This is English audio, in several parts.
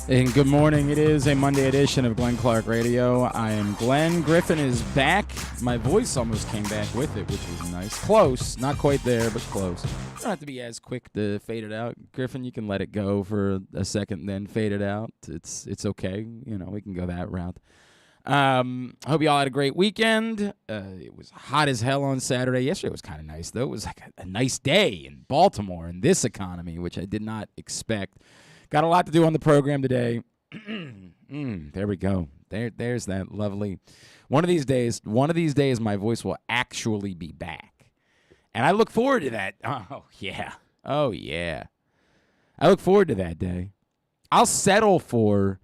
And good morning. It is a Monday edition of Glenn Clark Radio. I am Glenn. Griffin is back. My voice almost came back with it, which was nice. Close. Not quite there, but close. You don't have to be as quick to fade it out. Griffin, you can let it go for a second and then fade it out. It's okay. You know, we can go that route. I hope you all had a great weekend. It was hot as hell on Saturday. Yesterday was kind of nice, though. It was like a nice day in Baltimore in this economy, which I did not expect. Got a lot to do on the program today. There we go. There's that lovely. One of these days, my voice will actually be back. And I look forward to that. Oh, yeah. I look forward to that day. I'll settle for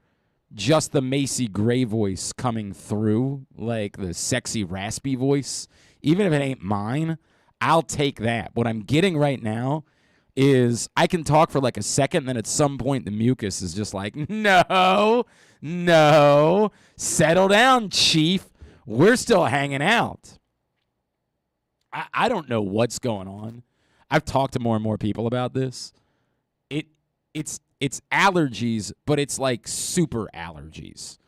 just the Macy Gray voice coming through, like the sexy, raspy voice. Even if it ain't mine, I'll take that. What I'm getting right now is I can talk for like a second, and then at some point the mucus is just like, no, settle down, Chief. We're still hanging out. I don't know what's going on. I've talked to more and more people about this. It's allergies, but it's like super allergies.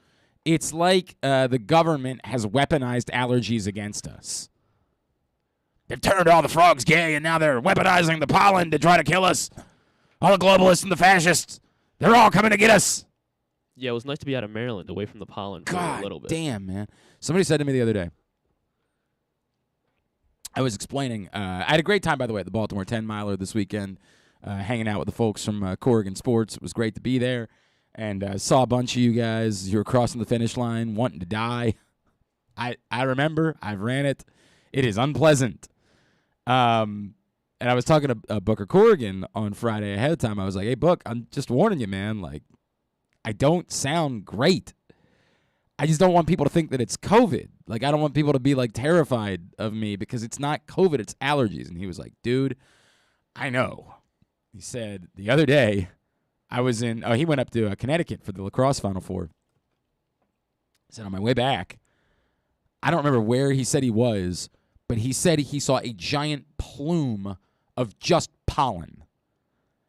It's like the government has weaponized allergies against us. They've turned all the frogs gay, and now they're weaponizing the pollen to try to kill us. All the globalists and the fascists, they're all coming to get us. Yeah, it was nice to be out of Maryland, away from the pollen for a little bit. Damn, man. Somebody said to me the other day, I was explaining, I had a great time, by the way, at the Baltimore 10-miler this weekend, hanging out with the folks from Corrigan Sports. It was great to be there, and saw a bunch of you guys. You were crossing the finish line, wanting to die. I remember. I've ran it. It is unpleasant. And I was talking to Booker Corrigan on Friday ahead of time. I was like, hey, Book, I'm just warning you, man. Like, I don't sound great. I just don't want people to think that it's COVID. Like, I don't want people to be, like, terrified of me because it's not COVID, it's allergies. And he was like, dude, I know. He said the other day I was he went up to Connecticut for the lacrosse Final Four. He said on my way back, I don't remember where he said he was, but he said he saw a giant plume of just pollen.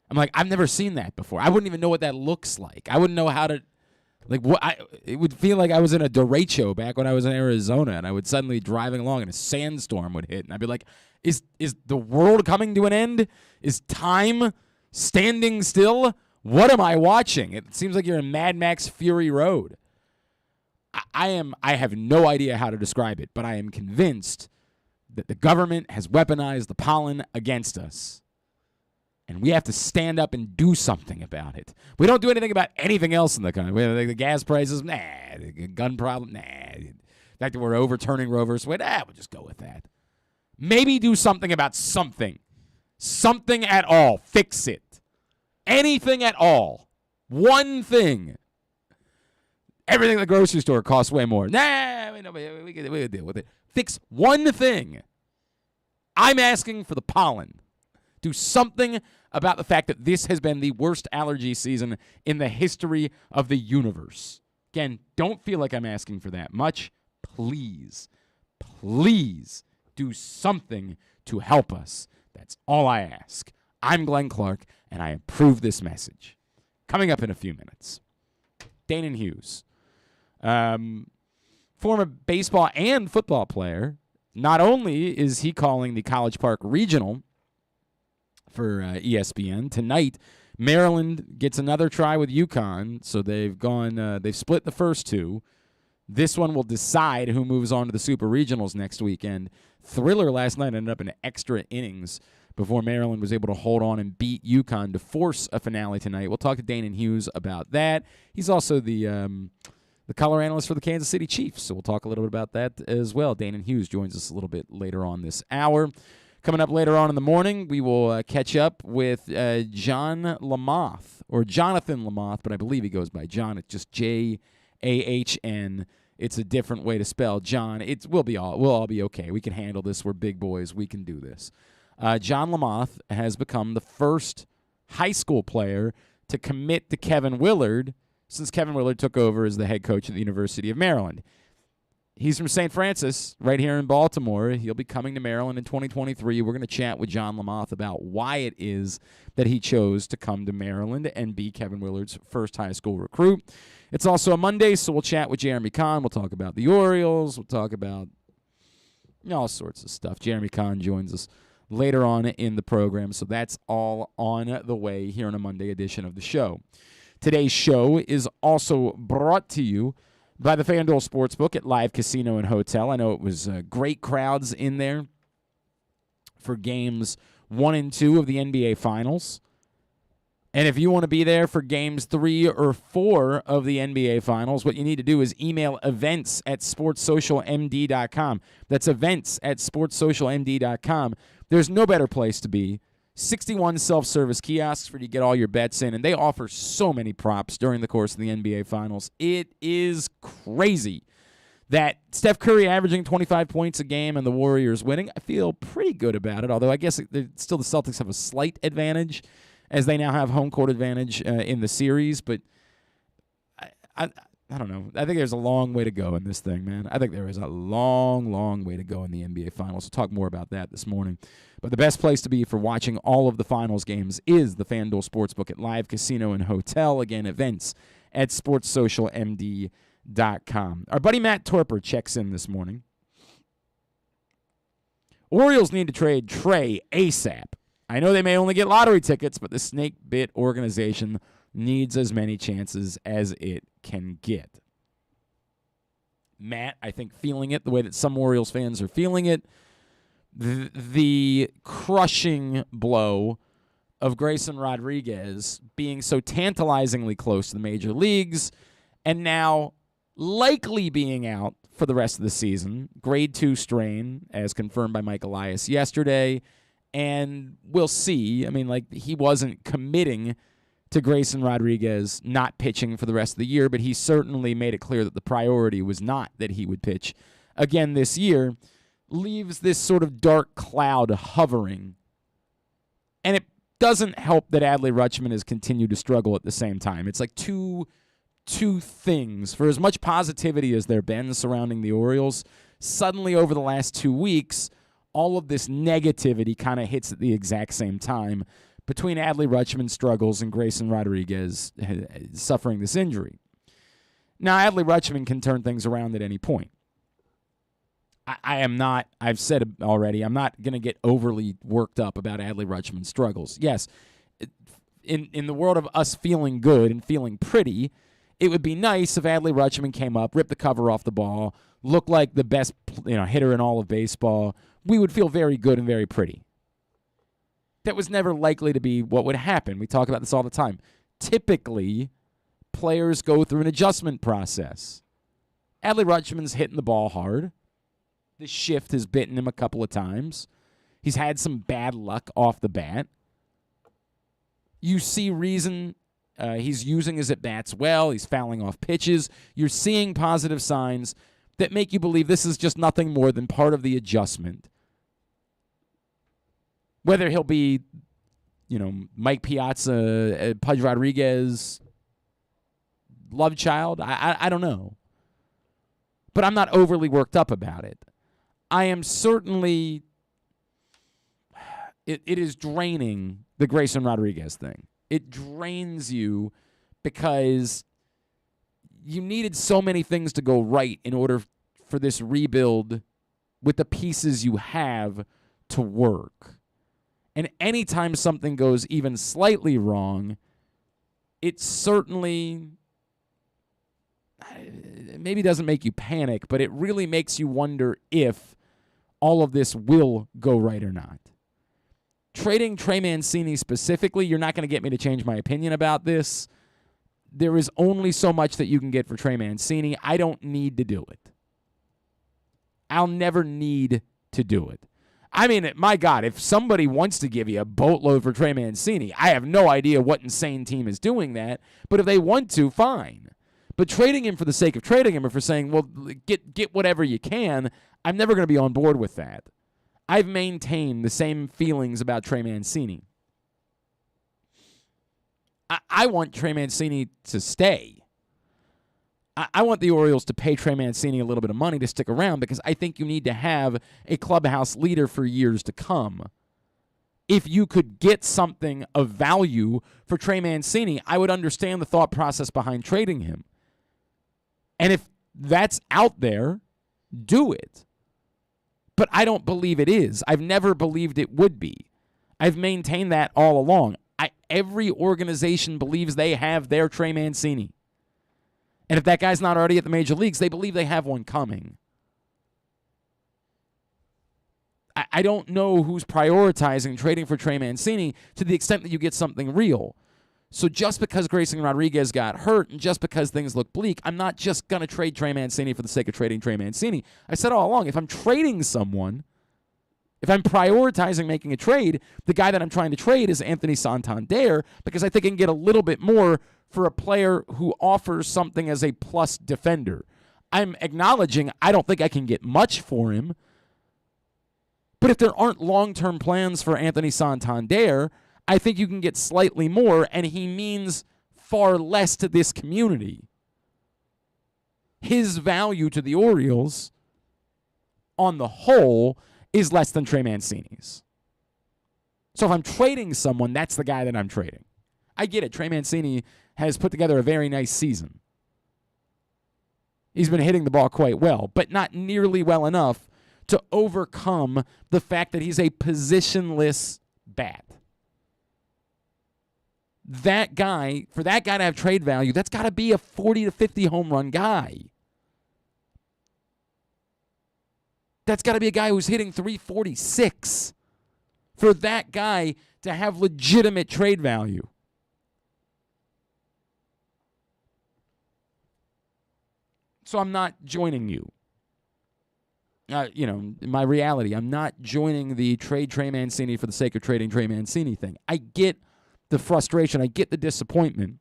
I'm like, I've never seen that before. I wouldn't even know what that looks like. I wouldn't know how to, like, it would feel like I was in a derecho back when I was in Arizona, and I would suddenly driving along and a sandstorm would hit, and I'd be like, is the world coming to an end? Is time standing still? What am I watching? It seems like you're in Mad Max Fury Road. I have no idea how to describe it, but I am convinced that the government has weaponized the pollen against us. And we have to stand up and do something about it. We don't do anything about anything else in the country. The gas prices, nah. The gun problem, nah. The fact that we're overturning Roe versus Wade, we'll just go with that. Maybe do something about something. Something at all. Fix it. Anything at all. One thing. Everything at the grocery store costs way more. Nah, we can deal with it. Fix one thing. I'm asking for the pollen. Do something about the fact that this has been the worst allergy season in the history of the universe. Again, don't feel like I'm asking for that much. Please do something to help us. That's all I ask. I'm Glenn Clark, and I approve this message. Coming up in a few minutes, Danan Hughes. Former baseball and football player. Not only is he calling the College Park Regional for ESPN tonight, Maryland gets another try with UConn, so they've split the first two. This one will decide who moves on to the Super Regionals next weekend. Thriller last night ended up in extra innings before Maryland was able to hold on and beat UConn to force a finale tonight. We'll talk to Danan Hughes about that. He's also the color analyst for the Kansas City Chiefs, so we'll talk a little bit about that as well. Danan Hughes joins us a little bit later on this hour. Coming up later on in the morning, we will catch up with Jahnathan Lamothe, but I believe he goes by John. It's just Jahn. It's a different way to spell John. We'll all be okay. We can handle this. We're big boys. We can do this. Jahnathan Lamothe has become the first high school player to commit to Kevin Willard since Kevin Willard took over as the head coach at the University of Maryland. He's from St. Francis, right here in Baltimore. He'll be coming to Maryland in 2023. We're going to chat with Jahnathan Lamothe about why it is that he chose to come to Maryland and be Kevin Willard's first high school recruit. It's also a Monday, so we'll chat with Jeremy Conn. We'll talk about the Orioles. We'll talk about all sorts of stuff. Jeremy Conn joins us later on in the program, so that's all on the way here on a Monday edition of the show. Today's show is also brought to you by the FanDuel Sportsbook at Live Casino and Hotel. I know it was great crowds in there for games 1 and 2 of the NBA Finals. And if you want to be there for games 3 or 4 of the NBA Finals, what you need to do is email events@sportssocialmd.com. That's events@sportssocialmd.com. There's no better place to be. 61 self-service kiosks for you to get all your bets in, and they offer so many props during the course of the NBA Finals. It is crazy that Steph Curry averaging 25 points a game and the Warriors winning. I feel pretty good about it, although I guess still the Celtics have a slight advantage as they now have home court advantage in the series, but I don't know. I think there's a long way to go in this thing, man. I think there is a long, long way to go in the NBA Finals. We'll talk more about that this morning. But the best place to be for watching all of the Finals games is the FanDuel Sportsbook at Live Casino and Hotel. Again, events at sportssocialmd.com. Our buddy Matt Torper checks in this morning. Orioles need to trade Trey ASAP. I know they may only get lottery tickets, but the snake bit organization needs as many chances as it can get. Matt, I think, feeling it the way that some Orioles fans are feeling it. The crushing blow of Grayson Rodriguez being so tantalizingly close to the major leagues and now likely being out for the rest of the season. Grade 2 strain, as confirmed by Mike Elias yesterday. And we'll see. I mean, like, he wasn't committing to Grayson Rodriguez not pitching for the rest of the year, but he certainly made it clear that the priority was not that he would pitch again this year. Leaves this sort of dark cloud hovering. And it doesn't help that Adley Rutschman has continued to struggle at the same time. It's like two things. For as much positivity as there been surrounding the Orioles, suddenly over the last 2 weeks, all of this negativity kind of hits at the exact same time between Adley Rutschman's struggles and Grayson Rodriguez suffering this injury. Now, Adley Rutschman can turn things around at any point. I am not, I've said it already, I'm not going to get overly worked up about Adley Rutschman's struggles. Yes, in the world of us feeling good and feeling pretty, it would be nice if Adley Rutschman came up, ripped the cover off the ball, looked like the best hitter in all of baseball. We would feel very good and very pretty. That was never likely to be what would happen. We talk about this all the time. Typically, players go through an adjustment process. Adley Rutschman's hitting the ball hard. The shift has bitten him a couple of times. He's had some bad luck off the bat. You see reason he's using his at-bats well. He's fouling off pitches. You're seeing positive signs that make you believe this is just nothing more than part of the adjustment. Whether he'll be, Mike Piazza, Pudge Rodriguez, love child, I don't know. But I'm not overly worked up about it. I am certainly, it is draining, the Grayson Rodriguez thing. It drains you because you needed so many things to go right in order for this rebuild with the pieces you have to work. And anytime something goes even slightly wrong, it certainly maybe doesn't make you panic, but it really makes you wonder if all of this will go right or not. Trading Trey Mancini specifically, you're not going to get me to change my opinion about this. There is only so much that you can get for Trey Mancini. I don't need to do it. I'll never need to do it. I mean, my God, if somebody wants to give you a boatload for Trey Mancini, I have no idea what insane team is doing that. But if they want to, fine. But trading him for the sake of trading him or for saying, well, get whatever you can, I'm never going to be on board with that. I've maintained the same feelings about Trey Mancini. I want Trey Mancini to stay. I want the Orioles to pay Trey Mancini a little bit of money to stick around because I think you need to have a clubhouse leader for years to come. If you could get something of value for Trey Mancini, I would understand the thought process behind trading him. And if that's out there, do it. But I don't believe it is. I've never believed it would be. I've maintained that all along. Every organization believes they have their Trey Mancini. And if that guy's not already at the major leagues, they believe they have one coming. I don't know who's prioritizing trading for Trey Mancini to the extent that you get something real. So just because Grayson Rodriguez got hurt and just because things look bleak, I'm not just going to trade Trey Mancini for the sake of trading Trey Mancini. I said all along, if I'm trading someone, if I'm prioritizing making a trade, the guy that I'm trying to trade is Anthony Santander because I think I can get a little bit more for a player who offers something as a plus defender. I'm acknowledging I don't think I can get much for him, but if there aren't long-term plans for Anthony Santander, I think you can get slightly more, and he means far less to this community. His value to the Orioles, on the whole, is less than Trey Mancini's. So if I'm trading someone, that's the guy that I'm trading. I get it. Trey Mancini has put together a very nice season. He's been hitting the ball quite well, but not nearly well enough to overcome the fact that he's a positionless bat. That guy, for that guy to have trade value, that's got to be a 40 to 50 home run guy. That's got to be a guy who's hitting 346 for that guy to have legitimate trade value. So I'm not joining you. My reality, I'm not joining the trade Trey Mancini for the sake of trading Trey Mancini thing. I get the frustration. I get the disappointment.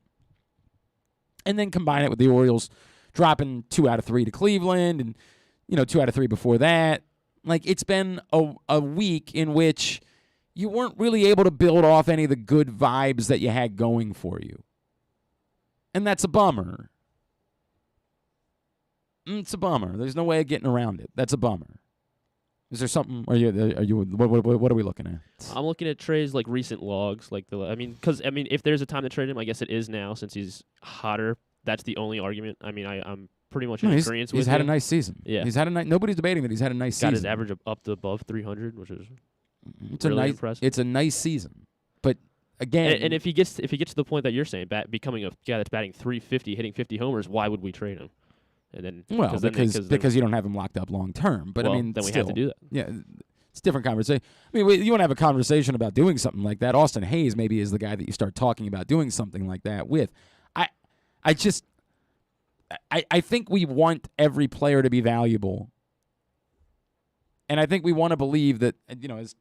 And then combine it with the Orioles dropping 2 out of 3 to Cleveland and, 2 out of 3 before that. Like, it's been a week in which you weren't really able to build off any of the good vibes that you had going for you. And that's a bummer. It's a bummer. There's no way of getting around it. That's a bummer. Is there something? What are we looking at? I'm looking at Trey's recent logs, if there's a time to trade him, I guess it is now since he's hotter. That's the only argument. I'm pretty much in agreement with He's had a nice season. Yeah, nobody's debating that he's had a nice season. Got his average up to above 300, which is really impressive. It's a nice season, but again, and if he gets to the point that you're saying, becoming a guy that's batting 350, hitting 50 homers, why would we trade him? And then because you don't have him locked up long term. But then we have to do that. Yeah, it's a different conversation. You want to have a conversation about doing something like that. Austin Hayes maybe is the guy that you start talking about doing something like that with. I think we want every player to be valuable, and I think we want to believe that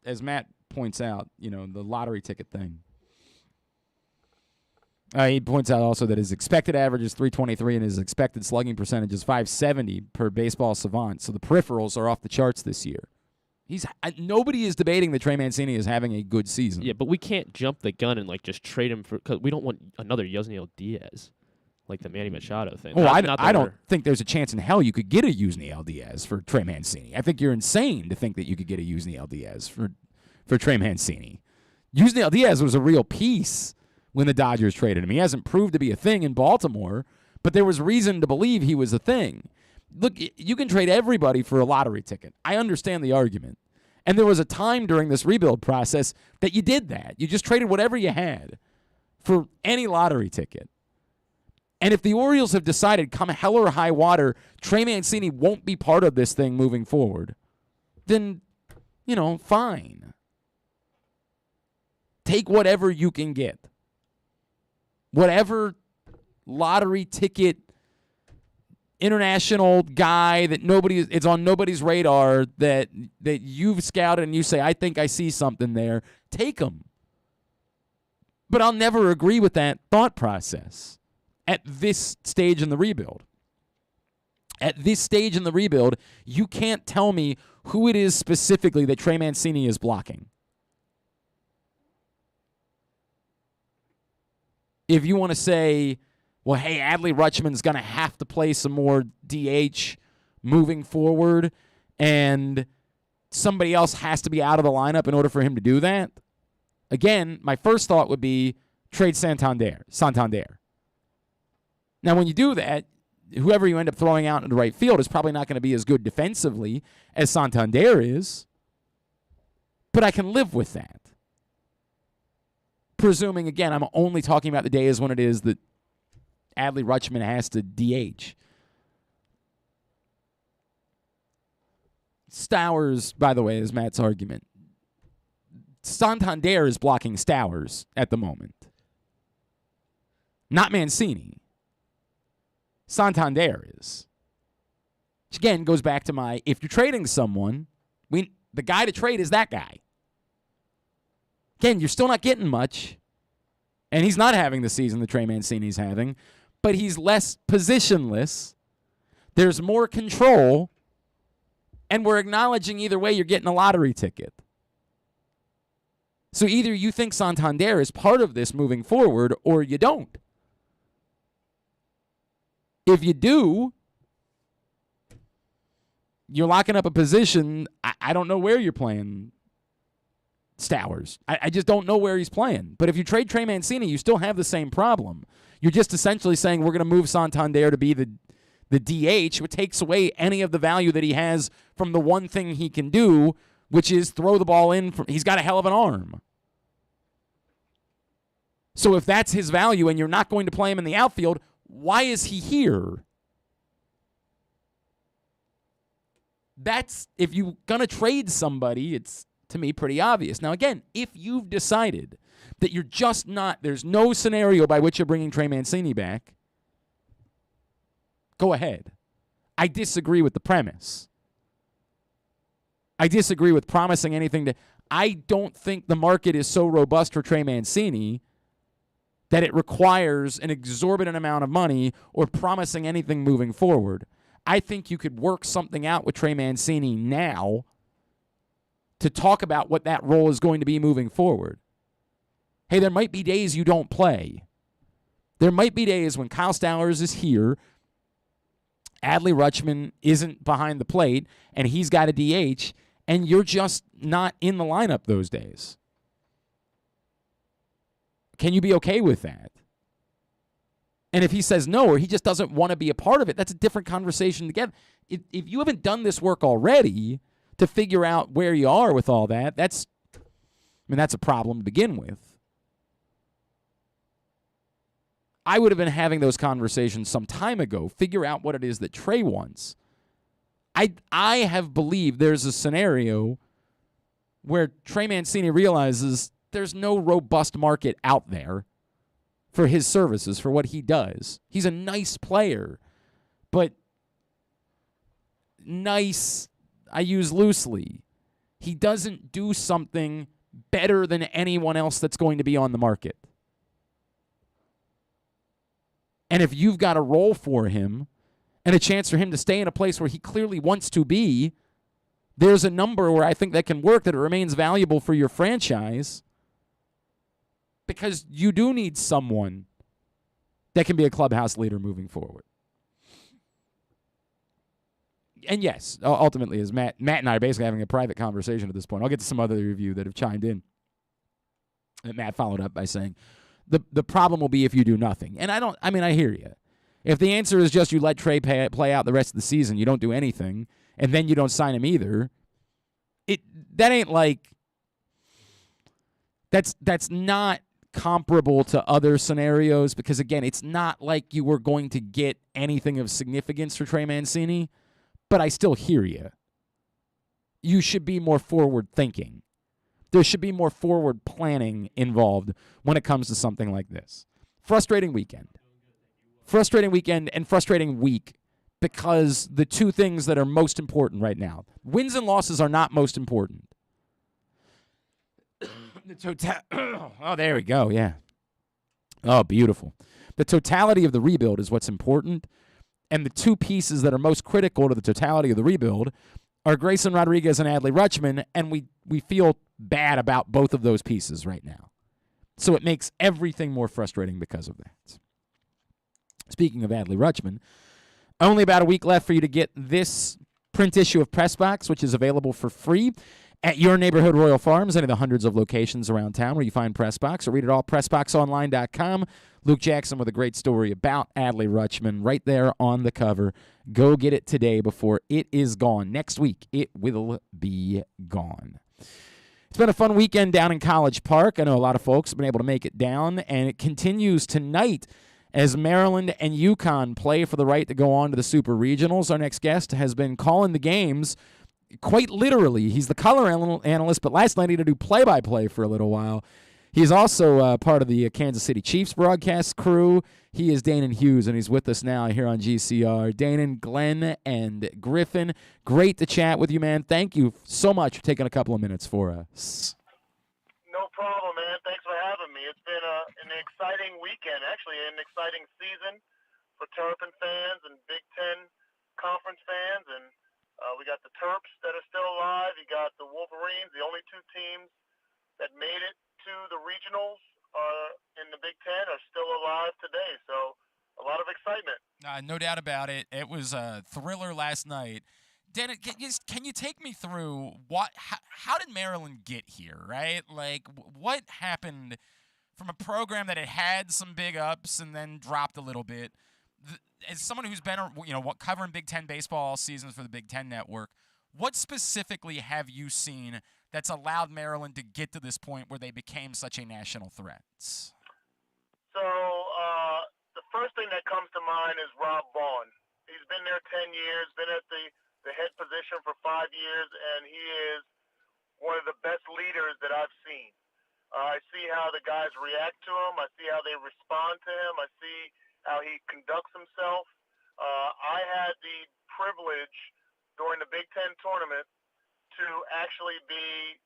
as Matt points out, the lottery ticket thing. He points out also that his expected average is 323 and his expected slugging percentage is 570 per Baseball Savant. So the peripherals are off the charts this year. Nobody is debating that Trey Mancini is having a good season. Yeah, but we can't jump the gun and just trade him because we don't want another Yusniel Diaz, like the Manny Machado thing. Oh, I don't think there's a chance in hell you could get a Yusniel Diaz for Trey Mancini. I think you're insane to think that you could get a Yusniel Diaz for Trey Mancini. Yusniel Diaz was a real piece when the Dodgers traded him. He hasn't proved to be a thing in Baltimore, but there was reason to believe he was a thing. Look, you can trade everybody for a lottery ticket. I understand the argument. And there was a time during this rebuild process that you did that. You just traded whatever you had for any lottery ticket. And if the Orioles have decided, come hell or high water, Trey Mancini won't be part of this thing moving forward, then, fine. Take whatever you can get. Whatever lottery ticket international guy that it's on nobody's radar that you've scouted and you say, I think I see something there, take him. But I'll never agree with that thought process at this stage in the rebuild. At this stage in the rebuild, you can't tell me who it is specifically that Trey Mancini is blocking. If you want to say well, hey, Adley Rutschman's going to have to play some more DH moving forward, and somebody else has to be out of the lineup in order for him to do that. Again, my first thought would be trade Santander. Now, when you do that, whoever you end up throwing out into right field is probably not going to be as good defensively as Santander is, but I can live with that. Presuming, again, I'm only talking about the days when it is that Adley Rutschman has to DH. Stowers, by the way, is Matt's argument. Santander is blocking Stowers at the moment. Not Mancini. Santander is. Which again goes back to my, if you're trading someone, the guy to trade is that guy. Again, you're still not getting much. And he's not having the season that Trey Mancini's having. But he's less positionless. There's more control. And we're acknowledging either way you're getting a lottery ticket. So either you think Santander is part of this moving forward or you don't. If you do, you're locking up a position. I don't know where you're playing Stowers. I just don't know where he's playing. But if you trade Trey Mancini, you still have the same problem. You're just essentially saying we're going to move Santander to be the DH, which takes away any of the value that he has from the one thing he can do, which is throw the ball in. He's got a hell of an arm. So if that's his value and you're not going to play him in the outfield, why is he here? That's, if you're going to trade somebody, it's, to me, pretty obvious. Now, again, if you've decided that you're just not, there's no scenario by which you're bringing Trey Mancini back, go ahead. I disagree with the premise. I disagree with promising anything. I don't think the market is so robust for Trey Mancini that it requires an exorbitant amount of money or promising anything moving forward. I think you could work something out with Trey Mancini now to talk about what that role is going to be moving forward. Hey, there might be days you don't play. There might be days when Kyle Stowers is here, Adley Rutschman isn't behind the plate, and he's got a DH, and you're just not in the lineup those days. Can you be okay with that? And if he says no, or he just doesn't want to be a part of it, that's a different conversation together. If you haven't done this work already to figure out where you are with all that, that's a problem to begin with. I would have been having those conversations some time ago. Figure out what it is that Trey wants. I have believed there's a scenario where Trey Mancini realizes there's no robust market out there for his services, for what he does. He's a nice player, but nice, I use loosely. He doesn't do something better than anyone else that's going to be on the market. And if you've got a role for him and a chance for him to stay in a place where he clearly wants to be, there's a number where I think that can work, that it remains valuable for your franchise, because you do need someone that can be a clubhouse leader moving forward. And yes, ultimately, as Matt and I are basically having a private conversation at this point. I'll get to some other review that have chimed in. That Matt followed up by saying, the problem will be if you do nothing. And I hear you. If the answer is just you let Trey play out the rest of the season, you don't do anything, and then you don't sign him either, that ain't like, that's not comparable to other scenarios, because, again, it's not like you were going to get anything of significance for Trey Mancini, but I still hear you. You should be more forward-thinking. There should be more forward planning involved when it comes to something like this. Frustrating weekend and frustrating week, because the two things that are most important right now, wins and losses are not most important. Oh, there we go, yeah. Oh, beautiful. The totality of the rebuild is what's important, and the two pieces that are most critical to the totality of the rebuild are Grayson Rodriguez and Adley Rutschman, and we feel bad about both of those pieces right now. So it makes everything more frustrating because of that. Speaking of Adley Rutschman, only about a week left for you to get this print issue of Press Box, which is available for free at your neighborhood Royal Farms, any of the hundreds of locations around town where you find Press Box, or read it all, PressBoxOnline.com. Luke Jackson with a great story about Adley Rutschman right there on the cover. Go get it today before it is gone. Next week, it will be gone. It's been a fun weekend down in College Park. I know a lot of folks have been able to make it down, and it continues tonight as Maryland and UConn play for the right to go on to the Super Regionals. Our next guest has been calling the games quite literally. He's the color analyst, but last night he had to do play-by-play for a little while. He's also part of the Kansas City Chiefs broadcast crew. He is Danan Hughes, and he's with us now here on GCR. Danan, Glenn, and Griffin, great to chat with you, man. Thank you so much for taking a couple of minutes for us. No problem, man. Thanks for having me. It's been an exciting weekend, actually an exciting season for Terrapin fans and Big Ten Conference fans. And we got the Terps that are still alive. You got the Wolverines, the only two teams that made it to the regionals in the Big Ten are still alive today. So a lot of excitement. No doubt about it. It was a thriller last night. Dan, can you take me through how did Maryland get here, right? Like, what happened from a program that had some big ups and then dropped a little bit? As someone who's been, covering Big Ten baseball all seasons for the Big Ten Network, what specifically have you seen that's allowed Maryland to get to this point where they became such a national threat? So the first thing that comes to mind is Rob Vaughn. He's been there 10 years, been at the head position for 5 years, and he is one of the best leaders that I've seen. I see how the guys react to him. I see how they respond to him. I see how he conducts himself. I had the privilege during the Big Ten tournament to actually be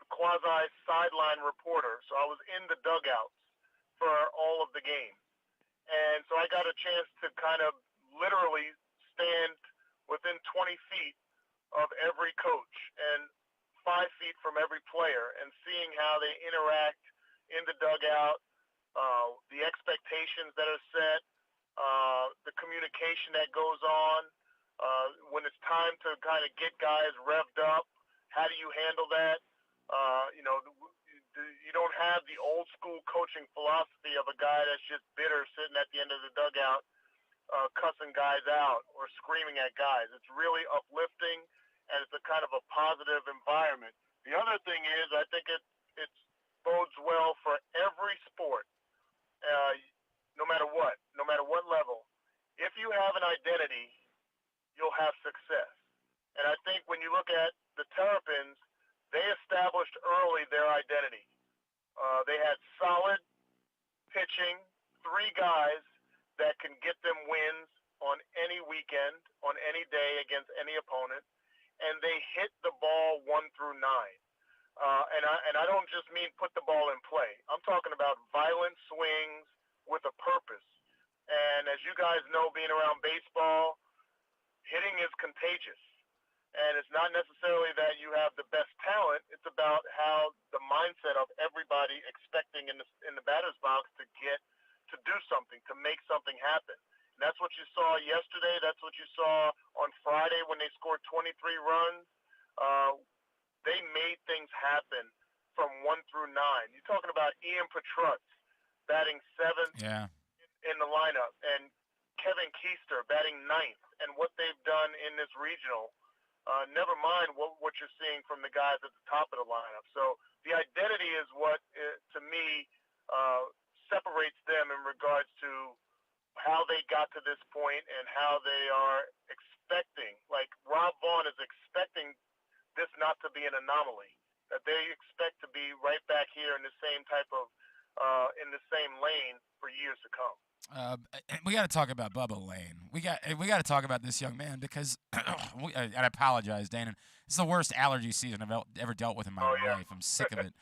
the quasi-sideline reporter. So I was in the dugouts for all of the games. And so I got a chance to kind of literally stand within 20 feet of every coach and 5 feet from every player, and seeing how they interact in the dugout, the expectations that are set, the communication that goes on. When it's time to kind of get guys revved up, how do you handle that? You don't have the old school coaching philosophy of a guy that's just bitter sitting at the end of the dugout cussing guys out or screaming at guys. It's really uplifting, and it's a kind of a positive environment. The other thing is, I think it bodes well for every sport, no matter what level. If you have an identity, you'll have success. And I think when you look at the Terrapins, they established early their identity. They had solid pitching, 3 guys that can get them wins on any weekend, on any day against any opponent, and they hit the ball 1 through 9. And I don't just mean put the ball in play. I'm talking about violent swings with a purpose. And as you guys know, being around baseball, hitting is contagious. And it's not necessarily that you have the best talent. It's about how the mindset of everybody expecting in the batter's box to do something, to make something happen. And that's what you saw yesterday. That's what you saw on Friday when they scored 23 runs. They made things happen from 1 through 9. You're talking about Ian Petrutz batting 7th in the lineup, and Kevin Keister batting 9th, and what they've done in this regional. Never mind what you're seeing from the guys at the top of the lineup. So the identity is what, to me, separates them in regards to how they got to this point and how they are expecting. Like Rob Vaughn is expecting this not to be an anomaly, that they expect to be right back here in the same type of, in the same lane for years to come. We got to talk about Bubba Lane. We got to talk about this young man because I apologize, Danan. It's the worst allergy season I've ever dealt with in my life. I'm sick of it.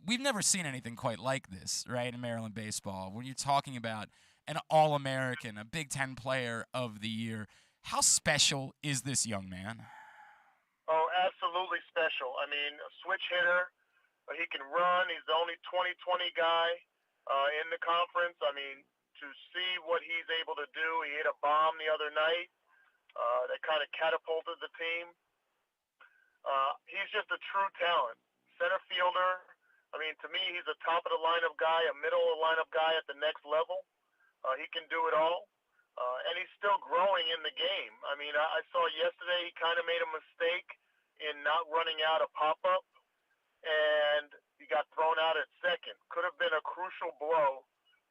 We've never seen anything quite like this, right, in Maryland baseball. When you're talking about an All-American, a Big Ten player of the year, how special is this young man? Oh, absolutely special. I mean, a switch hitter. He can run. He's the only 20-20 guy in the conference. I mean, to see what he's able to do. He hit a bomb the other night that kind of catapulted the team. He's just a true talent. Center fielder. I mean, to me, he's a top of the lineup guy, a middle of the lineup guy at the next level. He can do it all. And he's still growing in the game. I mean, I saw yesterday he kind of made a mistake in not running out a pop-up, and he got thrown out at second. Could have been a crucial blow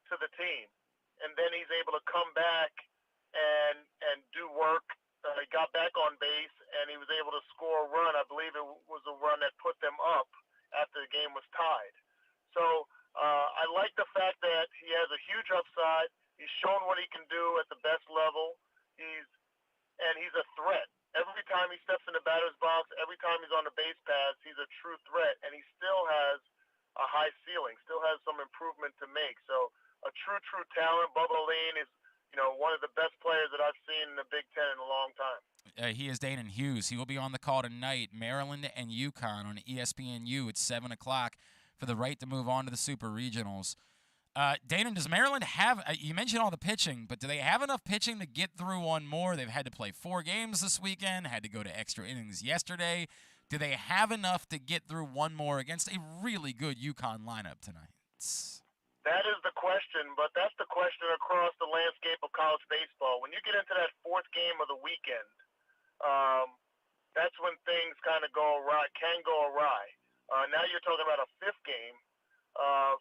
to the team. And then he's able to come back and do work. He got back on base, and he was able to score a run. I believe it was a run that put them up after the game was tied. So I like the fact that he has a huge upside. He's shown what he can do at the best level. He's a threat. Every time he steps in the batter's box, every time he's on the base pass, he's a true threat, and he still has a high ceiling, still has some improvement to make. So a true talent. Bubba Leen is, one of the best players that I've seen in the Big Ten in a long time. He is Danan Hughes. He will be on the call tonight, Maryland and UConn on ESPNU at 7 o'clock for the right to move on to the Super Regionals. Danan, does Maryland have you mentioned all the pitching, but do they have enough pitching to get through one more? They've had to play 4 games this weekend, had to go to extra innings yesterday. Do they have enough to get through one more against a really good UConn lineup tonight? That is the question, but that's the question across the landscape of college baseball. When you get into that 4th game of the weekend, that's when things kind of can go awry. Now you're talking about a 5th game.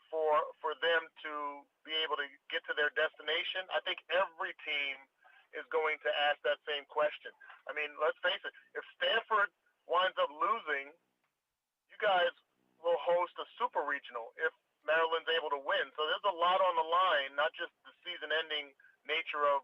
For them to be able to get to their destination, I think every team is going to ask that same question. I mean, let's face it, if Stanford winds up losing, you guys will host a super regional if Maryland's able to win. So there's a lot on the line, not just the season-ending nature of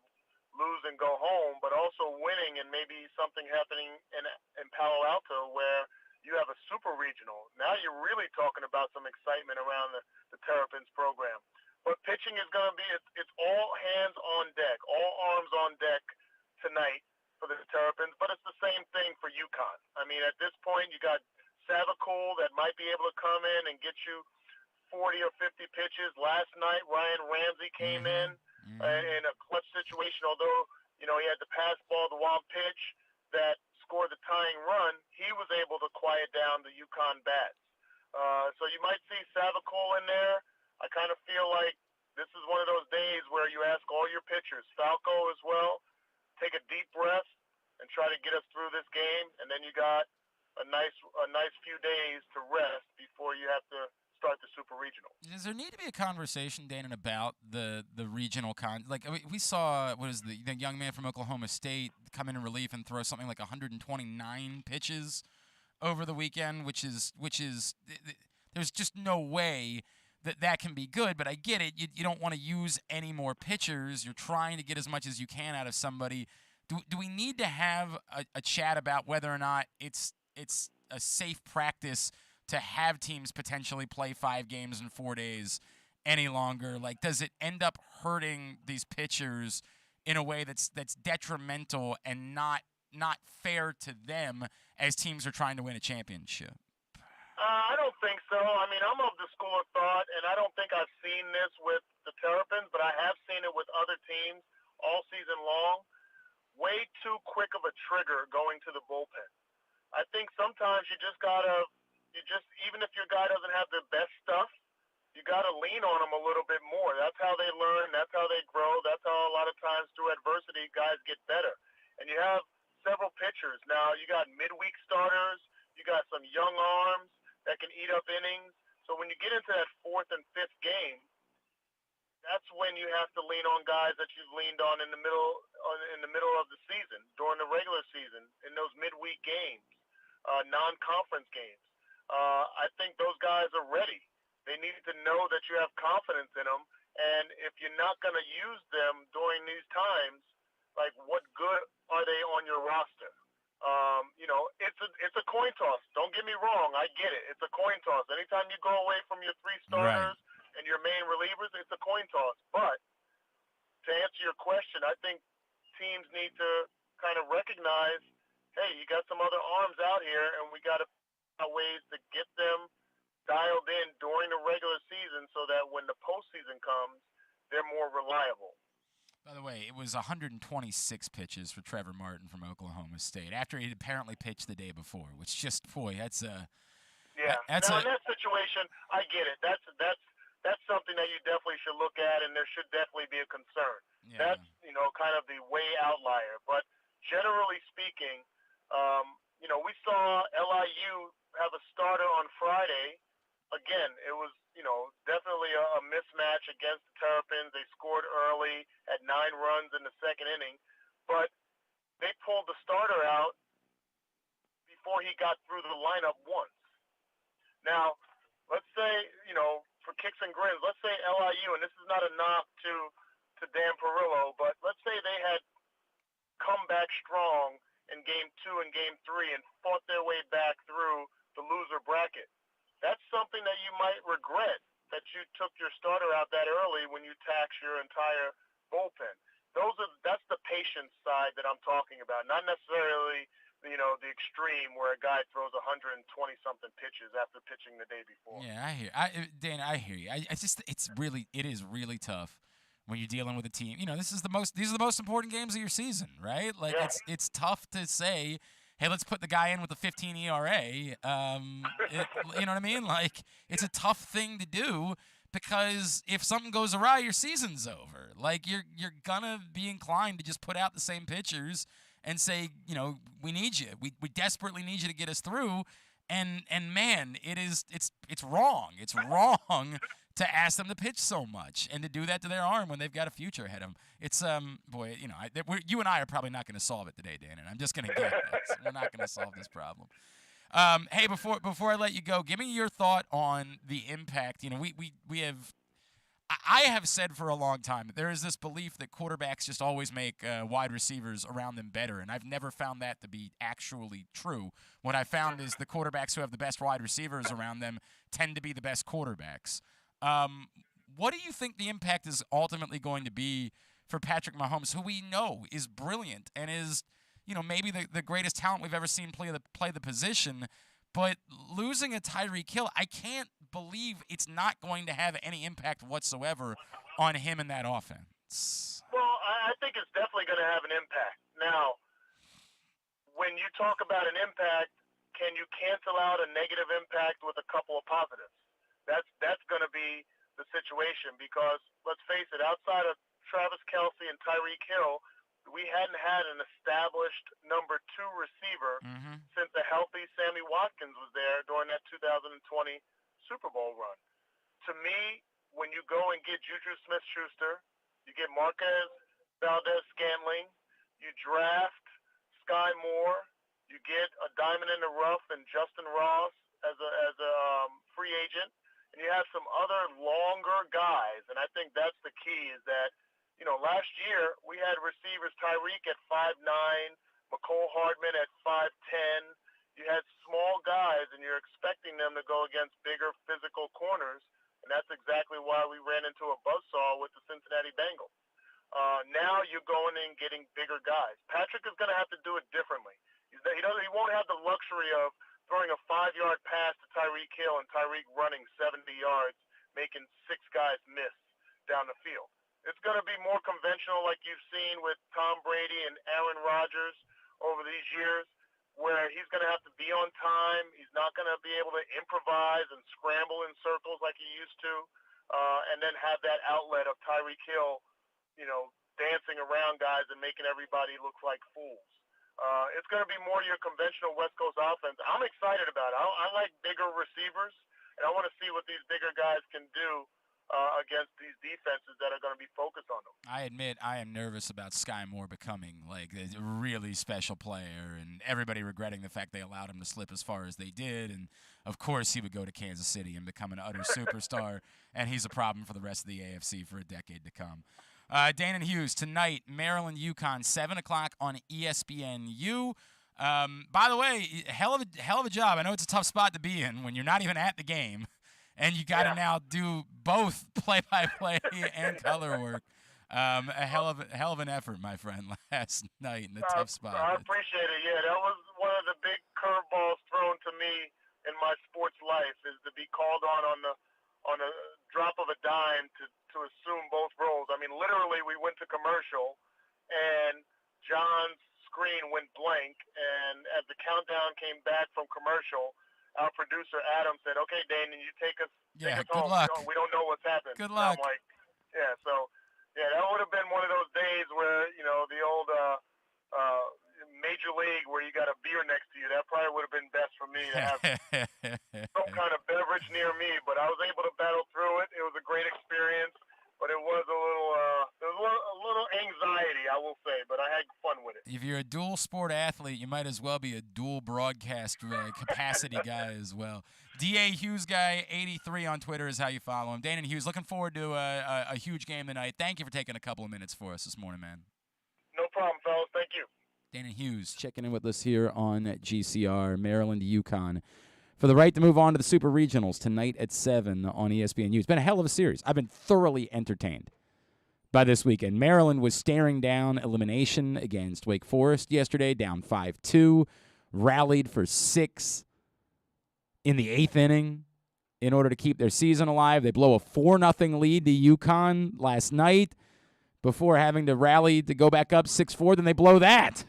lose and go home, but also winning and maybe something happening in Palo Alto where you have a super regional. Now you're really talking about some excitement around the Terrapins program. But pitching is going to be, it's all hands on deck, all arms on deck tonight for the Terrapins, but it's the same thing for UConn. I mean, at this point, you got Savakul that might be able to come in and get you 40 or 50 pitches. Last night, Ryan Ramsey came in a clutch situation, although, he had the pass ball, the wild pitch that scored the tying run, he was able to quiet down the UConn bats. So you might see Savakul in there. I kind of feel like this is one of those days where you ask all your pitchers, Falco as well, take a deep breath and try to get us through this game, and then you got a nice few days to rest before you have to start the Super Regional. Does there need to be a conversation, Danan, about the regional we saw the young man from Oklahoma State come in relief and throw something like 129 pitches over the weekend, which is there's just no way that can be good. But I get it. You don't want to use any more pitchers. You're trying to get as much as you can out of somebody. Do we need to have a chat about whether or not it's a safe practice to have teams potentially play 5 games in 4 days any longer? Like, does it end up hurting these pitchers in a way that's detrimental and not fair to them as teams are trying to win a championship? I don't think so. I mean, I'm of the school of thought, and I don't think I've seen this with the Terrapins, but I have seen it with other teams all season long. Way too quick of a trigger going to the bullpen. I think sometimes you just gotta, even if your guy doesn't have the best stuff, you gotta lean on him a little bit more. That's how they learn. That's how they grow. That's how a lot of times through adversity, guys get better. And you have several pitchers. Now you got midweek starters. You got some young arms that can eat up innings. So when you get into that 4th and 5th game, that's when you have to lean on guys that you've leaned on in the middle of the season, during the regular season, in those midweek games, non-conference games. I think those guys are ready. They need to know that you have confidence in them, and if you're not going to use them during these times, like, what good are they on your roster? It's a coin toss. Don't get me wrong. I get it. It's a coin toss. Anytime you go away from your 3 starters and your main relievers, it's a coin toss. But to answer your question, I think teams need to kind of recognize, hey, you got some other arms out here, and we got to find ways to get them dialed in during the regular season so that when the postseason comes, they're more reliable. By the way, it was 126 pitches for Trevor Martin from Oklahoma State after he apparently pitched the day before, which just, boy, that's a... Yeah. Now, in that situation, I get it. That's something that you definitely should look at, and there should definitely be a concern. Yeah. That's, kind of the way outlier. But generally speaking, we saw LIU have a starter on Friday. Again, it was, definitely a mismatch against the Terrapins. They scored early at 9 runs in the second inning, but they pulled the starter out before he got through the lineup once. Now, let's say, for kicks and grins, let's say LIU, and this is not a knock to Dan Perillo, but let's say they had come back strong in Game 2 and Game 3 and fought their way back through the loser bracket. That's something that you might regret, that you took your starter out that early when you tax your entire bullpen. That's the patience side that I'm talking about, not necessarily the extreme where a guy throws 120-something pitches after pitching the day before. Yeah, Dan, I hear you. It is really tough when you're dealing with a team. These are the most important games of your season, right? Like, yeah. It's tough to say, hey, let's put the guy in with a 15 ERA. You know what I mean? Like, it's a tough thing to do because if something goes awry, your season's over. Like, you're gonna be inclined to just put out the same pitchers and say, we need you. We desperately need you to get us through. And man, it's wrong. It's wrong to ask them to pitch so much and to do that to their arm when they've got a future ahead of them. It's boy, you and I are probably not going to solve it today, Dan. And I'm just going to get this. We're not going to solve this problem. Hey, before I let you go, give me your thought on the impact. I have said for a long time that there is this belief that quarterbacks just always make wide receivers around them better, and I've never found that to be actually true. What I found is the quarterbacks who have the best wide receivers around them tend to be the best quarterbacks. What do you think the impact is ultimately going to be for Patrick Mahomes, who we know is brilliant and is, maybe the greatest talent we've ever seen play the position? But losing a Tyreek Hill, I can't believe it's not going to have any impact whatsoever on him in that offense. Well, I think it's definitely going to have an impact. Now, when you talk about an impact, can you cancel out a negative impact with a couple of positives? That's going to be the situation because, let's face it, outside of Travis Kelce and Tyreek Hill, we hadn't had an established number 2 receiver since a healthy Sammy Watkins was there during that 2020 Super Bowl run. To me, when you go and get Juju Smith-Schuster, you get Marquez Valdez-Scantling, you draft Sky Moore, you get a diamond in the rough and Justin Ross as a free agent, and you have some other longer guys. And I think that's the key is that, last year we had receivers Tyreek at 5'9", McCole Hardman at 5'10". You had small guys, and you're expecting them to go against bigger physical corners, and that's exactly why we ran into a buzzsaw with the Cincinnati Bengals. Now you're going and getting bigger guys. Patrick is going to have to do it differently. He won't have the luxury of throwing a 5-yard pass to Tyreek Hill and Tyreek running 70 yards, making 6 guys miss down the field. It's going to be more conventional like you've seen with Tom Brady and Aaron Rodgers over these years, where he's going to have to be on time. He's not going to be able to improvise and scramble in circles like he used to, and then have that outlet of Tyreek Hill, dancing around guys and making everybody look like fools. It's going to be more your conventional West Coast offense. I'm excited about it. I like bigger receivers, and I want to see what these bigger guys can do against these defenses that are going to be focused on them. I admit I am nervous about Sky Moore becoming like a really special player and everybody regretting the fact they allowed him to slip as far as they did. And, of course, he would go to Kansas City and become an utter superstar, and he's a problem for the rest of the AFC for a decade to come. Danan Hughes, tonight, Maryland UConn, 7 o'clock on ESPNU. By the way, hell of a job. I know it's a tough spot to be in when you're not even at the game. And you got to now do both play-by-play and color work. A hell of an effort, my friend, last night in the tough spot. I appreciate it. Yeah, that was one of the big curveballs thrown to me in my sports life is to be called on on a drop of a dime to assume both roles. I mean, literally, we went to commercial, and John's screen went blank, and as the countdown came back from commercial, our producer Adam said, "Okay, Danan, you take us home. Luck. We don't know what's happened." Good luck. And I'm like, that would have been one of those days where the old Major League where you got a beer next to you. That probably would have been best for me to have some kind of beverage near me. But I was able to battle through it. It was a great experience, but it was a little anxiety, I will say. But I had fun with it. If you're a dual sport athlete, you might as well be a dual broadcast capacity guy as well. DA Hughes guy 83 on Twitter is how you follow him. Danan Hughes, looking forward to a huge game tonight. Thank you for taking a couple of minutes for us this morning, man. No problem, fellas. Thank you. Danan Hughes checking in with us here on GCR, Maryland, UConn, for the right to move on to the Super Regionals tonight at 7 on ESPNU. It's been a hell of a series. I've been thoroughly entertained by this weekend. Maryland was staring down elimination against Wake Forest yesterday, down 5-2, rallied for 6 in the 8th inning in order to keep their season alive. They blow a 4-0 lead to UConn last night before having to rally to go back up 6-4. Then they blow that.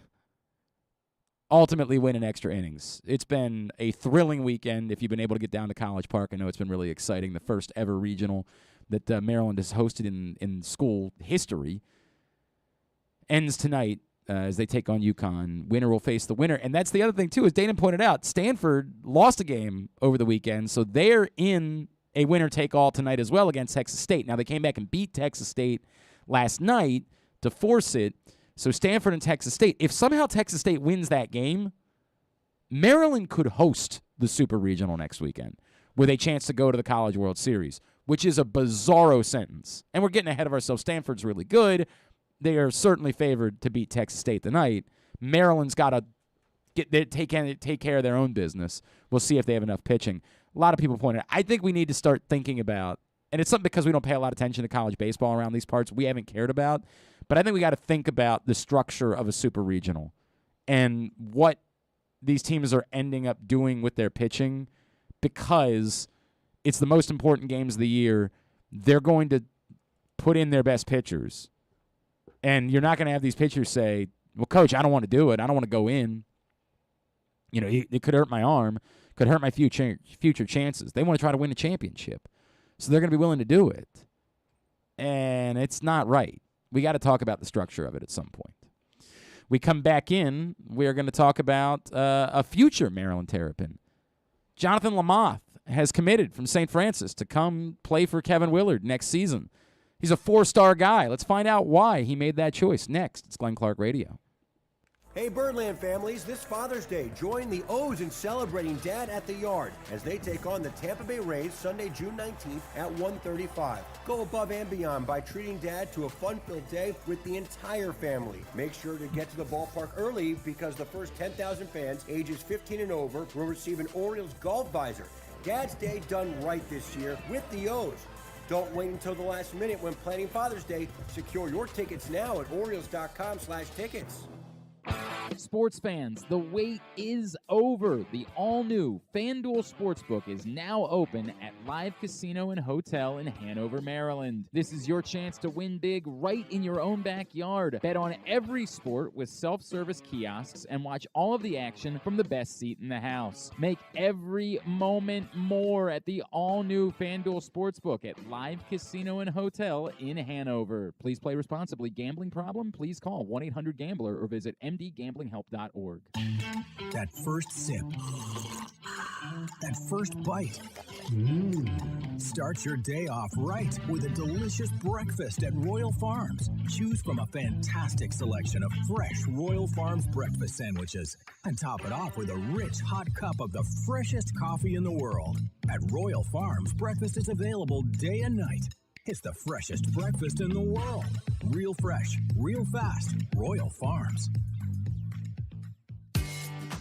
Ultimately win in extra innings. It's been a thrilling weekend. If you've been able to get down to College Park, I know it's been really exciting. The first ever regional that Maryland has hosted in school history ends tonight as they take on UConn. Winner will face the winner. And that's the other thing, too, as Danan pointed out, Stanford lost a game over the weekend, so they're in a winner-take-all tonight as well against Texas State. Now, they came back and beat Texas State last night to force it. So Stanford and Texas State, if somehow Texas State wins that game, Maryland could host the Super Regional next weekend with a chance to go to the College World Series, which is a bizarro sentence. And we're getting ahead of ourselves. Stanford's really good. They are certainly favored to beat Texas State tonight. Maryland's got to take care of their own business. We'll see if they have enough pitching. A lot of people pointed out, I think we need to start thinking about, and it's something because we don't pay a lot of attention to college baseball around these parts we haven't cared about, but I think we got to think about the structure of a Super Regional and what these teams are ending up doing with their pitching, because it's the most important games of the year. They're going to put in their best pitchers. And you're not going to have these pitchers say, well, Coach, I don't want to do it. I don't want to go in. It could hurt my arm, could hurt my future chances. They want to try to win a championship. So they're going to be willing to do it. And it's not right. We got to talk about the structure of it at some point. We come back in, we are going to talk about a future Maryland Terrapin. Jahnathan Lamothe has committed from St. Francis to come play for Kevin Willard next season. He's a 4-star guy. Let's find out why he made that choice. Next, it's Glenn Clark Radio. Hey, Birdland families, this Father's Day, join the O's in celebrating Dad at the Yard as they take on the Tampa Bay Rays Sunday, June 19th at 1:35. Go above and beyond by treating Dad to a fun-filled day with the entire family. Make sure to get to the ballpark early because the first 10,000 fans ages 15 and over will receive an Orioles golf visor. Dad's Day done right this year with the O's. Don't wait until the last minute when planning Father's Day. Secure your tickets now at Orioles.com/tickets. Sports fans, the wait is over. The all-new FanDuel Sportsbook is now open at Live Casino and Hotel in Hanover, Maryland. This is your chance to win big right in your own backyard. Bet on every sport with self-service kiosks and watch all of the action from the best seat in the house. Make every moment more at the all-new FanDuel Sportsbook at Live Casino and Hotel in Hanover. Please play responsibly. Gambling problem? Please call 1-800-GAMBLER or visit mdgamblinghelp.org. That first sip. That first bite. Start your day off right with a delicious breakfast at Royal Farms. Choose from a fantastic selection of fresh Royal Farms breakfast sandwiches and top it off with a rich hot cup of the freshest coffee in the world. At Royal Farms, breakfast is available day and night. It's the freshest breakfast in the world. Real fresh, real fast. Royal Farms.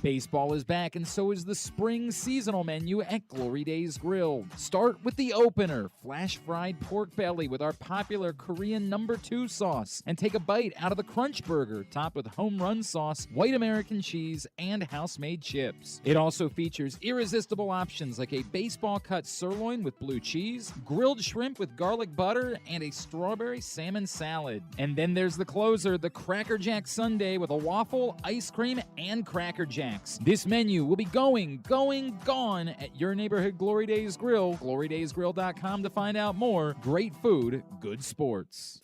Baseball is back, and so is the spring seasonal menu at Glory Days Grill. Start with the opener, flash-fried pork belly with our popular Korean No. 2 sauce, and take a bite out of the Crunch Burger, topped with home run sauce, white American cheese, and house-made chips. It also features irresistible options like a baseball-cut sirloin with blue cheese, grilled shrimp with garlic butter, and a strawberry salmon salad. And then there's the closer, the Cracker Jack Sundae with a waffle, ice cream, and Cracker Jacks. This menu will be gone at your neighborhood Glory Days Grill. GloryDaysGrill.com to find out more. Great food, good sports.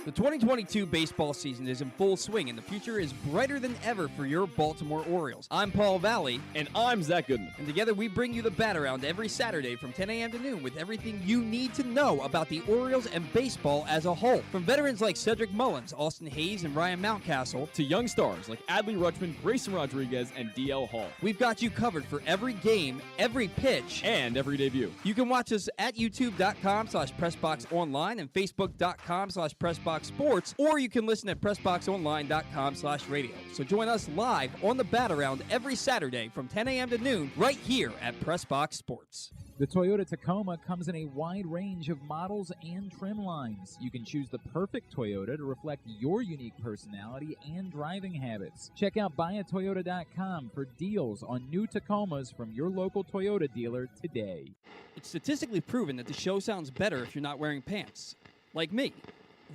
The 2022 baseball season is in full swing, and the future is brighter than ever for your Baltimore Orioles. I'm Paul Valley. And I'm Zach Goodman. And together we bring you the Bat Around every Saturday from 10 a.m. to noon with everything you need to know about the Orioles and baseball as a whole. From veterans like Cedric Mullins, Austin Hayes, and Ryan Mountcastle, to young stars like Adley Rutschman, Grayson Rodriguez, and DL Hall. We've got you covered for every game, every pitch, and every debut. You can watch us at youtube.com/PressBoxOnline and Facebook.com/PressBoxSports, or you can listen at PressBoxOnline.com/radio. So join us live on the Bat Around every Saturday from 10 a.m. to noon right here at PressBox Sports. The Toyota Tacoma comes in a wide range of models and trim lines. You can choose the perfect Toyota to reflect your unique personality and driving habits. Check out buyatoyota.com for deals on new Tacomas from your local Toyota dealer today. It's statistically proven that the show sounds better if you're not wearing pants. Like me,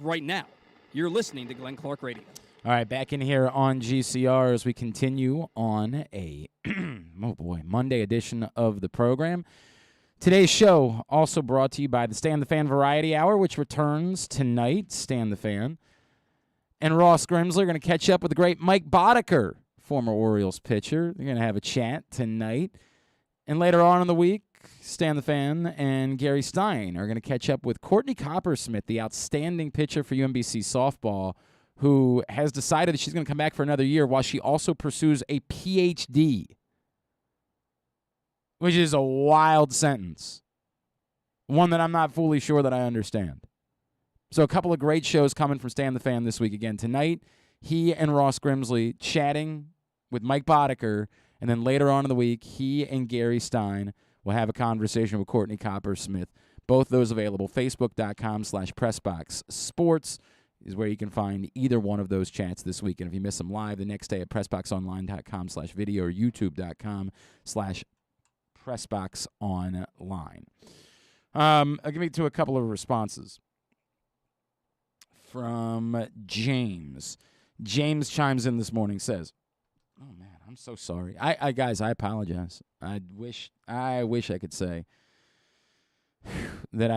right now. You're listening to Glenn Clark Radio. All right, back in here on GCR as we continue on a Monday edition of the program. Today's show also brought to you by the Stan the Fan Variety Hour, which returns tonight. Stan the Fan and Ross Grimsley are going to catch up with the great Mike Boddicker, former Orioles pitcher. They're going to have a chat tonight. And later on in the week, Stan the Fan and Gary Stein are going to catch up with Courtney Coppersmith, the outstanding pitcher for UMBC softball, who has decided that she's going to come back for another year while she also pursues a PhD. Which is a wild sentence. One that I'm not fully sure that I understand. So a couple of great shows coming from Stan the Fan this week. Again, tonight, he and Ross Grimsley chatting with Mike Boddicker. And then later on in the week, he and Gary Stein will have a conversation with Courtney Coppersmith. Both those available. Facebook.com/PressBoxSports is where you can find either one of those chats this week. And if you miss them live, the next day at PressBoxOnline.com/video or YouTube.com/PressBoxOnline. I'll give you to a couple of responses from James. James chimes in this morning, says, "Oh man, I'm so sorry. Guys, I apologize. I wish I could say that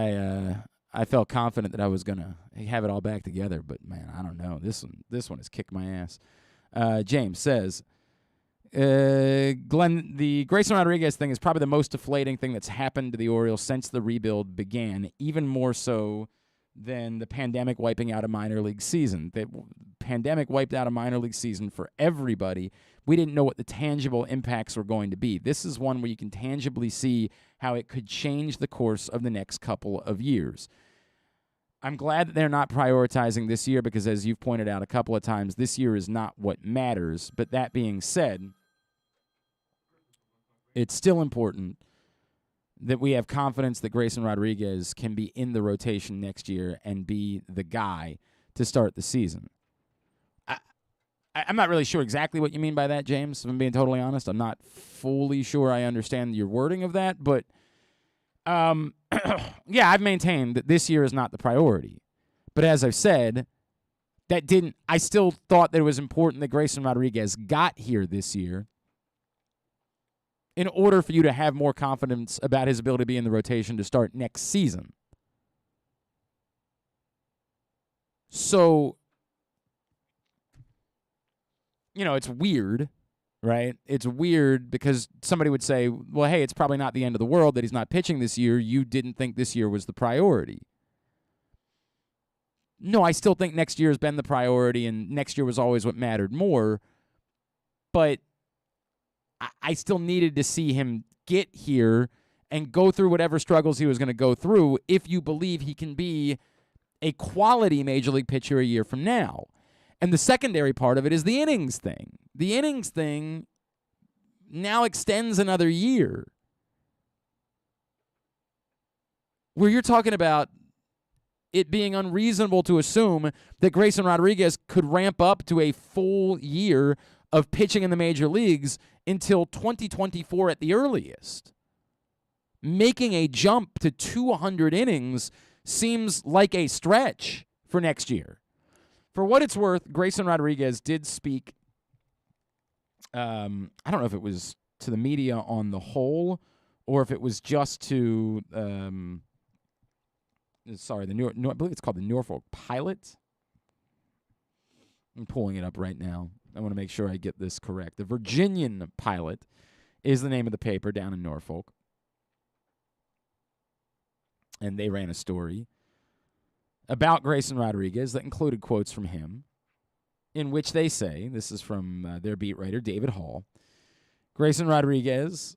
I felt confident that I was gonna have it all back together, but man, I don't know. This one has kicked my ass." James says, Glenn, the Grayson Rodriguez thing is probably the most deflating thing that's happened to the Orioles since the rebuild began, even more so than the pandemic wiping out a minor league season. The pandemic wiped out a minor league season for everybody. We didn't know what the tangible impacts were going to be. This is one where you can tangibly see how it could change the course of the next couple of years. I'm glad that they're not prioritizing this year because, as you've pointed out a couple of times, this year is not what matters. But that being said, it's still important that we have confidence that Grayson Rodriguez can be in the rotation next year and be the guy to start the season. I'm not really sure exactly what you mean by that, James, if I'm being totally honest. I'm not fully sure I understand your wording of that, but yeah, I've maintained that this year is not the priority. But as I've said, I still thought that it was important that Grayson Rodriguez got here this year in order for you to have more confidence about his ability to be in the rotation to start next season. So, it's weird, right? It's weird because somebody would say, well, hey, it's probably not the end of the world that he's not pitching this year. You didn't think this year was the priority. No, I still think next year has been the priority, and next year was always what mattered more. But I still needed to see him get here and go through whatever struggles he was going to go through if you believe he can be a quality major league pitcher a year from now. And the secondary part of it is the innings thing. The innings thing now extends another year. Where you're talking about it being unreasonable to assume that Grayson Rodriguez could ramp up to a full year of pitching in the major leagues until 2024 at the earliest. Making a jump to 200 innings seems like a stretch for next year. For what it's worth, Grayson Rodriguez did speak, I don't know if it was to the media on the whole or if it was just to, I believe it's called the Norfolk Pilot. I'm pulling it up right now. I want to make sure I get this correct. The Virginian Pilot is the name of the paper down in Norfolk. And they ran a story about Grayson Rodriguez that included quotes from him, in which they say, this is from their beat writer, David Hall, Grayson Rodriguez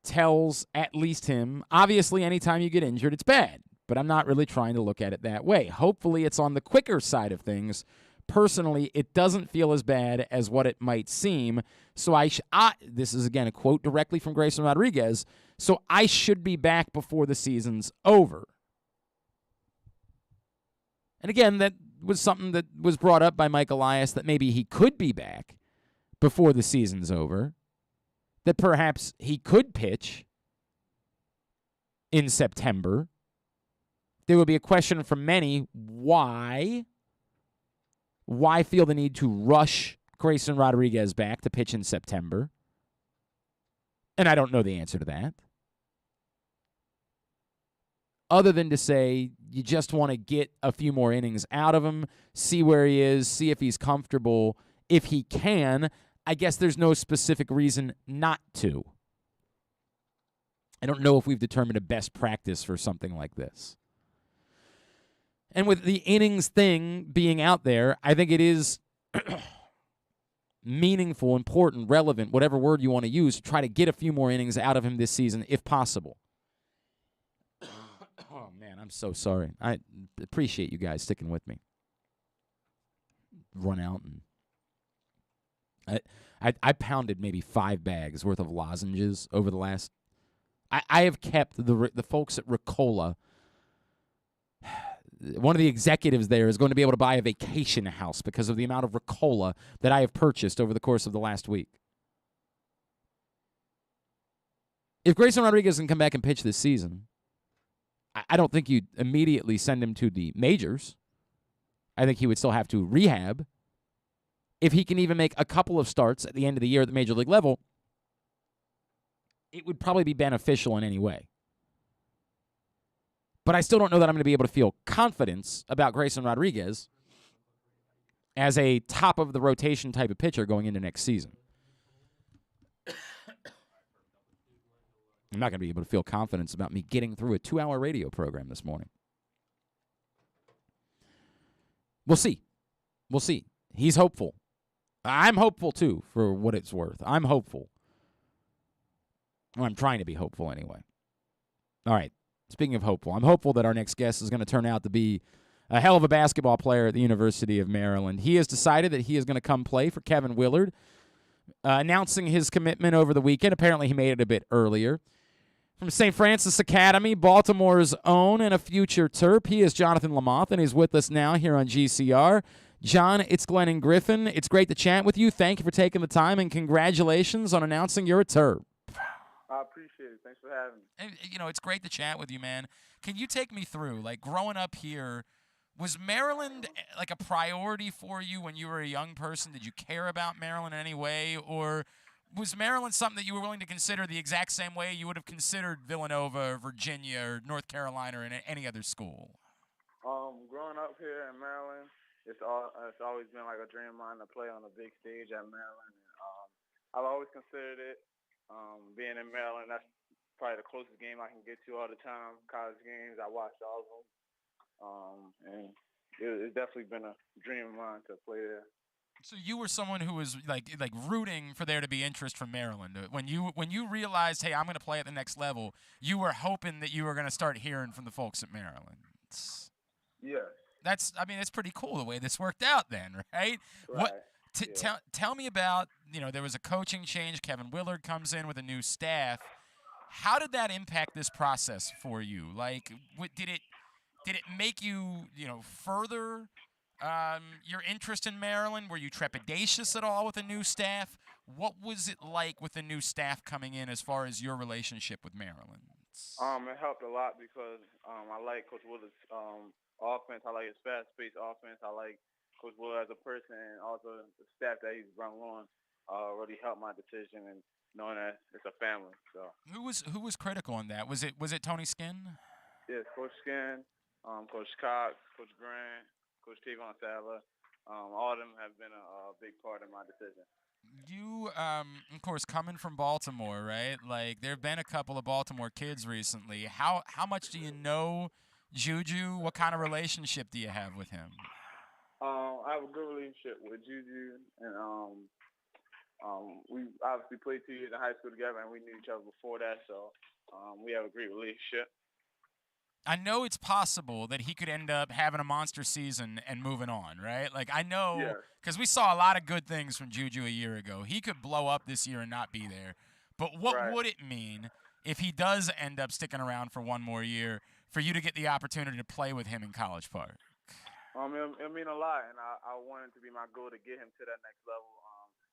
tells at least him, obviously anytime you get injured, it's bad, but I'm not really trying to look at it that way. Hopefully it's on the quicker side of things. Personally, it doesn't feel as bad as what it might seem, so this is, again, a quote directly from Grayson Rodriguez, so I should be back before the season's over. And again, that was something that was brought up by Mike Elias, that maybe he could be back before the season's over, that perhaps he could pitch in September. There would be a question from many, why feel the need to rush Grayson Rodriguez back to pitch in September? And I don't know the answer to that. Other than to say you just want to get a few more innings out of him, see where he is, see if he's comfortable. If he can, I guess there's no specific reason not to. I don't know if we've determined a best practice for something like this. And with the innings thing being out there, I think it is meaningful, important, relevant, whatever word you want to use, to try to get a few more innings out of him this season if possible. Oh, man, I'm so sorry. I appreciate you guys sticking with me. Run out and I pounded maybe 5 bags worth of lozenges over the last. I have kept the folks at Ricola. One of the executives there is going to be able to buy a vacation house because of the amount of Ricola that I have purchased over the course of the last week. If Grayson Rodriguez can come back and pitch this season, I don't think you'd immediately send him to the majors. I think he would still have to rehab. If he can even make a couple of starts at the end of the year at the major league level, it would probably be beneficial in any way. But I still don't know that I'm going to be able to feel confidence about Grayson Rodriguez as a top-of-the-rotation type of pitcher going into next season. I'm not going to be able to feel confidence about me getting through a 2-hour radio program this morning. We'll see. We'll see. He's hopeful. I'm hopeful, too, for what it's worth. I'm hopeful. Well, I'm trying to be hopeful anyway. All right. Speaking of hopeful, I'm hopeful that our next guest is going to turn out to be a hell of a basketball player at the University of Maryland. He has decided that he is going to come play for Kevin Willard, announcing his commitment over the weekend. Apparently, he made it a bit earlier. From St. Francis Academy, Baltimore's own and a future Terp, he is Jahnathan Lamothe, and he's with us now here on GCR. John, it's Glenn and Griffin. It's great to chat with you. Thank you for taking the time, and congratulations on announcing you're a Terp. I appreciate it. Thanks for having me. And, it's great to chat with you, man. Can you take me through, growing up here, was Maryland, a priority for you when you were a young person? Did you care about Maryland in any way? Or was Maryland something that you were willing to consider the exact same way you would have considered Villanova or Virginia or North Carolina or any other school? Growing up here in Maryland, it's always been a dream of mine to play on the big stage at Maryland. I've always considered it. Being in Maryland, that's probably the closest game I can get to all the time. College games, I watched all of them. And it's definitely been a dream of mine to play there. So you were someone who was like rooting for there to be interest from Maryland. When you realized, hey, I'm going to play at the next level, you were hoping that you were going to start hearing from the folks at Maryland. Yes. It's pretty cool the way this worked out then, right? Right. Tell me about, there was a coaching change. Kevin Willard comes in with a new staff. How did that impact this process for you? Like, did it make you, further your interest in Maryland? Were you trepidatious at all with a new staff? What was it like with the new staff coming in as far as your relationship with Maryland? It helped a lot because I like Coach Willard's offense. I like his fast-paced offense. I like Coach Willard as a person, and also the staff that he's brought on really helped my decision and knowing that it's a family. So who was critical on that? Was it Tony Skinn? Yes, Coach Skinn, Coach Cox, Coach Grant, Coach Tavon Sadler. All of them have been a big part of my decision. You, of course, coming from Baltimore, right? Like, there have been a couple of Baltimore kids recently. How much do you know Juju? What kind of relationship do you have with him? I have a good relationship with Juju, and we obviously played 2 years in high school together, and we knew each other before that, so we have a great relationship. I know it's possible that he could end up having a monster season and moving on, right? Like, I know because we saw a lot of good things from Juju a year ago. He could blow up this year and not be there. But what would it mean if he does end up sticking around for one more year for you to get the opportunity to play with him in College Park? It'll mean a lot, and I want it to be my goal to get him to that next level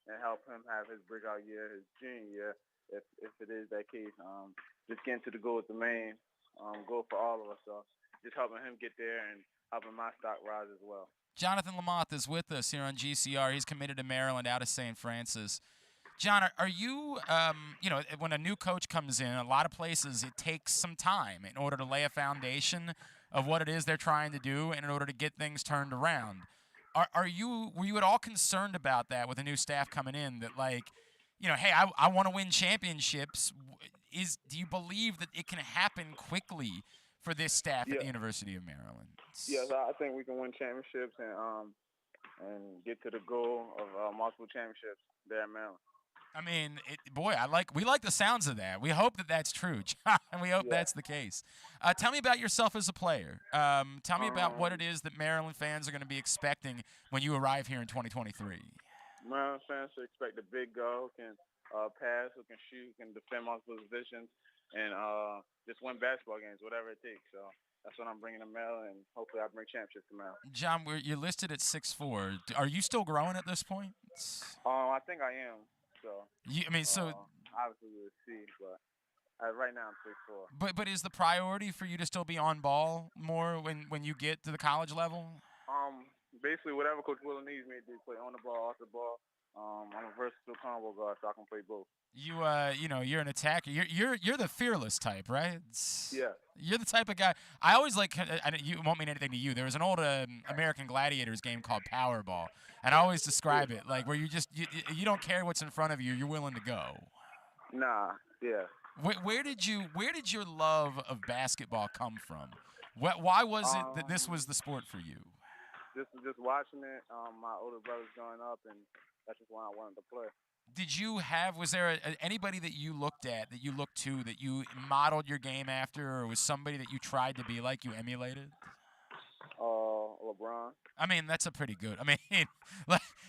and help him have his breakout year, his junior year, if it is that case. Just getting to the goal is the main goal for all of us. So just helping him get there and helping my stock rise as well. Jahnathan Lamothe is with us here on GCR. He's committed to Maryland out of St. Francis. John, are you, when a new coach comes in, a lot of places it takes some time in order to lay a foundation of what it is they're trying to do and in order to get things turned around. Were you at all concerned about that with a new staff coming in that, like, hey, I want to win championships? Do you believe that it can happen quickly for this staff at the University of Maryland? Yes, I think we can win championships and get to the goal of multiple championships there at Maryland. I mean, we like the sounds of that. We hope that that's true, John. We hope that's the case. Tell me about yourself as a player. Tell me about what it is that Maryland fans are going to be expecting when you arrive here in 2023. Maryland fans should expect a big guy who can pass, who can shoot, who can defend multiple positions, and just win basketball games, whatever it takes. So that's what I'm bringing to Maryland, and hopefully I bring championships to Maryland. John, you're listed at 6'4". Are you still growing at this point? I think I am. So obviously we'll see, but right now I'm 6'4". But is the priority for you to still be on ball more when you get to the college level? Basically, whatever Coach Willard needs me to do, play on the ball, off the ball. I'm a versatile combo guard, so I can play both. You're an attacker. You're the fearless type, right? Yeah. You're the type of guy. I always like. You won't mean anything to you. There was an old American Gladiators game called Powerball, and I always describe it like where you don't care what's in front of you. You're willing to go. Nah. Yeah. Where did your love of basketball come from? Why was it that this was the sport for you? Just watching it. My older brothers growing up, and that's just why I wanted to play. Was there anybody that you looked at, that you looked to, that you modeled your game after, or was somebody that you tried to be like, you emulated? LeBron. I mean, that's a pretty good. I mean,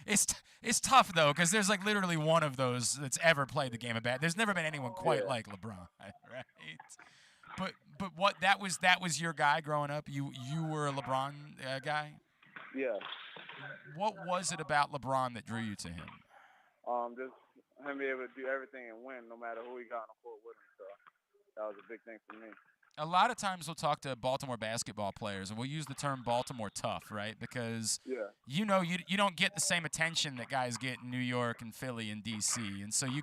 it's tough though, because there's like literally one of those that's ever played the game of bat. There's never been anyone quite like LeBron, right? But what that was your guy growing up. You were a LeBron guy. Yeah. What was it about LeBron that drew you to him? Just him be able to do everything and win, no matter who he got on the court with him. So that was a big thing for me. A lot of times we'll talk to Baltimore basketball players, and we'll use the term Baltimore tough, right? Because you don't get the same attention that guys get in New York and Philly and D.C., and so you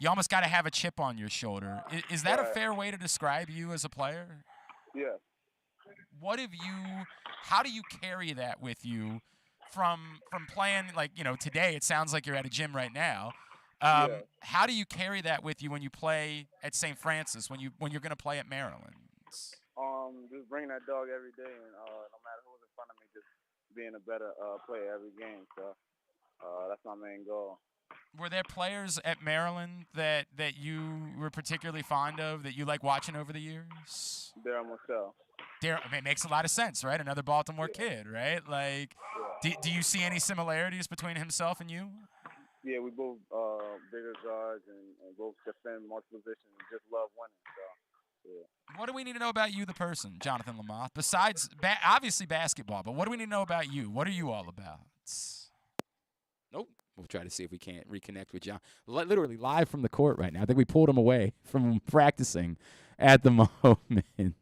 almost gotta have a chip on your shoulder. Is that a fair way to describe you as a player? Yeah. How do you carry that with you from playing, like, today it sounds like you're at a gym right now. How do you carry that with you when you play at St. Francis, when you're going to play at Maryland? Just bring that dog every day, and no matter who's in front of me, just being a better player every game. So that's my main goal. Were there players at Maryland that you were particularly fond of, that you like watching over the years? Darryl Martell. It makes a lot of sense, right? Another Baltimore kid, right? Like, Do you see any similarities between himself and you? Yeah, we both bigger guards and both defend multiple positions and just love winning. So, yeah. What do we need to know about you, the person, Jahnathan Lamothe? Besides, obviously basketball, but what do we need to know about you? What are you all about? Nope. We'll try to see if we can't reconnect with John. Literally live from the court right now. I think we pulled him away from practicing at the moment.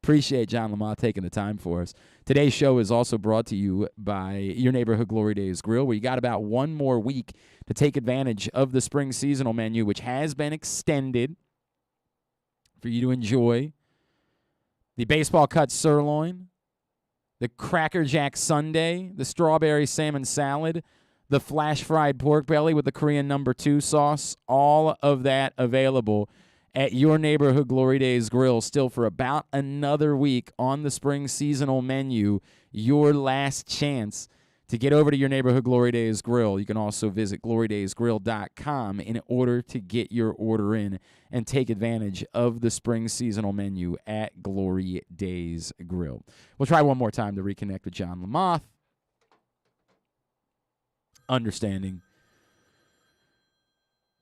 Appreciate John Lamothe taking the time for us. Today's show is also brought to you by Your Neighborhood Glory Days Grill, where you got about one more week to take advantage of the spring seasonal menu, which has been extended for you to enjoy. The baseball cut sirloin, the Cracker Jack sundae, the strawberry salmon salad, the flash fried pork belly with the Korean No. 2 sauce, all of that available at Your Neighborhood Glory Days Grill, still for about another week on the spring seasonal menu. Your last chance to get over to Your Neighborhood Glory Days Grill. You can also visit glorydaysgrill.com in order to get your order in and take advantage of the spring seasonal menu at Glory Days Grill. We'll try one more time to reconnect with John Lamothe. Understanding.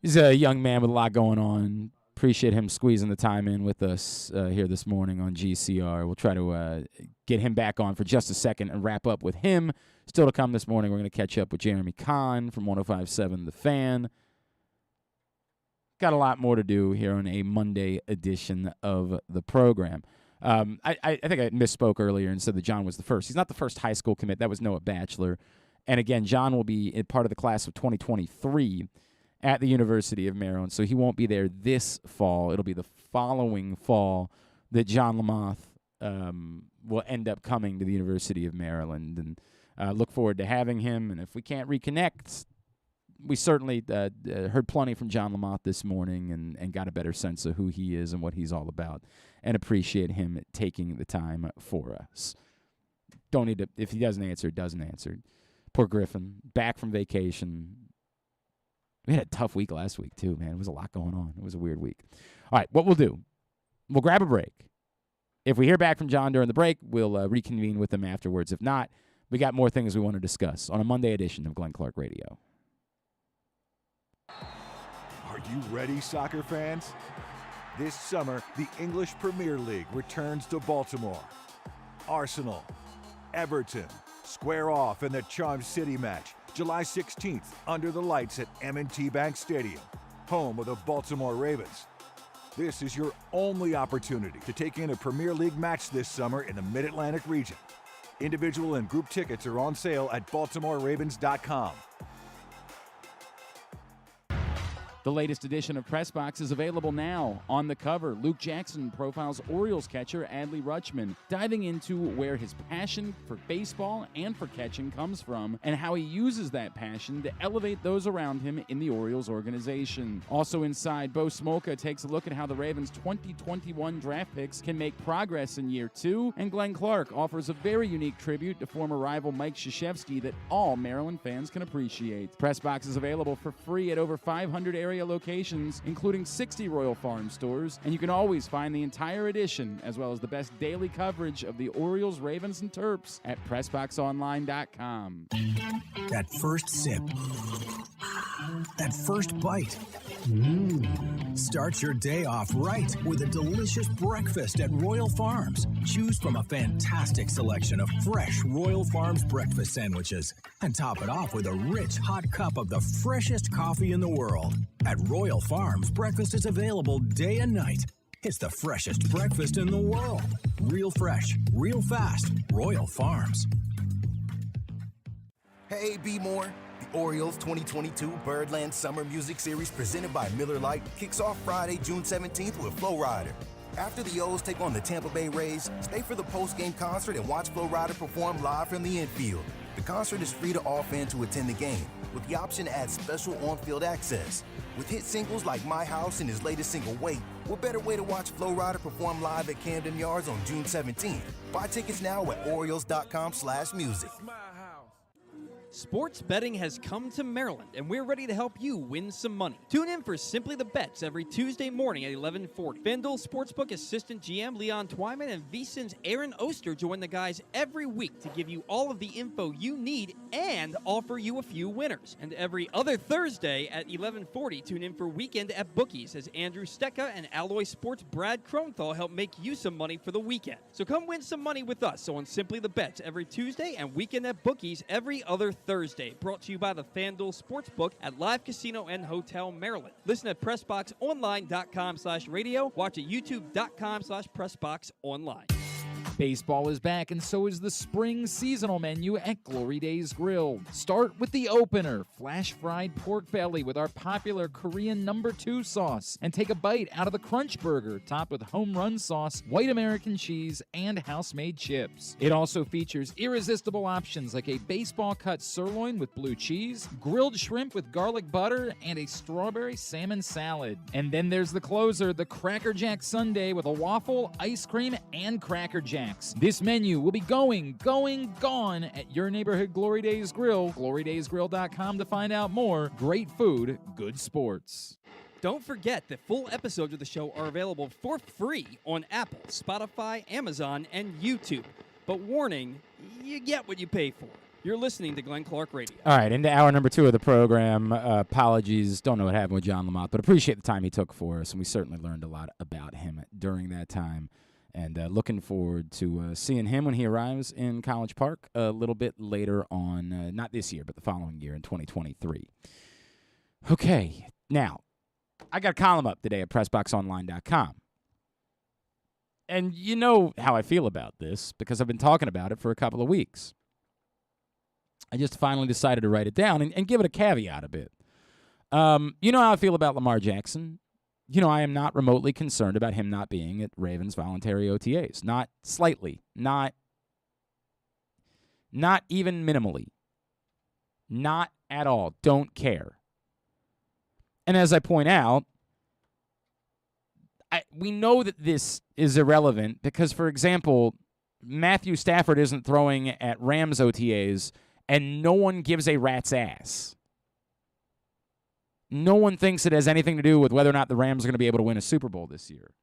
He's a young man with a lot going on. Appreciate him squeezing the time in with us here this morning on GCR. We'll try to get him back on for just a second and wrap up with him. Still to come this morning, we're going to catch up with Jeremy Conn from 105.7 The Fan. Got a lot more to do here on a Monday edition of the program. I think I misspoke earlier and said that John was the first. He's not the first high school commit. That was Noah Batchelor. And again, John will be part of the class of 2023 at the University of Maryland, so he won't be there this fall. It'll be the following fall that John Lamothe will end up coming to the University of Maryland, and look forward to having him. And if we can't reconnect, we certainly heard plenty from John Lamothe this morning and got a better sense of who he is and what he's all about, and appreciate him taking the time for us. Don't need to, if he doesn't answer, doesn't answer. Poor Griffin, back from vacation. We had a tough week last week, too, man. It was a lot going on. It was a weird week. All right, what we'll do, we'll grab a break. If we hear back from John during the break, we'll reconvene with him afterwards. If not, we got more things we want to discuss on a Monday edition of Glenn Clark Radio. Are you ready, soccer fans? This summer, the English Premier League returns to Baltimore. Arsenal, Everton, square off in the Charm City match, July 16th, under the lights at M&T Bank Stadium, home of the Baltimore Ravens. This is your only opportunity to take in a Premier League match this summer in the Mid-Atlantic region. Individual and group tickets are on sale at BaltimoreRavens.com. The latest edition of Press Box is available now. On the cover, Luke Jackson profiles Orioles catcher Adley Rutschman, diving into where his passion for baseball and for catching comes from and how he uses that passion to elevate those around him in the Orioles organization. Also inside, Bo Smolka takes a look at how the Ravens' 2021 draft picks can make progress in year two, and Glenn Clark offers a very unique tribute to former rival Mike Krzyzewski that all Maryland fans can appreciate. Press Box is available for free at over 500 area locations, including 60 Royal Farm stores, and you can always find the entire edition as well as the best daily coverage of the Orioles, Ravens, and Terps at PressBoxOnline.com. That first sip. That first bite. Start your day off right with a delicious breakfast at Royal Farms. Choose from a fantastic selection of fresh Royal Farms breakfast sandwiches and top it off with a rich hot cup of the freshest coffee in the world. At Royal Farms, breakfast is available day and night. It's the freshest breakfast in the world. Real fresh, real fast. Royal Farms. Hey, B. Moore. The Orioles 2022 Birdland Summer Music Series presented by Miller Lite kicks off Friday, June 17th with Flo Rida. After the O's take on the Tampa Bay Rays, stay for the post-game concert and watch Flo Rida perform live from the infield. The concert is free to all fans who attend the game, with the option to add special on-field access. With hit singles like My House and his latest single, Wait, what better way to watch Flo Rida perform live at Camden Yards on June 17th? Buy tickets now at Orioles.com/music. Sports betting has come to Maryland, and we're ready to help you win some money. Tune in for Simply the Bets every Tuesday morning at 11:40. FanDuel Sportsbook assistant GM Leon Twyman and VSiN's Aaron Oster join the guys every week to give you all of the info you need and offer you a few winners. And every other Thursday at 11:40, tune in for Weekend at Bookies as Andrew Stecca and Alloy Sports' Brad Kronthal help make you some money for the weekend. So come win some money with us on Simply the Bets every Tuesday and Weekend at Bookies every other Thursday. Brought to you by the FanDuel Sportsbook at Live Casino and Hotel Maryland. Listen at PressBoxOnline.com/radio. Watch at YouTube.com/PressBoxOnline. Baseball is back, and so is the spring seasonal menu at Glory Days Grill. Start with the opener, flash-fried pork belly with our popular Korean No. 2 sauce, and take a bite out of the Crunch Burger, topped with home run sauce, white American cheese, and house-made chips. It also features irresistible options like a baseball-cut sirloin with blue cheese, grilled shrimp with garlic butter, and a strawberry salmon salad. And then there's the closer, the Cracker Jack Sundae with a waffle, ice cream, and Cracker Jack. This menu will be gone at your neighborhood Glory Days Grill. GloryDaysGrill.com to find out more. Great food, good sports. Don't forget that full episodes of the show are available for free on Apple, Spotify, Amazon, and YouTube. But warning, you get what you pay for. You're listening to Glenn Clark Radio. All right, into hour number 2 of the program. Apologies, don't know what happened with Jahnathan Lamothe, but appreciate the time he took for us, and we certainly learned a lot about him during that time. And looking forward to seeing him when he arrives in College Park a little bit later on, not this year, but the following year in 2023. Okay, now, I got a column up today at PressBoxOnline.com. And you know how I feel about this because I've been talking about it for a couple of weeks. I just finally decided to write it down and give it a caveat a bit. You know how I feel about Lamar Jackson. You know, I am not remotely concerned about him not being at Ravens voluntary OTAs. Not slightly. Not even minimally. Not at all. Don't care. And as I point out, we know that this is irrelevant because, for example, Matthew Stafford isn't throwing at Rams OTAs, and no one gives a rat's ass. No one thinks it has anything to do with whether or not the Rams are going to be able to win a Super Bowl this year.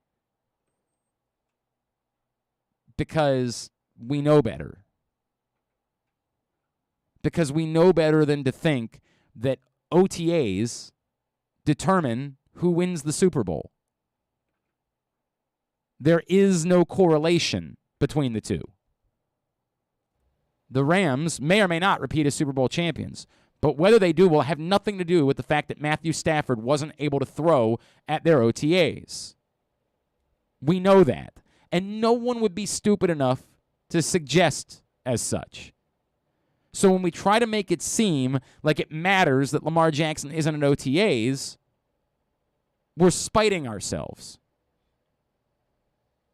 Because we know better. Because we know better than to think that OTAs determine who wins the Super Bowl. There is no correlation between the two. The Rams may or may not repeat as Super Bowl champions. But whether they do will have nothing to do with the fact that Matthew Stafford wasn't able to throw at their OTAs. We know that. And no one would be stupid enough to suggest as such. So when we try to make it seem like it matters that Lamar Jackson isn't at OTAs, we're spiting ourselves.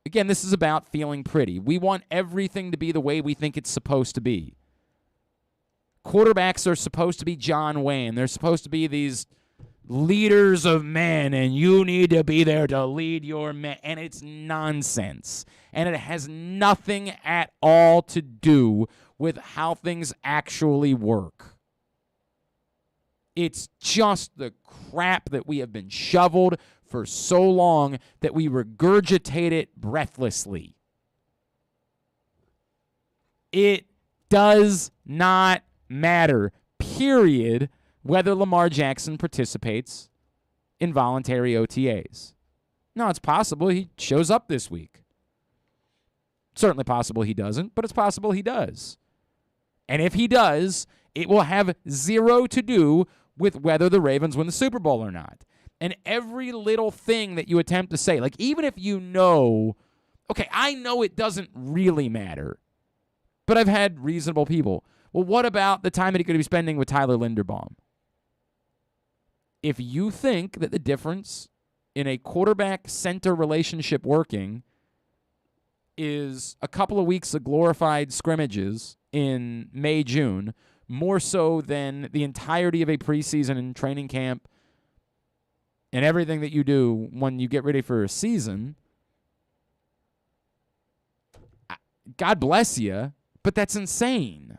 Again, this is about feeling pretty. We want everything to be the way we think it's supposed to be. Quarterbacks are supposed to be John Wayne. They're supposed to be these leaders of men, and you need to be there to lead your men. And it's nonsense. And it has nothing at all to do with how things actually work. It's just the crap that we have been shoveled for so long that we regurgitate it breathlessly. It does not matter, period, whether Lamar Jackson participates in voluntary OTAs. No, it's possible he shows up this week. Certainly possible he doesn't, but it's possible he does. And if he does, it will have zero to do with whether the Ravens win the Super Bowl or not. And every little thing that you attempt to say, like even if you know, okay, I know it doesn't really matter, but I've had reasonable people. Well, what about the time that he could be spending with Tyler Linderbaum? If you think that the difference in a quarterback-center relationship working is a couple of weeks of glorified scrimmages in May, June, more so than the entirety of a preseason and training camp and everything that you do when you get ready for a season, God bless you, but that's insane.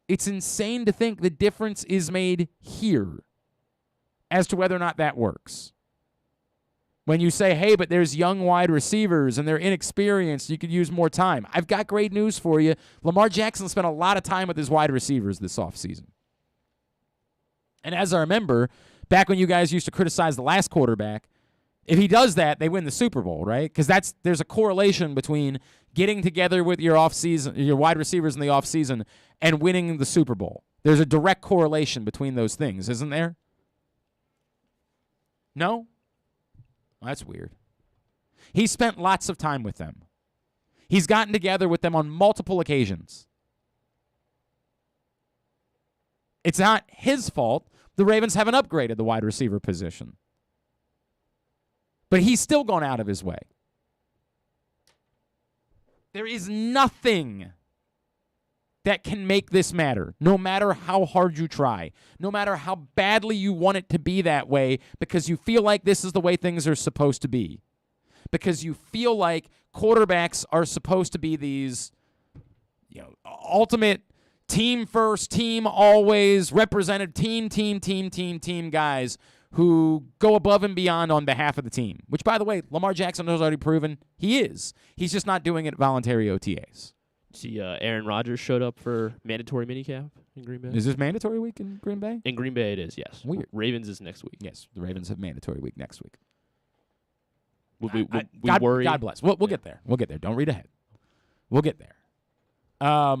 It's insane to think the difference is made here as to whether or not that works. When you say, hey, but there's young wide receivers and they're inexperienced, you could use more time. I've got great news for you. Lamar Jackson spent a lot of time with his wide receivers this offseason. And as I remember, back when you guys used to criticize the last quarterback, if he does that, they win the Super Bowl, right? Because there's a correlation between getting together with your wide receivers in the offseason and winning the Super Bowl. There's a direct correlation between those things, isn't there? No? Well, that's weird. He spent lots of time with them. He's gotten together with them on multiple occasions. It's not his fault the Ravens haven't upgraded the wide receiver position. But he's still gone out of his way. There is nothing that can make this matter, no matter how hard you try, no matter how badly you want it to be that way, because you feel like this is the way things are supposed to be. Because you feel like quarterbacks are supposed to be these, ultimate team first, team always, represented team guys who go above and beyond on behalf of the team. Which, by the way, Lamar Jackson has already proven he is. He's just not doing it at voluntary OTAs. See, Aaron Rodgers showed up for mandatory minicamp in Green Bay. Is this mandatory week in Green Bay? In Green Bay it is, yes. Weird. Ravens is next week. Yes, the Ravens have mandatory week next week. We worry. God bless. We'll get there. We'll get there. Don't read ahead. We'll get there. I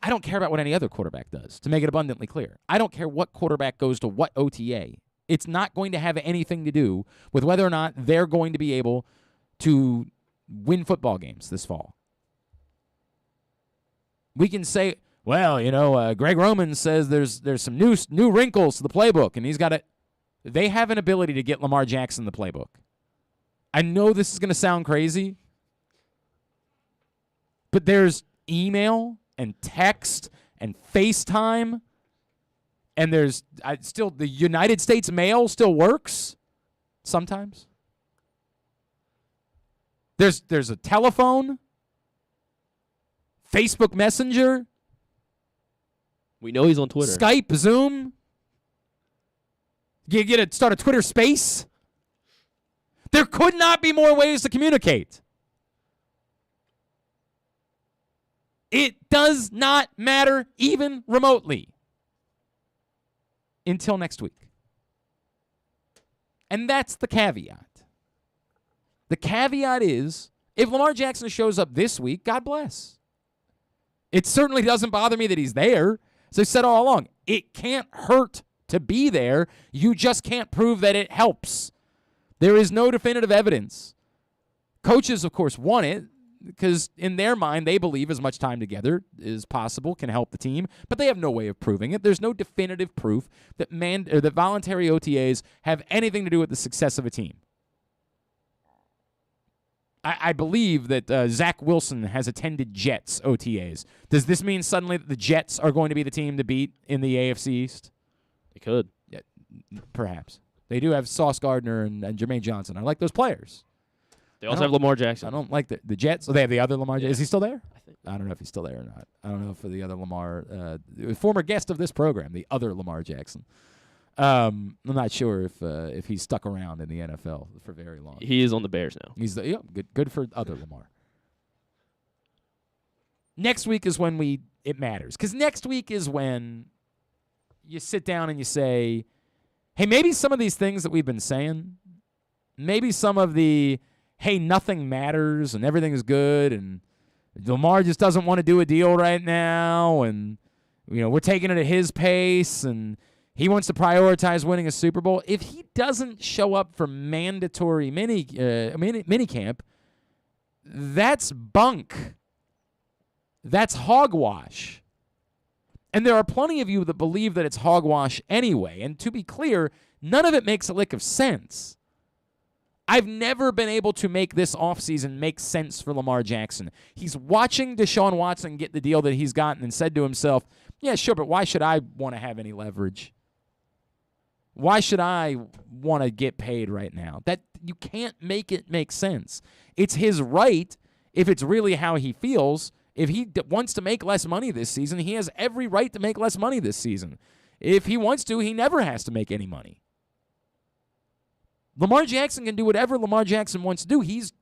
don't care about what any other quarterback does, to make it abundantly clear. I don't care what quarterback goes to what OTA. It's not going to have anything to do with whether or not they're going to be able to win football games this fall. We can say, well, Greg Roman says there's some new wrinkles to the playbook, and he's got it. They have an ability to get Lamar Jackson the playbook. I know this is going to sound crazy, but there's email and text and FaceTime, and there's still the United States mail still works sometimes. There's a telephone, Facebook Messenger. We know he's on Twitter. Skype, Zoom. You get to start a Twitter space. There could not be more ways to communicate. It does not matter even remotely until next week. And that's the caveat. The caveat is, if Lamar Jackson shows up this week, God bless. It certainly doesn't bother me that he's there. As I said all along, it can't hurt to be there. You just can't prove that it helps. There is no definitive evidence. Coaches, of course, want it because in their mind, they believe as much time together as possible can help the team, but they have no way of proving it. There's no definitive proof that that voluntary OTAs have anything to do with the success of a team. I believe that Zach Wilson has attended Jets OTAs. Does this mean suddenly that the Jets are going to be the team to beat in the AFC East? They could. Yeah, perhaps. They do have Sauce Gardner and Jermaine Johnson. I like those players. They also have Lamar Jackson. I don't like the Jets. Oh, they have the other Lamar Jackson. Is he still there? I don't know if he's still there or not. I don't know if the other Lamar, former guest of this program, the other Lamar Jackson. I'm not sure if he's stuck around in the NFL for very long. He is on the Bears now. He's good for other Lamar. Next week is when it matters, because next week is when you sit down and you say, hey, maybe some of these things that we've been saying, maybe some of the, hey, nothing matters and everything is good and Lamar just doesn't want to do a deal right now and we're taking it at his pace and he wants to prioritize winning a Super Bowl. If he doesn't show up for mandatory minicamp, that's bunk. That's hogwash. And there are plenty of you that believe that it's hogwash anyway. And to be clear, none of it makes a lick of sense. I've never been able to make this offseason make sense for Lamar Jackson. He's watching Deshaun Watson get the deal that he's gotten and said to himself, yeah, sure, but why should I want to have any leverage? Why should I want to get paid right now? That you can't make it make sense. It's his right, if it's really how he feels, If he wants to make less money this season, he has every right to make less money this season. If he wants to, he never has to make any money. Lamar Jackson can do whatever Lamar Jackson wants to do. He's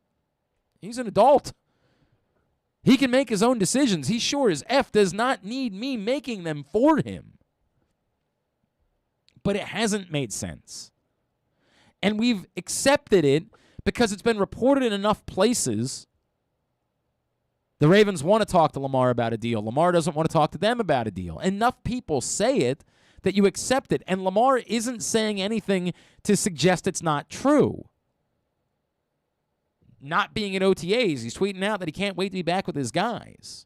an adult. He can make his own decisions. He sure as F does not need me making them for him. But it hasn't made sense. And we've accepted it because it's been reported in enough places. The Ravens want to talk to Lamar about a deal. Lamar doesn't want to talk to them about a deal. Enough people say it that you accept it. And Lamar isn't saying anything to suggest it's not true. Not being at OTAs, he's tweeting out that he can't wait to be back with his guys.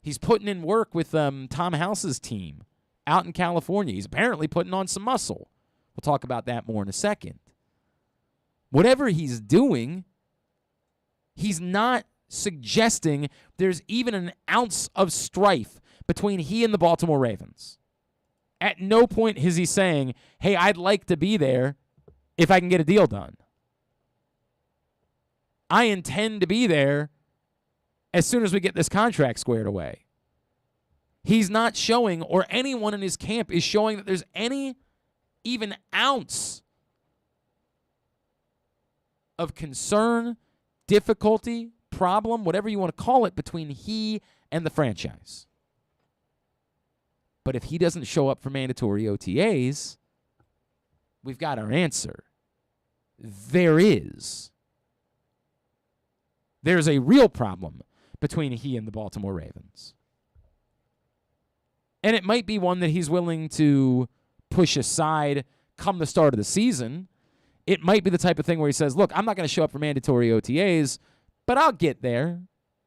He's putting in work with Tom House's team out in California. He's apparently putting on some muscle. We'll talk about that more in a second. Whatever he's doing, he's not suggesting there's even an ounce of strife between he and the Baltimore Ravens. At no point is he saying, hey, I'd like to be there if I can get a deal done. I intend to be there as soon as we get this contract squared away. He's not showing, or anyone in his camp is showing, that there's any even ounce of concern, difficulty, problem, whatever you want to call it, between he and the franchise. But if he doesn't show up for mandatory OTAs, we've got our answer. There's a real problem between he and the Baltimore Ravens. And it might be one that he's willing to push aside come the start of the season. It might be the type of thing where he says, look, I'm not going to show up for mandatory OTAs, but I'll get there.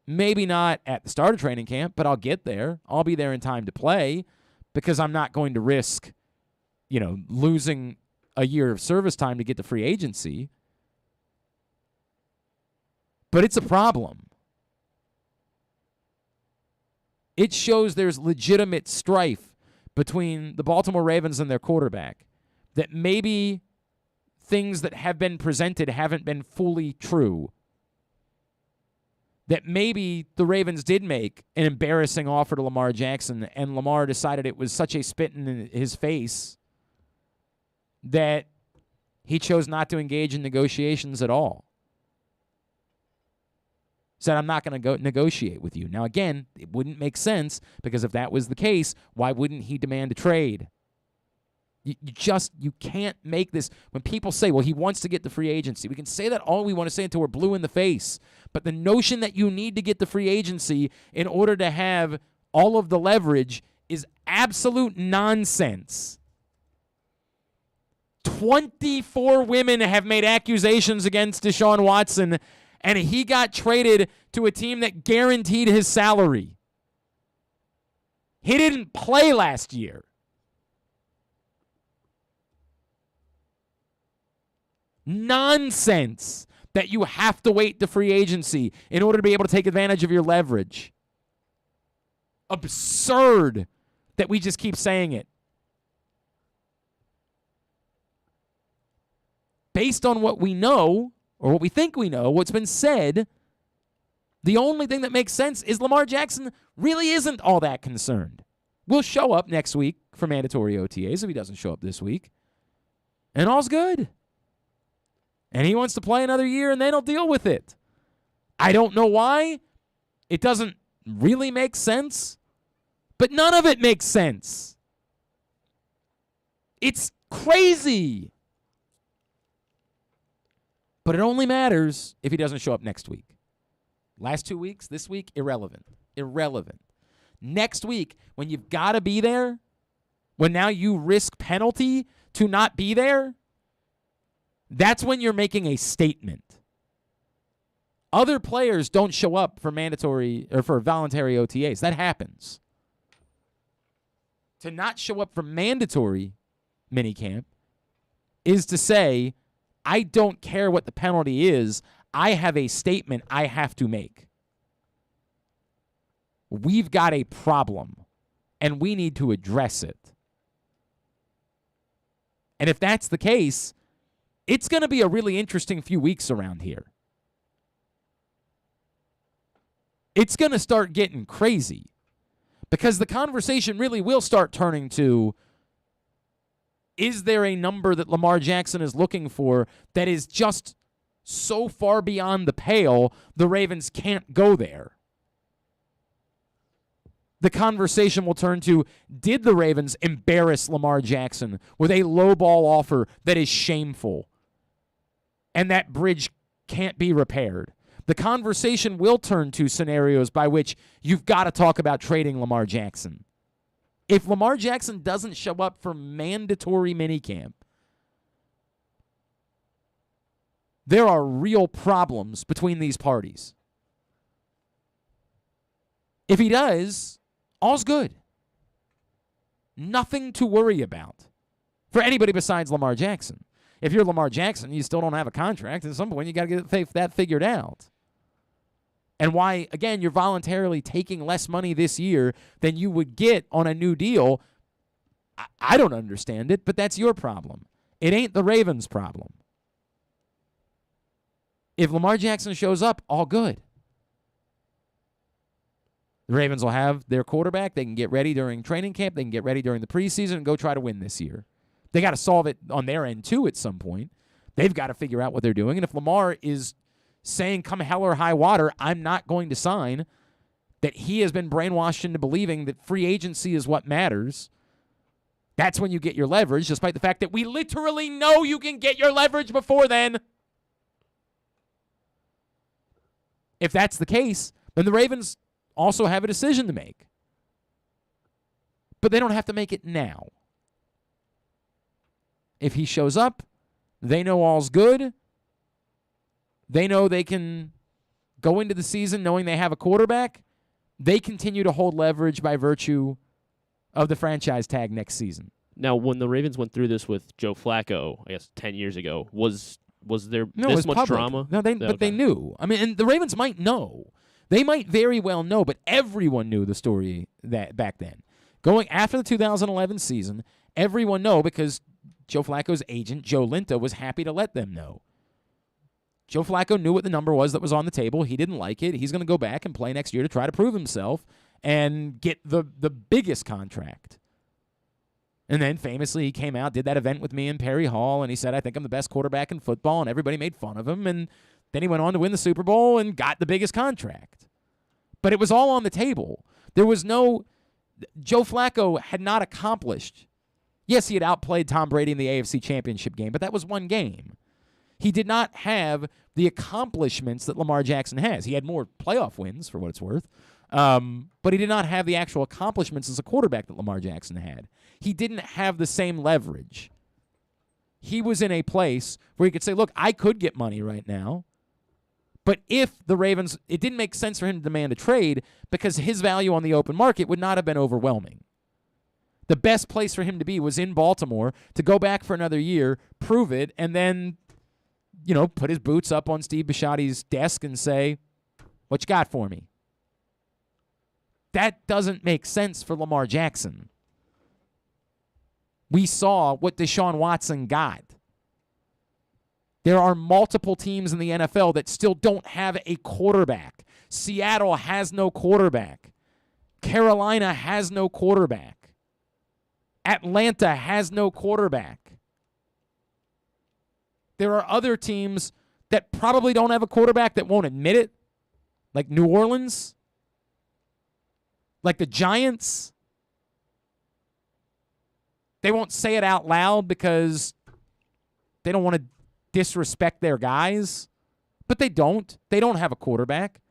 Maybe not at the start of training camp, but I'll get there. I'll be there in time to play because I'm not going to risk, losing a year of service time to get to free agency. But it's a problem. It shows there's legitimate strife between the Baltimore Ravens and their quarterback, that maybe things that have been presented haven't been fully true, that maybe the Ravens did make an embarrassing offer to Lamar Jackson and Lamar decided it was such a spit in his face that he chose not to engage in negotiations at all. Said, I'm not going to go negotiate with you. Now, again, it wouldn't make sense because if that was the case, why wouldn't he demand a trade? You can't make this. When people say, well, he wants to get the free agency, we can say that all we want to say until we're blue in the face. But the notion that you need to get the free agency in order to have all of the leverage is absolute nonsense. 24 women have made accusations against Deshaun Watson, and he got traded to a team that guaranteed his salary. He didn't play last year. Nonsense that you have to wait to free agency in order to be able to take advantage of your leverage. Absurd that we just keep saying it. Based on what we know, or what we think we know, what's been said, the only thing that makes sense is Lamar Jackson really isn't all that concerned. We'll show up next week for mandatory OTAs if he doesn't show up this week. And all's good. And he wants to play another year, and they don't deal with it. I don't know why. It doesn't really make sense. But none of it makes sense. It's crazy. But it only matters if he doesn't show up next week. Last 2 weeks, this week, irrelevant. Irrelevant. Next week, when you've got to be there, when now you risk penalty to not be there, that's when you're making a statement. Other players don't show up for mandatory or for voluntary OTAs. That happens. To not show up for mandatory minicamp is to say, I don't care what the penalty is. I have a statement I have to make. We've got a problem, and we need to address it. And if that's the case, it's going to be a really interesting few weeks around here. it's going to start getting crazy because the conversation really will start turning to, is there a number that Lamar Jackson is looking for that is just so far beyond the pale the Ravens can't go there? The conversation will turn to, did the Ravens embarrass Lamar Jackson with a low ball offer that is shameful and that bridge can't be repaired? The conversation will turn to scenarios by which you've got to talk about trading Lamar Jackson. If Lamar Jackson doesn't show up for mandatory minicamp, there are real problems between these parties. If he does, all's good. Nothing to worry about for anybody besides Lamar Jackson. If you're Lamar Jackson, you still don't have a contract. At some point, you got to get that figured out. And why, again, you're voluntarily taking less money this year than you would get on a new deal, I don't understand it, but that's your problem. It ain't the Ravens' problem. If Lamar Jackson shows up, all good. The Ravens will have their quarterback. They can get ready during training camp. They can get ready during the preseason and go try to win this year. They got to solve it on their end, too, at some point. They've got to figure out what they're doing. And if Lamar is saying, come hell or high water, I'm not going to sign, that he has been brainwashed into believing that free agency is what matters, that's when you get your leverage, despite the fact that we literally know you can get your leverage before then. If that's the case, then the Ravens also have a decision to make. But they don't have to make it now. If he shows up, they know all's good. They know they can go into the season knowing they have a quarterback. They continue to hold leverage by virtue of the franchise tag next season. Now, when the Ravens went through this with Joe Flacco, I guess 10 years ago, was there this much drama? No, but they knew. I mean, and the Ravens might know. They might very well know, but everyone knew the story that back then. Going after the 2011 season, everyone knew because Joe Flacco's agent, Joe Linta, was happy to let them know. Joe Flacco knew what the number was that was on the table. He didn't like it. He's going to go back and play next year to try to prove himself and get the biggest contract. And then famously he came out, did that event with me in Perry Hall, and he said, I think I'm the best quarterback in football, and everybody made fun of him. And then he went on to win the Super Bowl and got the biggest contract. But it was all on the table. There was no – Joe Flacco had not accomplished. Yes, he had outplayed Tom Brady in the AFC Championship game, but that was one game. He did not have the accomplishments that Lamar Jackson has. He had more playoff wins, for what it's worth, but he did not have the actual accomplishments as a quarterback that Lamar Jackson had. He didn't have the same leverage. He was in a place where he could say, look, I could get money right now, but if the Ravens, it didn't make sense for him to demand a trade because his value on the open market would not have been overwhelming. The best place for him to be was in Baltimore to go back for another year, prove it, and then put his boots up on Steve Bisciotti's desk and say, what you got for me? That doesn't make sense for Lamar Jackson. We saw what Deshaun Watson got. There are multiple teams in the NFL that still don't have a quarterback. Seattle has no quarterback. Carolina has no quarterback. Atlanta has no quarterback. There are other teams that probably don't have a quarterback that won't admit it, like New Orleans, like the Giants. They won't say it out loud because they don't want to disrespect their guys, but they don't. They don't have a quarterback.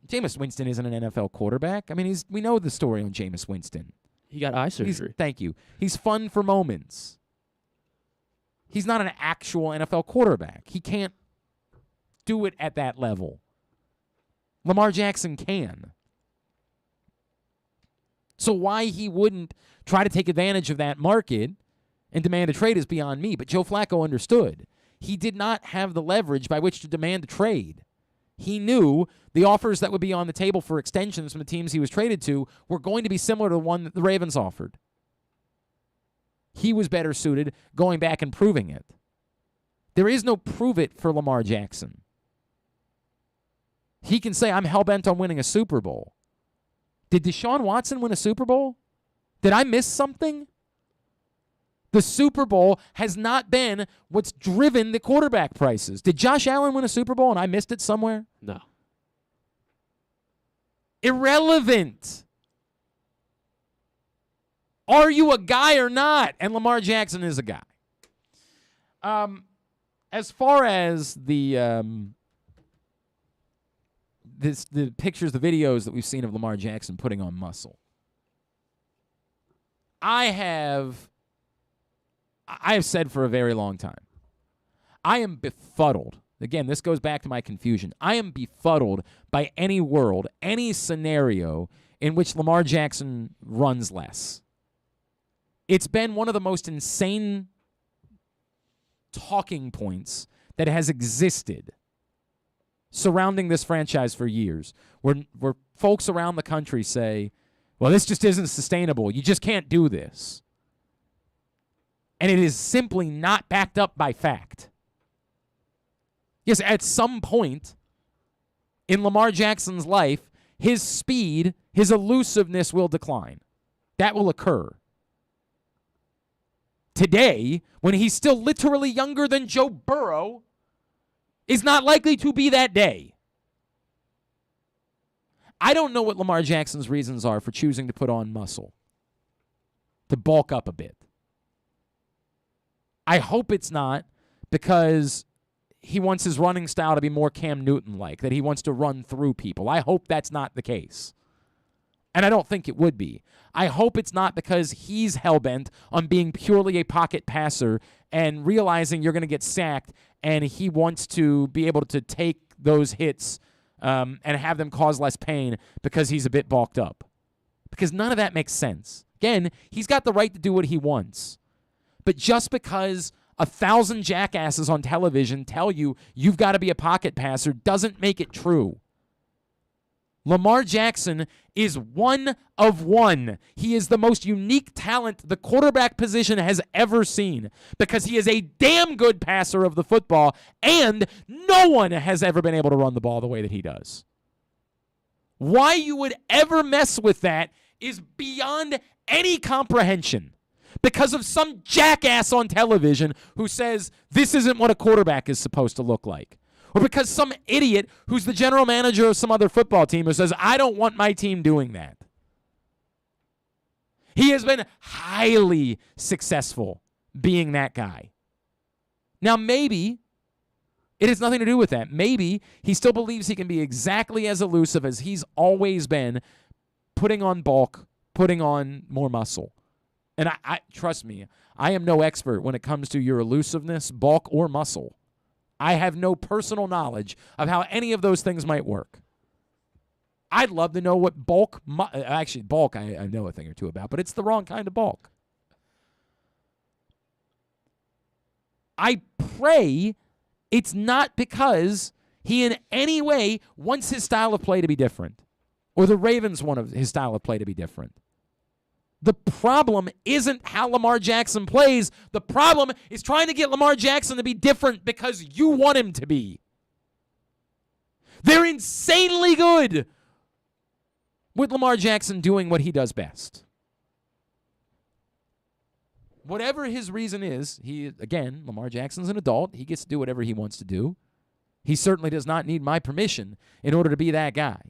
Jameis Winston isn't an NFL quarterback. I mean, we know the story on Jameis Winston. He got eye surgery. Thank you. He's fun for moments. He's not an actual NFL quarterback. He can't do it at that level. Lamar Jackson can. So why he wouldn't try to take advantage of that market and demand a trade is beyond me. But Joe Flacco understood. He did not have the leverage by which to demand a trade. He knew the offers that would be on the table for extensions from the teams he was traded to were going to be similar to the one that the Ravens offered. He was better suited going back and proving it. There is no prove it for Lamar Jackson. He can say, I'm hell-bent on winning a Super Bowl. Did Deshaun Watson win a Super Bowl? Did I miss something? The Super Bowl has not been what's driven the quarterback prices. Did Josh Allen win a Super Bowl and I missed it somewhere? No. Irrelevant. Are you a guy or not? And Lamar Jackson is a guy. As far as the pictures, the videos that we've seen of Lamar Jackson putting on muscle, I have said for a very long time, I am befuddled. Again, this goes back to my confusion. I am befuddled by any world, any scenario in which Lamar Jackson runs less. It's been one of the most insane talking points that has existed surrounding this franchise for years, where folks around the country say, well, this just isn't sustainable. You just can't do this. And it is simply not backed up by fact. Yes, at some point in Lamar Jackson's life, his speed, his elusiveness will decline. That will occur. Today, when he's still literally younger than Joe Burrow, is not likely to be that day. I don't know what Lamar Jackson's reasons are for choosing to put on muscle, to bulk up a bit. I hope it's not because he wants his running style to be more Cam Newton-like, that he wants to run through people. I hope that's not the case. And I don't think it would be. I hope it's not because he's hell-bent on being purely a pocket passer and realizing you're going to get sacked, and he wants to be able to take those hits and have them cause less pain because he's a bit bulked up. Because none of that makes sense. Again, he's got the right to do what he wants. But just because 1,000 jackasses on television tell you you've got to be a pocket passer doesn't make it true. Lamar Jackson is one of one. He is the most unique talent the quarterback position has ever seen because he is a damn good passer of the football, and no one has ever been able to run the ball the way that he does. Why you would ever mess with that is beyond any comprehension because of some jackass on television who says this isn't what a quarterback is supposed to look like. Or because some idiot who's the general manager of some other football team who says, I don't want my team doing that. He has been highly successful being that guy. Now, maybe it has nothing to do with that. Maybe he still believes he can be exactly as elusive as he's always been, putting on bulk, putting on more muscle. And I trust me, I am no expert when it comes to your elusiveness, bulk, or muscle. I have no personal knowledge of how any of those things might work. I'd love to know what bulk, actually bulk I know a thing or two about, but it's the wrong kind of bulk. I pray it's not because he in any way wants his style of play to be different, or the Ravens want his style of play to be different. The problem isn't how Lamar Jackson plays. The problem is trying to get Lamar Jackson to be different because you want him to be. They're insanely good with Lamar Jackson doing what he does best. Whatever his reason is, Lamar Jackson's an adult. He gets to do whatever he wants to do. He certainly does not need my permission in order to be that guy.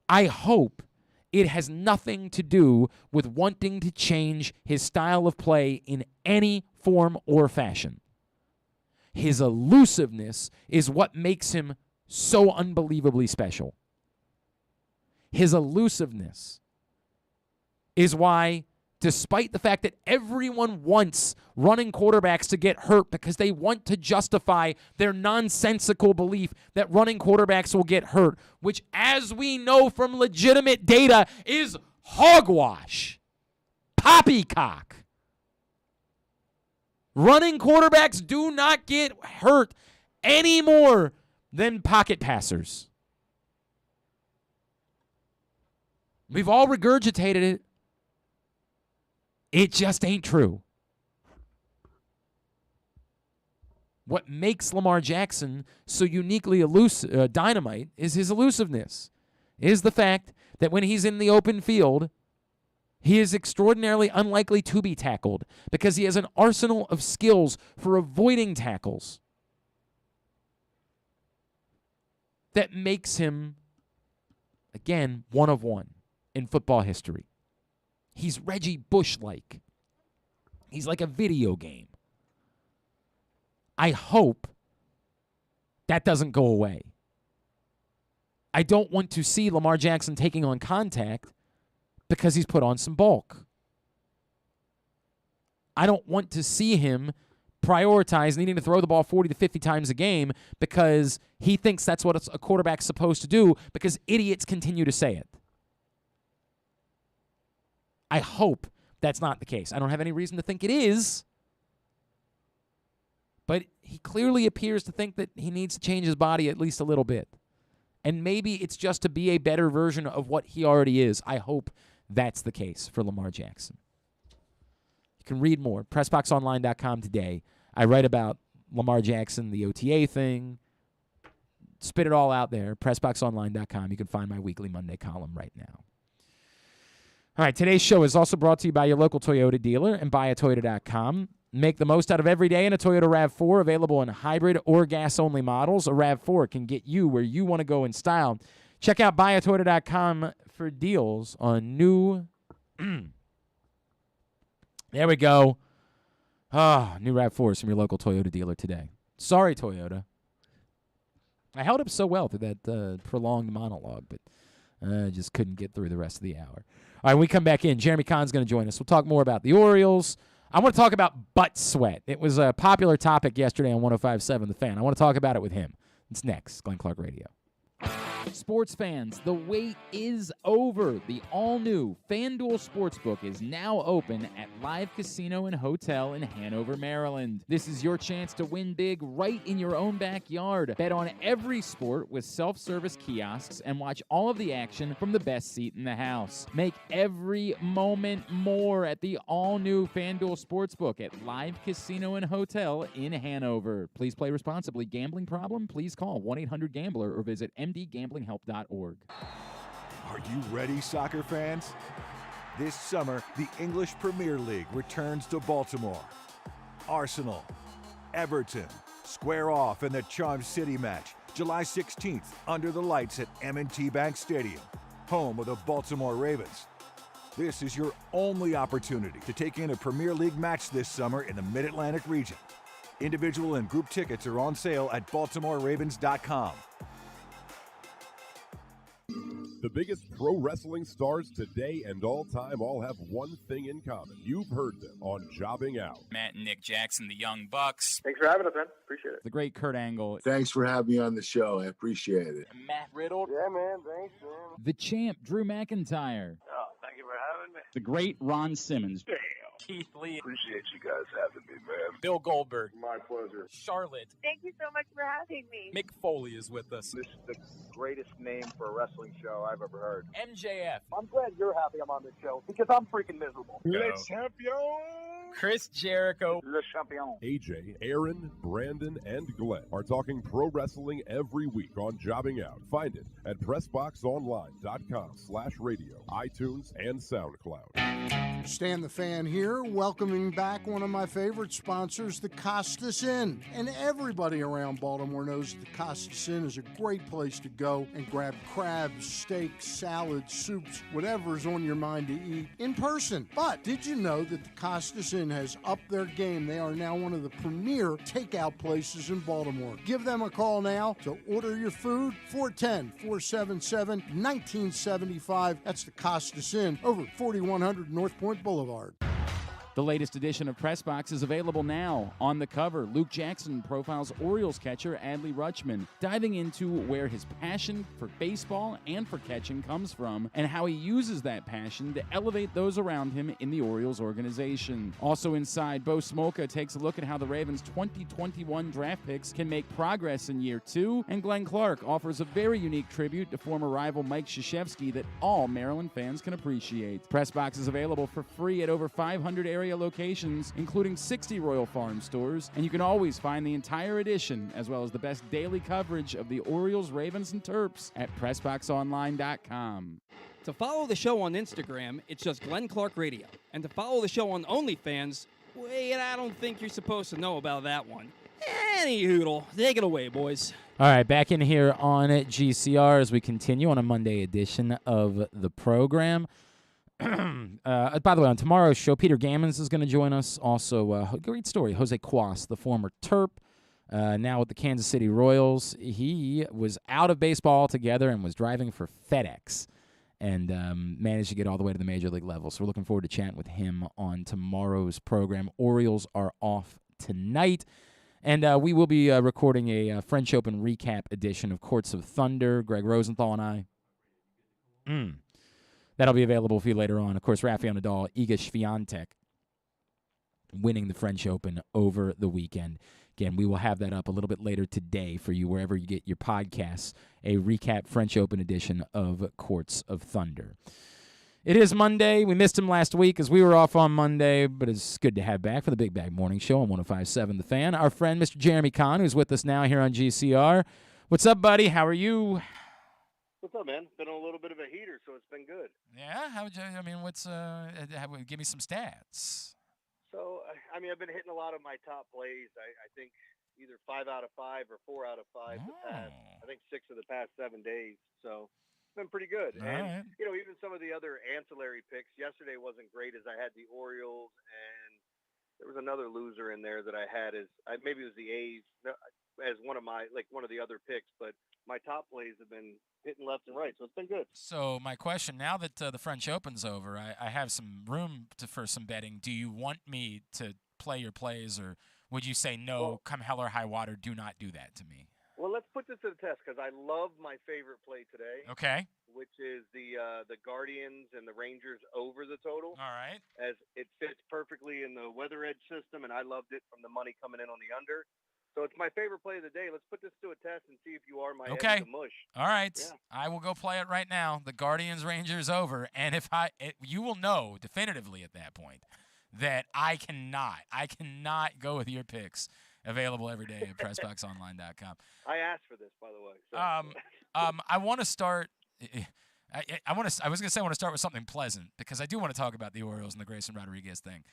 I hope it has nothing to do with wanting to change his style of play in any form or fashion. His elusiveness is what makes him so unbelievably special. His elusiveness is why, despite the fact that everyone wants running quarterbacks to get hurt because they want to justify their nonsensical belief that running quarterbacks will get hurt, which, as we know from legitimate data, is hogwash, poppycock. Running quarterbacks do not get hurt any more than pocket passers. We've all regurgitated it. It just ain't true. What makes Lamar Jackson so uniquely dynamite is his elusiveness, is the fact that when he's in the open field, he is extraordinarily unlikely to be tackled because he has an arsenal of skills for avoiding tackles that makes him, again, one of one in football history. He's Reggie Bush-like. He's like a video game. I hope that doesn't go away. I don't want to see Lamar Jackson taking on contact because he's put on some bulk. I don't want to see him prioritize needing to throw the ball 40 to 50 times a game because he thinks that's what a quarterback's supposed to do because idiots continue to say it. I hope that's not the case. I don't have any reason to think it is. But he clearly appears to think that he needs to change his body at least a little bit. And maybe it's just to be a better version of what he already is. I hope that's the case for Lamar Jackson. You can read more. PressBoxOnline.com today. I write about Lamar Jackson, the OTA thing. Spit it all out there. PressBoxOnline.com. You can find my weekly Monday column right now. All right, today's show is also brought to you by your local Toyota dealer and buyatoyota.com. Make the most out of every day in a Toyota RAV4, available in hybrid or gas-only models. A RAV4 can get you where you want to go in style. Check out buyatoyota.com for deals on new... There we go. New RAV4s from your local Toyota dealer today. Sorry, Toyota. I held up so well through that prolonged monologue, but I just couldn't get through the rest of the hour. All right, when we come back in, Jeremy Conn's going to join us. We'll talk more about the Orioles. I want to talk about butt sweat. It was a popular topic yesterday on 105.7 The Fan. I want to talk about it with him. It's next, Glenn Clark Radio. Sports fans, the wait is over. The all-new FanDuel Sportsbook is now open at Live Casino and Hotel in Hanover, Maryland. This is your chance to win big right in your own backyard. Bet on every sport with self-service kiosks and watch all of the action from the best seat in the house. Make every moment more at the all-new FanDuel Sportsbook at Live Casino and Hotel in Hanover. Please play responsibly. Gambling problem? Please call 1-800-GAMBLER or visit mdgamblinghelp.org. Are you ready, soccer fans? This summer, the English Premier League returns to Baltimore. Arsenal, Everton, square off in the Charm City match, July 16th, under the lights at M&T Bank Stadium, home of the Baltimore Ravens. This is your only opportunity to take in a Premier League match this summer in the Mid-Atlantic region. Individual and group tickets are on sale at BaltimoreRavens.com. The biggest pro wrestling stars today and all time all have one thing in common. You've heard them on Jobbing Out. Matt and Nick Jackson, the Young Bucks. Thanks for having us, man. Appreciate it. The great Kurt Angle. Thanks for having me on the show. I appreciate it. Matt Riddle. Yeah, man. Thanks, man. The champ, Drew McIntyre. Oh, thank you for having me. The great Ron Simmons. Damn. Keith Lee. Appreciate you guys having me, man. Bill Goldberg. My pleasure. Charlotte. Thank you so much for having me. Mick Foley is with us. This is the greatest name for a wrestling show I've ever heard. MJF. I'm glad you're happy I'm on this show because I'm freaking miserable. Le champion. Chris Jericho. Le champion. AJ, Aaron, Brandon, and Glenn are talking pro wrestling every week on Jobbing Out. Find it at PressBoxOnline.com/radio, iTunes, and SoundCloud. Stan the Fan here, welcoming back one of my favorite sponsors, the Costas Inn. And everybody around Baltimore knows that the Costas Inn is a great place to go and grab crabs, steaks, salads, soups, whatever's on your mind to eat in person. But did you know that the Costas Inn has upped their game? They are now one of the premier takeout places in Baltimore. Give them a call now to order your food, 410-477-1975. That's the Costas Inn over 4100 North Point Boulevard. The latest edition of Press Box is available now. On the cover, Luke Jackson profiles Orioles catcher Adley Rutschman, diving into where his passion for baseball and for catching comes from and how he uses that passion to elevate those around him in the Orioles organization. Also inside, Bo Smolka takes a look at how the Ravens' 2021 draft picks can make progress in year two, and Glenn Clark offers a very unique tribute to former rival Mike Krzyzewski that all Maryland fans can appreciate. Press Box is available for free at over 500 areas area locations, including 60 Royal Farm stores, and you can always find the entire edition, as well as the best daily coverage of the Orioles, Ravens, and Terps at PressBoxOnline.com. To follow the show on Instagram, it's just Glenn Clark Radio. And to follow the show on OnlyFans, wait, I don't think you're supposed to know about that one. Any hoodle. Take it away, boys. All right, back in here on GCR as we continue on a Monday edition of the program. By the way, on tomorrow's show, Peter Gammons is going to join us. Also, great story, Jose Cuas, the former Terp, now with the Kansas City Royals. He was out of baseball altogether and was driving for FedEx and managed to get all the way to the major league level. So we're looking forward to chatting with him on tomorrow's program. Orioles are off tonight. And we will be recording a French Open recap edition of Courts of Thunder, Greg Rosenthal and I. That'll be available for you later on. Of course, Rafael Nadal, Iga Swiatek winning the French Open over the weekend. Again, we will have that up a little bit later today for you wherever you get your podcasts, a recap French Open edition of Courts of Thunder. It is Monday. We missed him last week as we were off on Monday, but it's good to have back for the Big Bag Morning Show on 105.7 The Fan. Our friend, Mr. Jeremy Conn, who's with us now here on GCR. What's up, buddy? How are you? What's up, man? Been on a little bit of a heater, so it's been good. Yeah? How would you, I mean, what's, give me some stats. So, I mean, I've been hitting a lot of my top plays. I think either 5 out of 5 or 4 out of 5 the past, I think 6 of the past 7 days. So, it's been pretty good. All and, right. you know, even some of the other ancillary picks. Yesterday wasn't great as I had the Orioles, and there was another loser in there that I had as, maybe it was the A's as one of the other picks, but my top plays have been hitting left and right, so it's been good. So my question, now that the French Open's over, I have some room for some betting. Do you want me to play your plays, or would you say no, come hell or high water, do not do that to me? Well, let's put this to the test because I love my favorite play today. Okay. Which is the Guardians and the Rangers over the total. All right. As it fits perfectly in the Weather Edge system, and I loved it from the money coming in on the under. So it's my favorite play of the day. Let's put this to a test and see if you are my edge to mush. All right. Yeah. I will go play it right now. The Guardians Rangers over, and you will know definitively at that point that I cannot go with your picks. Available every day at PressBoxOnline.com. I asked for this, by the way. So. I want to start. I was going to say I want to start with something pleasant because I do want to talk about the Orioles and the Grayson Rodriguez thing,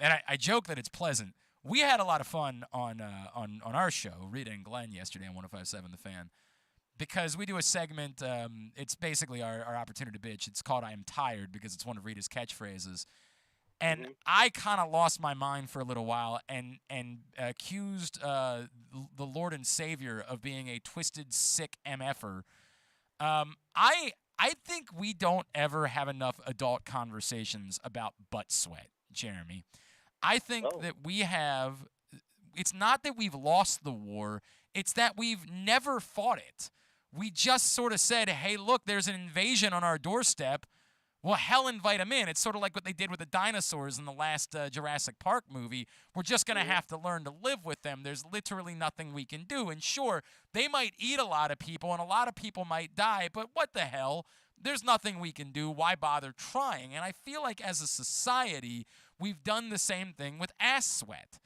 and I joke that it's pleasant. We had a lot of fun on our show, Rita and Glenn, yesterday on 105.7 The Fan, because we do a segment. It's basically our opportunity to bitch. It's called "I Am Tired" because it's one of Rita's catchphrases. And I kind of lost my mind for a little while and accused the Lord and Savior of being a twisted, sick MFer. I think we don't ever have enough adult conversations about butt sweat, Jeremy. I think that we have – it's not that we've lost the war. It's that we've never fought it. We just sort of said, hey, look, there's an invasion on our doorstep. Well, hell, invite them in. It's sort of like what they did with the dinosaurs in the last Jurassic Park movie. We're just going to have to learn to live with them. There's literally nothing we can do. And sure, they might eat a lot of people, and a lot of people might die, but what the hell? There's nothing we can do. Why bother trying? And I feel like as a society, we've done the same thing with ass sweat.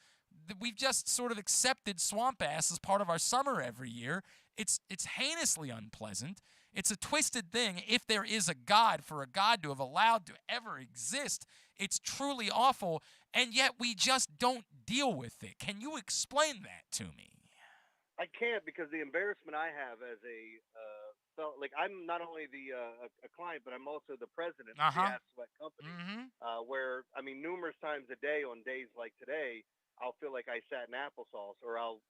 We've just sort of accepted swamp ass as part of our summer every year. It's heinously unpleasant. It's a twisted thing. If there is a God, for a God to have allowed to ever exist, it's truly awful, and yet we just don't deal with it. Can you explain that to me? I can't, because the embarrassment I have as a like I'm not only a client, but I'm also the president of the Ass Sweat Company, where, I mean, numerous times a day on days like today, I'll feel like I sat in applesauce, or I'll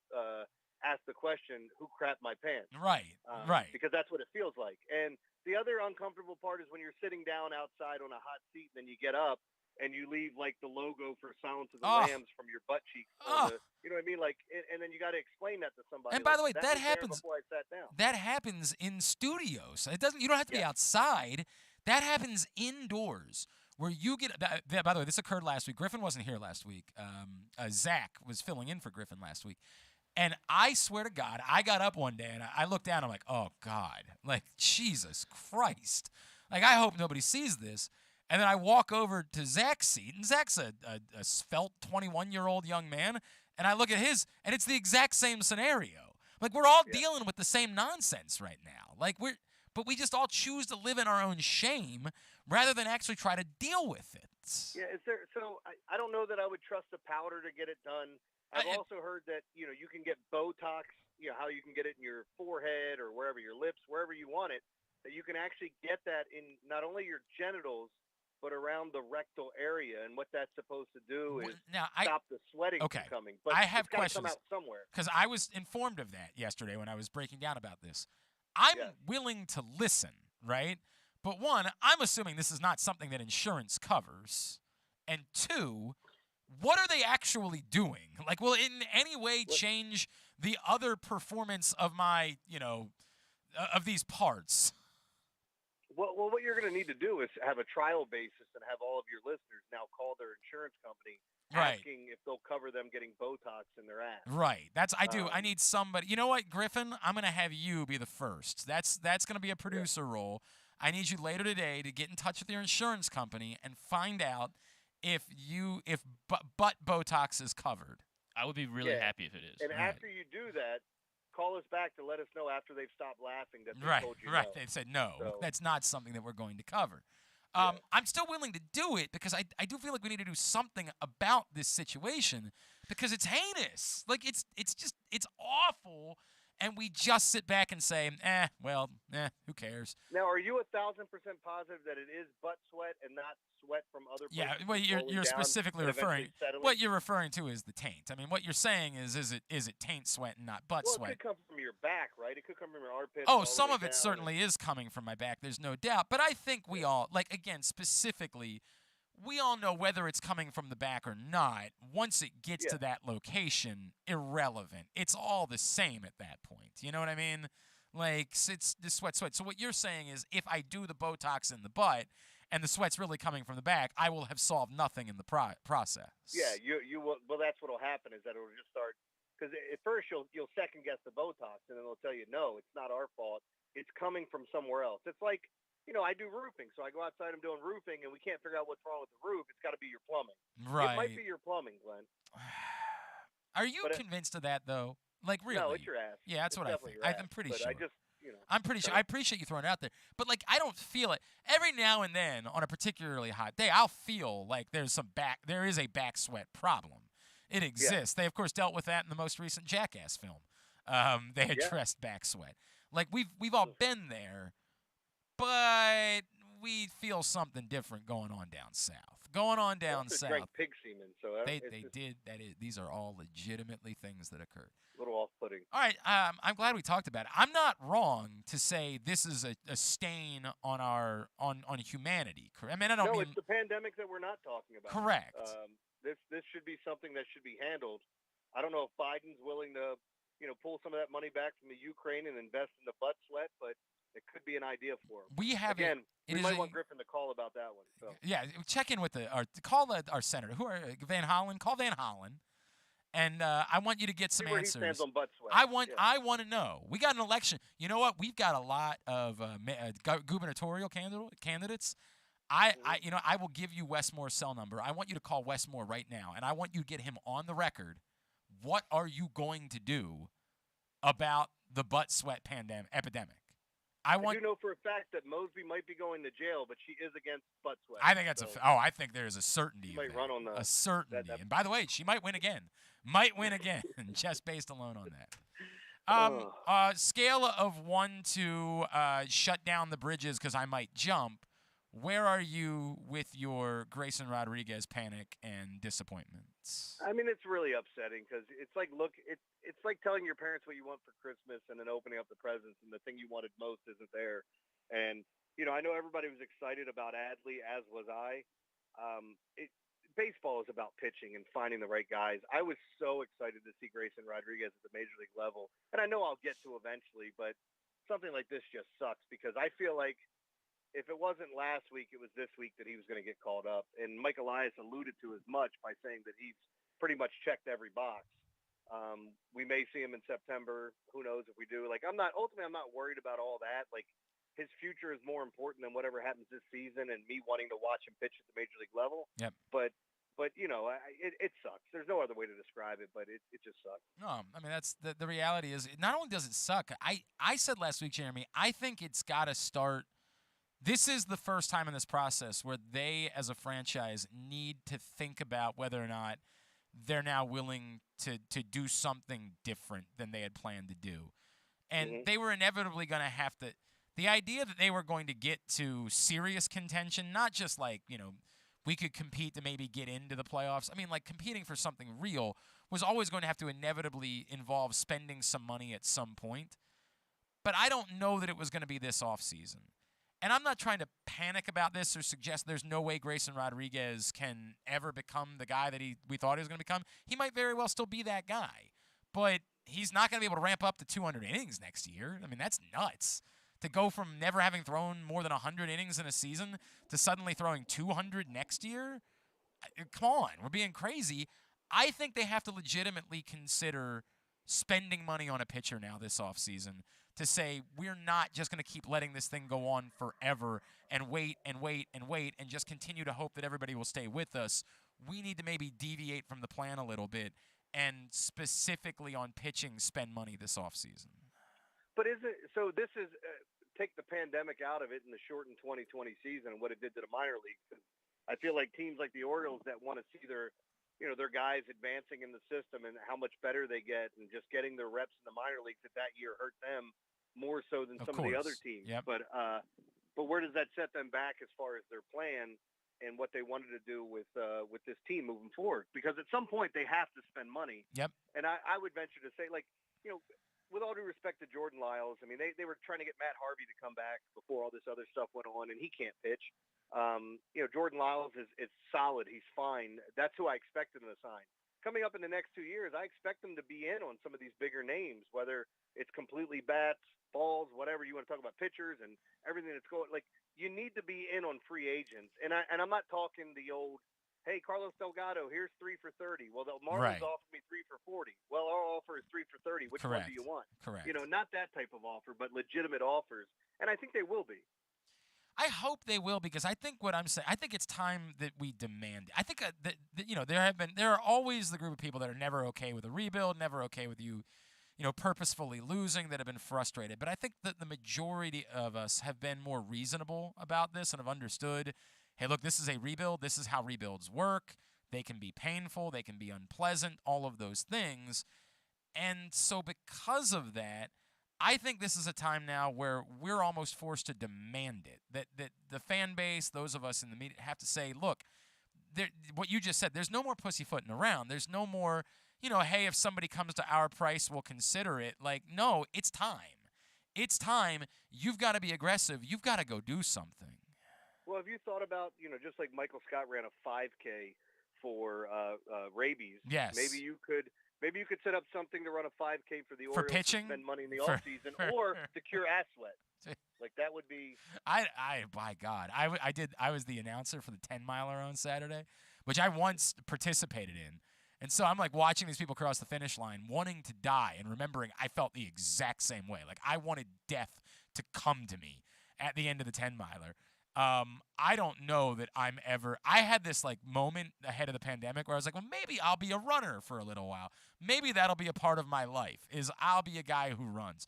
ask the question, who crapped my pants? Right, right. Because that's what it feels like. And the other uncomfortable part is when you're sitting down outside on a hot seat, and then you get up and you leave like the logo for Silence of the Lambs from your butt cheeks. You know what I mean? Like, and then you got to explain that to somebody. And by the way, that happens. Before I sat down. That happens in studios. It doesn't. You don't have to be outside. That happens indoors. Where you get, by the way, this occurred last week. Griffin wasn't here last week. Zach was filling in for Griffin last week. And I swear to God, I got up one day and I looked down. I'm like, oh, God. Like, Jesus Christ. Like, I hope nobody sees this. And then I walk over to Zach's seat, and Zach's a svelte 21-year-old young man, and I look at his, and it's the exact same scenario. Like, we're all dealing with the same nonsense right now. But we just all choose to live in our own shame rather than actually try to deal with it. Yeah, I don't know that I would trust the powder to get it done. I've also heard that, you can get Botox, how you can get it in your forehead or wherever, your lips, wherever you want it, that you can actually get that in not only your genitals, but around the rectal area. And what that's supposed to do is stop the sweating from coming. But I have it's questions. come out somewhere. Because I was informed of that yesterday when I was breaking down about this. I'm willing to listen, right? But one, I'm assuming this is not something that insurance covers. And two, what are they actually doing? Like, will it in any way change the other performance of my, of these parts? Well, what you're going to need to do is have a trial basis and have all of your listeners now call their insurance company asking if they'll cover them getting Botox in their ass. Right. I need somebody. You know what, Griffin? I'm going to have you be the first. That's going to be a producer role. I need you later today to get in touch with your insurance company and find out if butt Botox is covered. I would be really happy if it is. And after you do that, call us back to let us know after they've stopped laughing that they told you no. They said no, that's not something that we're going to cover. I'm still willing to do it because I do feel like we need to do something about this situation because it's heinous. Like, it's awful, and we just sit back and say, who cares? Now, are you 1,000% positive that it is butt sweat and not sweat from other places? Yeah, well, you're specifically referring. What you're referring to is the taint. I mean, what you're saying is it taint sweat and not butt sweat? It could come from your back, right? It could come from your armpit. Oh, some of it certainly is coming from my back. There's no doubt. But I think we all, specifically, we all know whether it's coming from the back or not. Once it gets to that location, irrelevant. It's all the same at that point. You know what I mean? Like, it's the sweat. So what you're saying is if I do the Botox in the butt and the sweat's really coming from the back, I will have solved nothing in the process. Yeah, you will. Well, that's what will happen is that it will just start. Because at first you'll second guess the Botox, and then they'll tell you, no, it's not our fault. It's coming from somewhere else. It's like, I do roofing, so I go outside, I'm doing roofing, and we can't figure out what's wrong with the roof. It's got to be your plumbing. Right. It might be your plumbing, Glenn. Are you convinced of that, though? Like, really? No, it's your ass. Yeah, that's it's what I think. I'm pretty sure. I'm pretty sure. I appreciate you throwing it out there. But, I don't feel it. Every now and then, on a particularly hot day, I'll feel like there is a back sweat problem. It exists. They, of course, dealt with that in the most recent Jackass film. They addressed back sweat. Like, we've all been there, but we feel something different going on down south. Drank pig semen, so they did. These are all legitimately things that occurred. A little off-putting. All right, I'm glad we talked about it. I'm not wrong to say this is a stain on on humanity. I mean, it's the pandemic that we're not talking about. Correct. This should be something that should be handled. I don't know if Biden's willing to, pull some of that money back from the Ukraine and invest in the butt sweat, but it could be an idea for him. We might want Griffin to call about that one. So. Yeah, check in with call our senator. Van Hollen? Call Van Hollen, and I want you to get some answers. Where he stands on butt sweat. I want to know. We got an election. You know what? We've got a lot of gubernatorial candidates. I will give you Westmore's cell number. I want you to call Westmore right now, and I want you to get him on the record. What are you going to do about the butt sweat epidemic? I do know for a fact that Mosby might be going to jail, but she is against butt sweat. I think that's I think there's a certainty. She might run on a certainty. And by the way, she might win again. Just based alone on that. Scale of 1 to shut down the bridges because I might jump. Where are you with your Grayson Rodriguez panic and disappointments? I mean, it's really upsetting because it's like, it's like telling your parents what you want for Christmas and then opening up the presents and the thing you wanted most isn't there. And, I know everybody was excited about Adley, as was I. Baseball is about pitching and finding the right guys. I was so excited to see Grayson Rodriguez at the major league level. And I know I'll get to eventually, but something like this just sucks because I feel like if it wasn't last week, it was this week that he was going to get called up. And Mike Elias alluded to as much by saying that he's pretty much checked every box. We may see him in September. Who knows if we do? I'm not worried about all that. his future is more important than whatever happens this season and me wanting to watch him pitch at the major league level. Yep. But you know, it sucks. There's no other way to describe it, but it just sucks. No, I mean, that's the reality is not only does it suck, I said last week, Jeremy, I think it's got to start. This is the first time in this process where they, as a franchise, need to think about whether or not they're now willing to do something different than they had planned to do. And they were inevitably going to have to – the idea that they were going to get to serious contention, not just like, you know, we could compete to maybe get into the playoffs. I mean, like competing for something real was always going to have to inevitably involve spending some money at some point. But I don't know that it was going to be this offseason. And I'm not trying to panic about this or suggest there's no way Grayson Rodriguez can ever become the guy that we thought he was going to become. He might very well still be that guy. But he's not going to be able to ramp up to 200 innings next year. I mean, that's nuts. To go from never having thrown more than 100 innings in a season to suddenly throwing 200 next year? Come on, we're being crazy. I think they have to legitimately consider spending money on a pitcher now this offseason to say we're not just going to keep letting this thing go on forever and wait and wait and wait and just continue to hope that everybody will stay with us. We need to maybe deviate from the plan a little bit and specifically on pitching spend money this offseason. But is it – so this is take the pandemic out of it in the shortened 2020 season and what it did to the minor leagues. I feel like teams like the Orioles that want to see their guys advancing in the system and how much better they get and just getting their reps in the minor leagues that year hurt them more so than some of the other teams. Yep. But where does that set them back as far as their plan and what they wanted to do with this team moving forward? Because at some point they have to spend money. Yep. And I would venture to say, like, you know, with all due respect to Jordan Lyles, I mean, they were trying to get Matt Harvey to come back before all this other stuff went on, and he can't pitch. You know, Jordan Lyles is solid. He's fine. That's who I expected him to sign. Coming up in the next 2 years, I expect him to be in on some of these bigger names, whether it's completely bats, balls, whatever you want to talk about, pitchers and everything that's going. Like, you need to be in on free agents. And I'm not talking the old, hey, Carlos Delgado, here's 3 for 30. Well, the Marlins offered me 3 for 40. Well, our offer is 3 for 30. Which one do you want? Correct. You know, not that type of offer, but legitimate offers. And I think they will be. I hope they will, because I think what I'm saying, I think it's time that we demand. I think that you know, there are always the group of people that are never okay with a rebuild, never okay with you know, purposefully losing, that have been frustrated. But I think that the majority of us have been more reasonable about this and have understood, hey, look, this is a rebuild. This is how rebuilds work. They can be painful. They can be unpleasant, all of those things. And so because of that, I think this is a time now where we're almost forced to demand it. That the fan base, those of us in the media, have to say, look, what you just said, there's no more pussyfooting around. There's no more, you know, hey, if somebody comes to our price, we'll consider it. Like, no, it's time. It's time. You've got to be aggressive. You've got to go do something. Well, have you thought about, you know, just like Michael Scott ran a 5K for rabies. Yes. Maybe you could set up something to run a 5K for the Orioles for pitching, to spend money in the offseason, or to cure ass sweat. Like, that would be. By God, I was the announcer for the 10-miler on Saturday, which I once participated in. And so I'm like watching these people cross the finish line, wanting to die, and remembering I felt the exact same way. Like, I wanted death to come to me at the end of the 10-miler. I don't know that I had this like moment ahead of the pandemic where I was like, well, maybe I'll be a runner for a little while. Maybe that'll be a part of my life, is I'll be a guy who runs.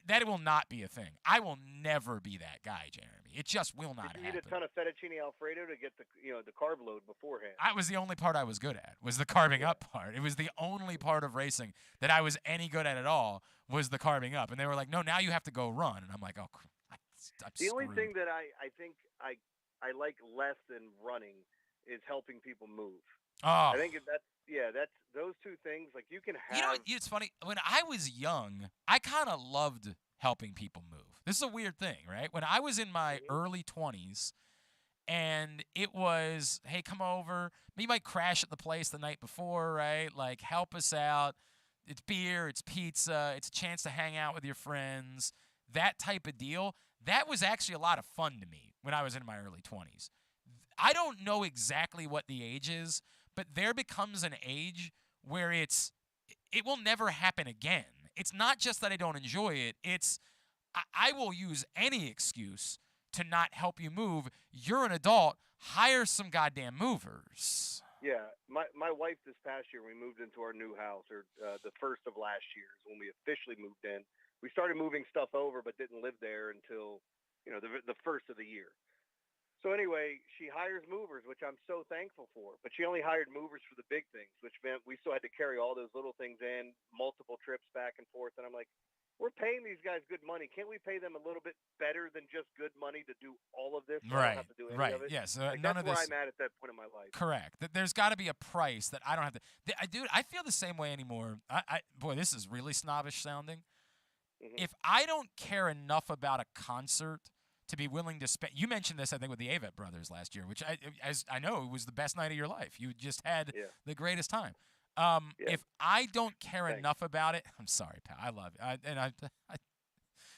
That will not be a thing. I will never be that guy, Jeremy. It just will not happen. You eat a ton of fettuccine Alfredo to get the carb load beforehand. That was the only part I was good at, was the carving up part. It was the only part of racing that I was any good at all, was the carving up. And they were like, no, now you have to go run. And I'm like, oh, I'm the only screwed. thing that I think I like less than running is helping people move. Oh. I think that's those two things. Like, you can have. You know what? It's funny. When I was young, I kind of loved helping people move. This is a weird thing, right? When I was in my early 20s, and it was, hey, come over. You might crash at the place the night before, right? Like, help us out. It's beer, it's pizza, it's a chance to hang out with your friends. That type of deal. That was actually a lot of fun to me when I was in my early 20s. I don't know exactly what the age is, but there becomes an age where it will never happen again. It's not just that I don't enjoy it. It's I will use any excuse to not help you move. You're an adult. Hire some goddamn movers. Yeah, my wife this past year, we moved into our new house, or the first of last year is when we officially moved in. We started moving stuff over, but didn't live there until, the first of the year. So anyway, she hires movers, which I'm so thankful for. But she only hired movers for the big things, which meant we still had to carry all those little things in, multiple trips back and forth. And I'm like, we're paying these guys good money. Can't we pay them a little bit better than just good money to do all of this? So I don't have to do any of it? Yes. That's where I'm at that point in my life. Correct. There's got to be a price that I don't have to. Dude, I feel the same way anymore. Boy, this is really snobbish sounding. Mm-hmm. If I don't care enough about a concert to be willing to spend, you mentioned this, I think, with the Avett Brothers last year, which I know it was the best night of your life. You just had the greatest time. If I don't care enough about it, I'm sorry, pal. I love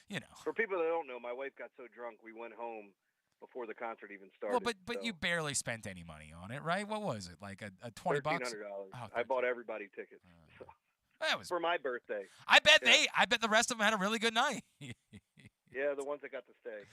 you. For people that don't know, my wife got so drunk we went home before the concert even started. Well, but you barely spent any money on it, right? What was it, like a $20? $1,300. Oh, I bought everybody tickets. That was for my birthday. I bet the rest of them had a really good night. Yeah, the ones that got to stay.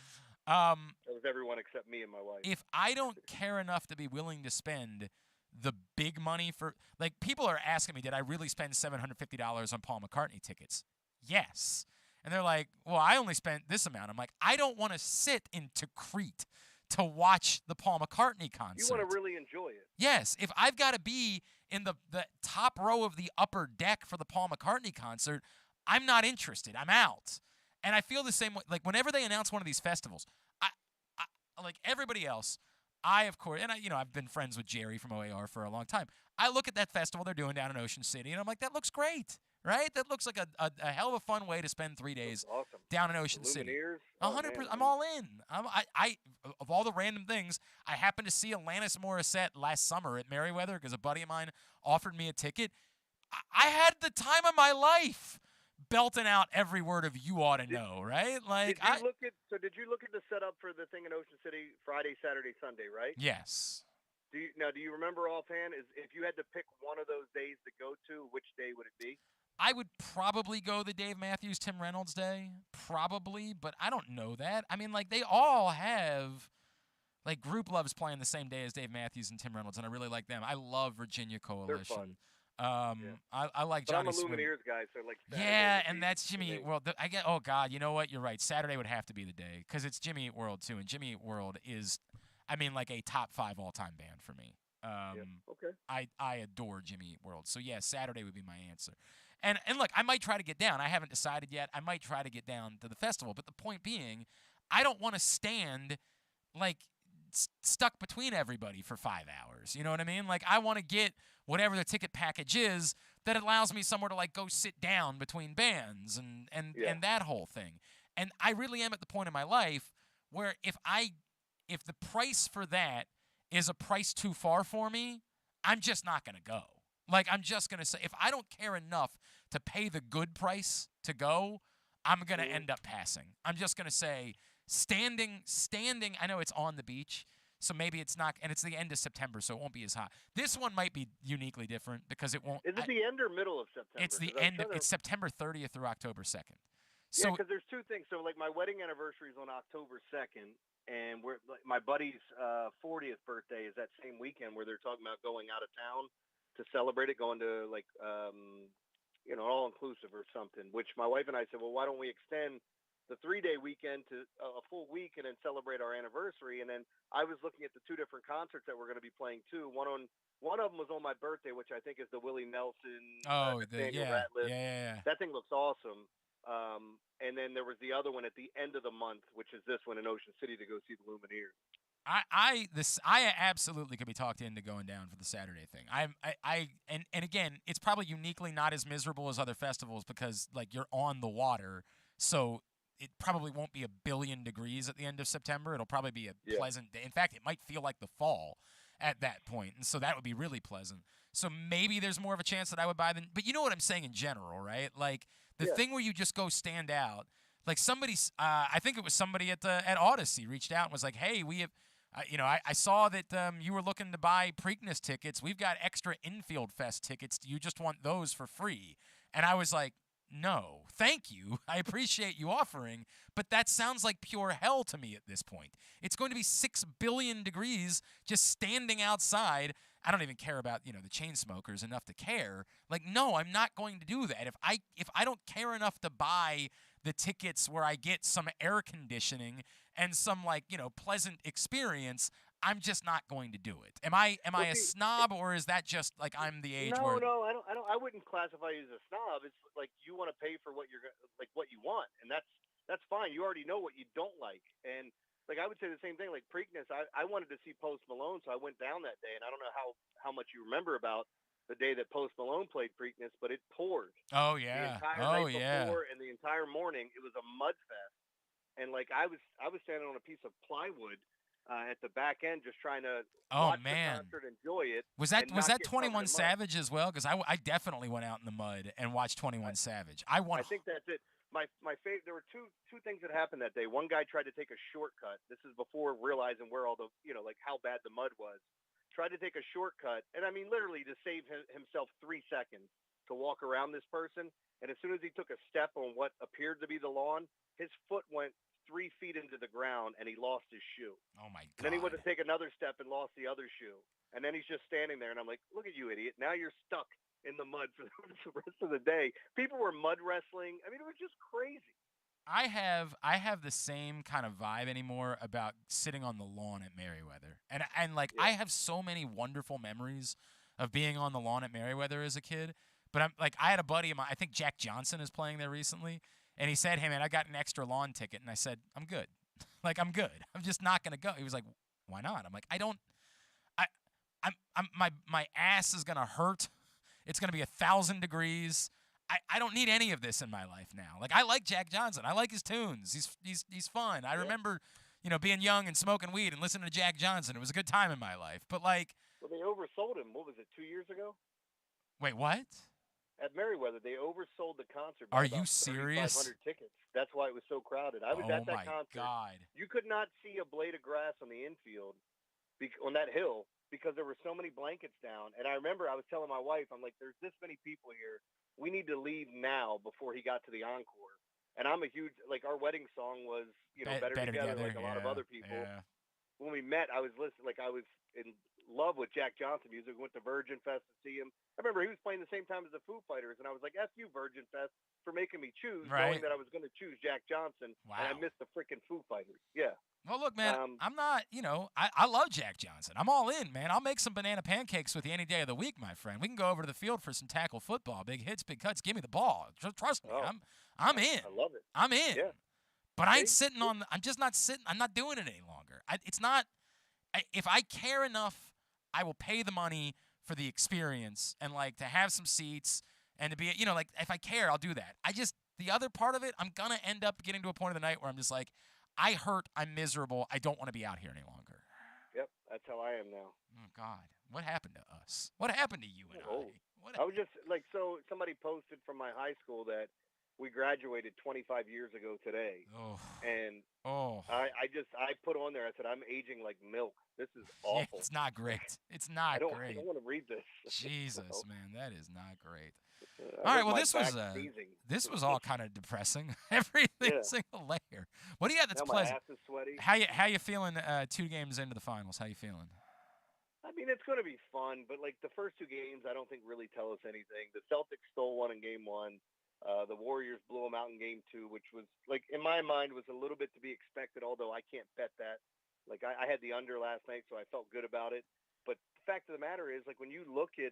That was everyone except me and my wife. If I don't care enough to be willing to spend the big money for, like, people are asking me, did I really spend $750 on Paul McCartney tickets? Yes. And they're like, well, I only spent this amount. I'm like, I don't want to sit into Crete to watch the Paul McCartney concert. You want to really enjoy it. Yes. If I've got to be in the top row of the upper deck for the Paul McCartney concert, I'm not interested. I'm out. And I feel the same way. Like, whenever they announce one of these festivals, I like everybody else, of course, and I've been friends with Jerry from OAR for a long time. I look at that festival they're doing down in Ocean City, and I'm like, that looks great, right? That looks like a hell of a fun way to spend 3 days down in Ocean City. 100%. I'm all in. I of all the random things, I happened to see Alanis Morissette last summer at Merriweather because a buddy of mine offered me a ticket. I had the time of my life, belting out every word of "You Ought to Know," right? Like, did you look at the setup for the thing in Ocean City Friday, Saturday, Sunday, right? Yes. Do you remember offhand? If you had to pick one of those days to go to, which day would it be? I would probably go the Dave Matthews, Tim Reynolds day, probably, but I don't know that. I mean, like, they all have, like, Group Love's playing the same day as Dave Matthews and Tim Reynolds, and I really like them. I love Virginia Coalition. They're fun. I like but Johnny I'm a Swim. Lumineers guy, so like Saturday and that's Jimmy Eat World. I get. Oh God, you know what? You're right. Saturday would have to be the day because it's Jimmy Eat World too, and Jimmy Eat World is, I mean, like a top 5 all-time band for me. Okay. I adore Jimmy Eat World, so yeah, Saturday would be my answer. And look, I might try to get down. I haven't decided yet. I might try to get down to the festival, but the point being, I don't want to stand like stuck between everybody for 5 hours. You know what I mean? Like, I want to get whatever the ticket package is that allows me somewhere to, like, go sit down between bands and that whole thing. And I really am at the point in my life where if the price for that is a price too far for me, I'm just not going to go. Like, I'm just going to say, if I don't care enough to pay the good price to go, I'm going to end up passing. I'm just going to say, standing, I know it's on the beach, so maybe it's not, and it's the end of September, so it won't be as hot. This one might be uniquely different because it won't. Is it the end or middle of September? It's the end. It's September 30th through October 2nd. So, because there's two things. So, like, my wedding anniversary is on October 2nd, and my buddy's 40th birthday is that same weekend where they're talking about going out of town to celebrate it, going to, like, all-inclusive or something, which my wife and I said, well, why don't we extend the 3-day weekend to a full week and then celebrate our anniversary? And then I was looking at the 2 different concerts that we're going to be playing too. One of them was on my birthday, which I think is the Willie Nelson. Ratliff. That thing looks awesome. And then there was the other one at the end of the month, which is this one in Ocean City to go see the Lumineers. I absolutely could be talked into going down for the Saturday thing. And again, it's probably uniquely not as miserable as other festivals because, like, you're on the water, so it probably won't be 1,000,000,000 degrees at the end of September. It'll probably be a pleasant day. In fact, it might feel like the fall at that point, and so that would be really pleasant. So maybe there's more of a chance that I would buy them. But you know what I'm saying in general, right? Like, the thing where you just go stand out. Like, somebody's, I think it was somebody at Odyssey reached out and was like, hey, we have, I saw that you were looking to buy Preakness tickets. We've got extra Infield Fest tickets. Do you just want those for free? And I was like, no. Thank you. I appreciate you offering, but that sounds like pure hell to me at this point. It's going to be 6 billion degrees just standing outside. I don't even care about, the chain smokers enough to care. Like, no, I'm not going to do that. If I don't care enough to buy the tickets where I get some air conditioning and some pleasant experience, I'm just not going to do it. Am I a snob, or is that just like I'm the age where? No, I wouldn't classify you as a snob. It's like you want to pay for what what you want, and that's fine. You already know what you don't like, and like I would say the same thing. Like Preakness, I wanted to see Post Malone, so I went down that day, and I don't know how much you remember about the day that Post Malone played Preakness, but it poured. Oh yeah. The entire night before and the entire morning, it was a mud fest, and like I was standing on a piece of plywood at the back end, just trying to watch the concert, enjoy it. Was that 21 Savage as well? Because I definitely went out in the mud and watched 21 Savage. I think that's it. My favorite. There were two things that happened that day. One guy tried to take a shortcut. This is before realizing where all the like how bad the mud was. Tried to take a shortcut, and I mean literally to save himself 3 seconds to walk around this person. And as soon as he took a step on what appeared to be the lawn, his foot went 3 feet into the ground, and he lost his shoe. Oh, my God. And then he went to take another step and lost the other shoe. And then he's just standing there, and I'm like, look at you, idiot. Now you're stuck in the mud for the rest of the day. People were mud wrestling. I mean, it was just crazy. I have the same kind of vibe anymore about sitting on the lawn at Merriweather. And I have so many wonderful memories of being on the lawn at Merriweather as a kid. But I had a buddy of mine, I think Jack Johnson is playing there recently. And he said, hey, man, I got an extra lawn ticket. And I said, I'm good. I'm good. I'm just not going to go. He was like, why not? I'm like, my ass is going to hurt. It's going to be 1,000 degrees. I don't need any of this in my life now. Like, I like Jack Johnson. I like his tunes. He's fun. I remember, being young and smoking weed and listening to Jack Johnson. It was a good time in my life. But, well, they oversold him. What was it, 2 years ago? Wait, what? At Merriweather, they oversold the concert. Are you serious? 3,500 tickets. That's why it was so crowded. I was at that concert. God. You could not see a blade of grass on the infield on that hill because there were so many blankets down. And I remember I was telling my wife, I'm like, there's this many people here. We need to leave now before he got to the encore. And I'm a huge, our wedding song was, Better Together, like a lot of other people. Yeah. When we met, I was listening, I was in love with Jack Johnson music. We went to Virgin Fest to see him. I remember he was playing the same time as the Foo Fighters, and I was like, F you, Virgin Fest, for making me choose, knowing that I was going to choose Jack Johnson, and I missed the freaking Foo Fighters. Yeah. Well, look, man, I'm not, I love Jack Johnson. I'm all in, man. I'll make some banana pancakes with you any day of the week, my friend. We can go over to the field for some tackle football, big hits, big cuts. Give me the ball. Trust me, I'm in. I love it. I'm in. Yeah. But I ain't sitting on, I'm just not sitting, I'm not doing it any longer. It's not, if I care enough, I will pay the money for the experience and to have some seats and to be, if I care, I'll do that. The other part of it, I'm going to end up getting to a point of the night where I'm just like, I hurt, I'm miserable, I don't want to be out here any longer. Yep, that's how I am now. Oh, God. What happened to us? What happened to you and I? I was just, so somebody posted from my high school that we graduated 25 years ago today. Oh. And I put on there, I said, I'm aging like milk. This is awful. Yeah, it's not great. It's not great. I don't want to read this. Jesus, man, that is not great. All right, well, this was all kind of depressing. Everything single layer. What do you got that's pleasant? My ass is sweaty. How you feeling 2 games into the finals? How you feeling? I mean, it's going to be fun, but the first 2 games I don't think really tell us anything. The Celtics stole one in game 1. The Warriors blew them out in game 2, which was, in my mind, was a little bit to be expected, although I can't bet that. I had the under last night, so I felt good about it. But the fact of the matter is, when you look at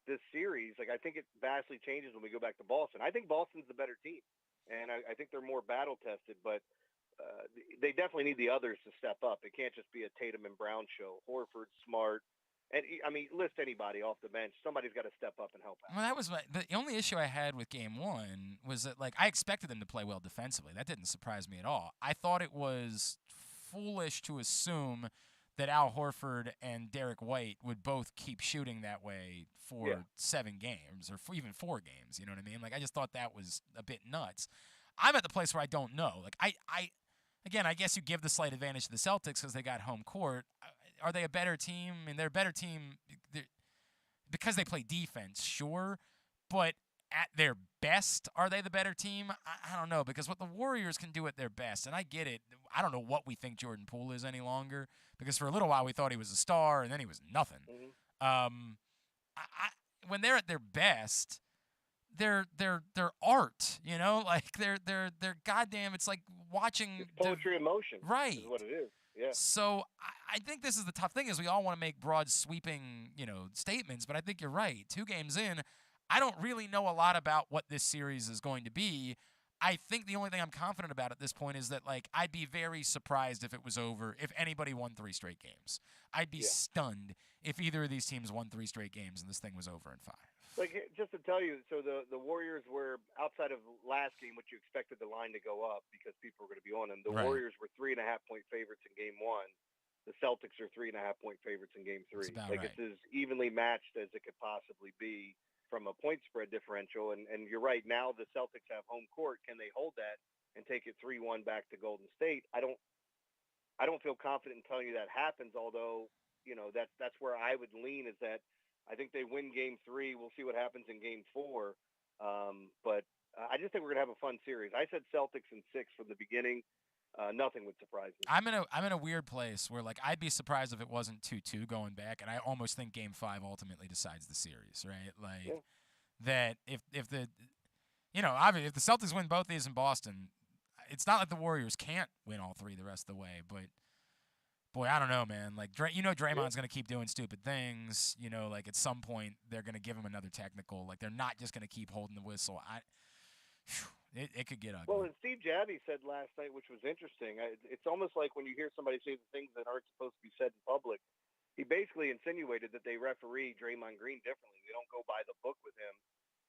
this series, I think it vastly changes when we go back to Boston. I think Boston's the better team, and I think they're more battle-tested, but they definitely need the others to step up. It can't just be a Tatum and Brown show. Horford, Smart. And, I mean, list anybody off the bench. Somebody's got to step up and help out. Well, that was the only issue I had with Game 1 was that, I expected them to play well defensively. That didn't surprise me at all. I thought it was foolish to assume that Al Horford and Derek White would both keep shooting that way for 7 games or even 4 games. You know what I mean? I just thought that was a bit nuts. I'm at the place where I don't know. Again, I guess you give the slight advantage to the Celtics because they got home court. Are they a better team? I mean, they're a better team because they play defense, sure. But at their best, are they the better team? I don't know, because what the Warriors can do at their best, and I get it. I don't know what we think Jordan Poole is any longer, because for a little while we thought he was a star, and then he was nothing. Mm-hmm. When they're at their best, they're art, like they're goddamn. It's like watching it's poetry in motion, right? Is what it is. Yeah. So I think this is the tough thing is we all want to make broad sweeping, statements, but I think you're right. 2 games in, I don't really know a lot about what this series is going to be. I think the only thing I'm confident about at this point is that, like, I'd be very surprised if it was over, if anybody won 3 straight games. I'd be stunned if either of these teams won 3 straight games and this thing was over in 5. Like, just to tell you, so the Warriors were, outside of last game, which you expected the line to go up because people were going to be on them, the Warriors were 3.5-point favorites in game 1. The Celtics are 3.5-point favorites in game 3. It's as evenly matched as it could possibly be from a point spread differential. And you're right, now the Celtics have home court. Can they hold that and take it 3-1 back to Golden State? I don't feel confident in telling you that happens, although, that's where I would lean, is that I think they win game 3. We'll see what happens in game 4. But I just think we're going to have a fun series. I said Celtics in 6 from the beginning. Nothing would surprise me. I'm in a weird place where, like, I'd be surprised if it wasn't 2-2 going back, and I almost think game 5 ultimately decides the series, right? Like, that if the obviously if the Celtics win both these in Boston, it's not like the Warriors can't win all 3 the rest of the way, but boy, I don't know, man. Like, Draymond's going to keep doing stupid things. Like, at some point, they're going to give him another technical. Like, they're not just going to keep holding the whistle. It could get ugly. Well, and Steve Javie said last night, which was interesting, it's almost like when you hear somebody say the things that aren't supposed to be said in public. He basically insinuated that they referee Draymond Green differently. They don't go by the book with him,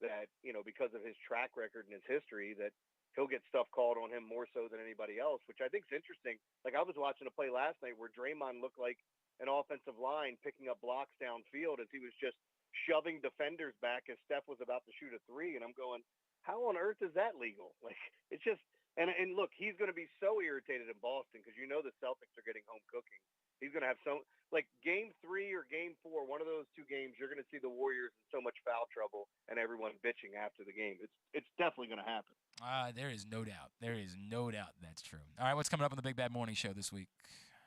that, because of his track record and his history, that he'll get stuff called on him more so than anybody else, which I think is interesting. Like, I was watching a play last night where Draymond looked like an offensive line picking up blocks downfield as he was just shoving defenders back as Steph was about to shoot a 3. And I'm going, how on earth is that legal? Like, it's just – and look, he's going to be so irritated in Boston because the Celtics are getting home cooking. He's going to have like game 3 or game 4, one of those 2 games, you're going to see the Warriors in so much foul trouble and everyone bitching after the game. It's definitely going to happen. There is no doubt. There is no doubt that's true. All right, what's coming up on the Big Bad Morning Show this week?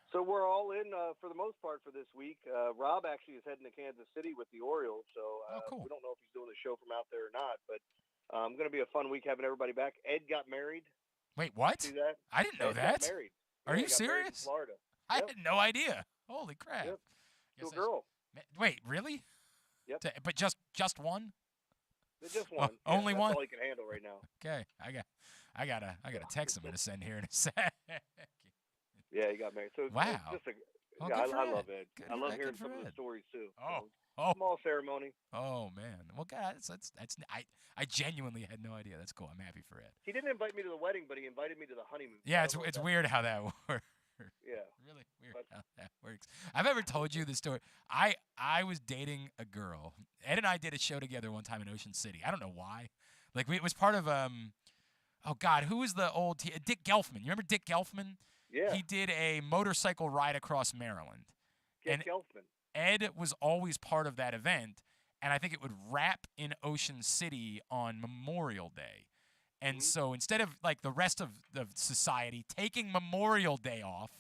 So we're all in for the most part for this week. Rob actually is heading to Kansas City with the Orioles, so cool. We don't know if he's doing the show from out there or not, but going to be a fun week having everybody back. Ed got married. Wait, what? See that? I didn't know Ed that. Got married. Are you serious? In Florida. I had no idea. Holy crap. Yep. To a girl. Wait, really? Yep. But just one? Just one. Only one? That's all he can handle right now. Okay. I gotta text him to send here in a sec. Yeah, he got married. So wow. It's just I love Ed. I love hearing some of the stories too. Oh. Small ceremony. Oh man. Well, guys, I genuinely had no idea. That's cool. I'm happy for Ed. He didn't invite me to the wedding, but he invited me to the honeymoon. Yeah, it's weird how that works. Yeah. Really weird how that works. I've ever told you the story. I was dating a girl. Ed and I did a show together one time in Ocean City. I don't know why. Like, it was part of oh God, who was the old Dick Gelfman? You remember Dick Gelfman? Yeah. He did a motorcycle ride across Maryland. Dick Gelfman. Ed was always part of that event, and I think it would wrap in Ocean City on Memorial Day. And so instead of, like, the rest of society taking Memorial Day off,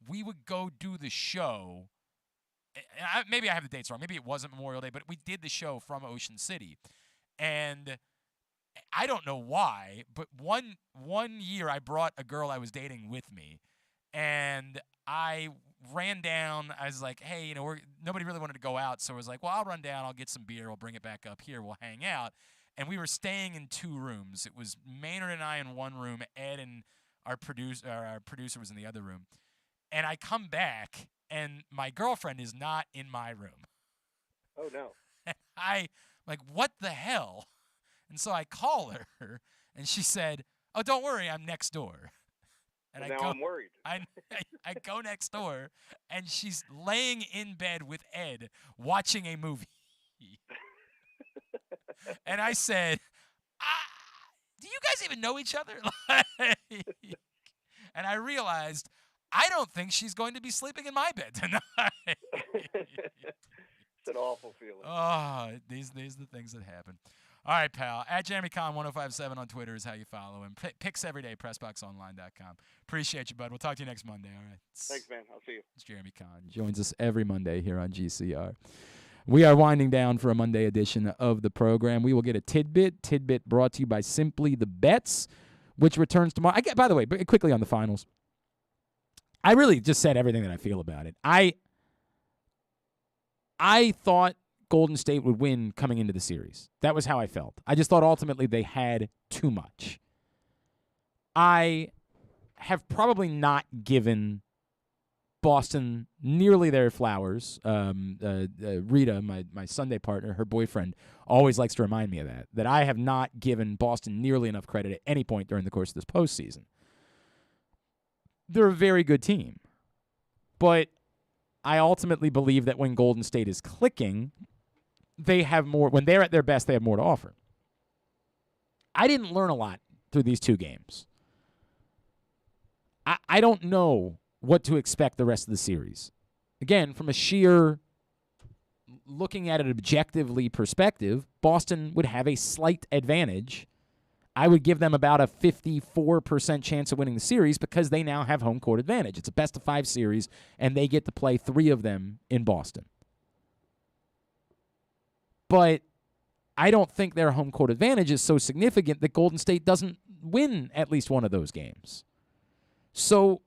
we would go do the show. Maybe I have the dates wrong. Maybe it wasn't Memorial Day, but we did the show from Ocean City. And I don't know why, but one year I brought a girl I was dating with me, and I ran down. I was like, hey, nobody really wanted to go out, so I was like, well, I'll run down. I'll get some beer. We'll bring it back up here. We'll hang out. And we were staying in 2 rooms. It was Maynard and I in one room. Ed and our producer was in the other room. And I come back, and my girlfriend is not in my room. Oh, no. And I'm like, what the hell? And so I call her, and she said, oh, don't worry, I'm next door. And I'm worried. I go next door, and she's laying in bed with Ed watching a movie. And I said, do you guys even know each other? And I realized, I don't think she's going to be sleeping in my bed tonight. It's an awful feeling. Oh, these are the things that happen. All right, pal. At Jeremy Conn 1057 on Twitter is how you follow him. Picks every day, PressBoxOnline.com. Appreciate you, bud. We'll talk to you next Monday. All right. Thanks, man. I'll see you. It's Jeremy Conn. Joins us every Monday here on GCR. We are winding down for a Monday edition of the program. We will get a tidbit brought to you by Simply the Bets, which returns tomorrow. By the way, quickly on the finals, I really just said everything that I feel about it. I thought Golden State would win coming into the series. That was how I felt. I just thought ultimately they had too much. I have probably not given Boston nearly their flowers. Rita, my Sunday partner, her boyfriend, always likes to remind me of that I have not given Boston nearly enough credit at any point during the course of this postseason. They're a very good team. But I ultimately believe that when Golden State is clicking, they have more. When they're at their best, they have more to offer. I didn't learn a lot through these two games. I don't know what to expect the rest of the series. Again, from a sheer looking at it objectively perspective, Boston would have a slight advantage. I would give them about a 54% chance of winning the series because they now have home court advantage. It's a best-of-5 series, and they get to play 3 of them in Boston. But I don't think their home court advantage is so significant that Golden State doesn't win at least one of those games. So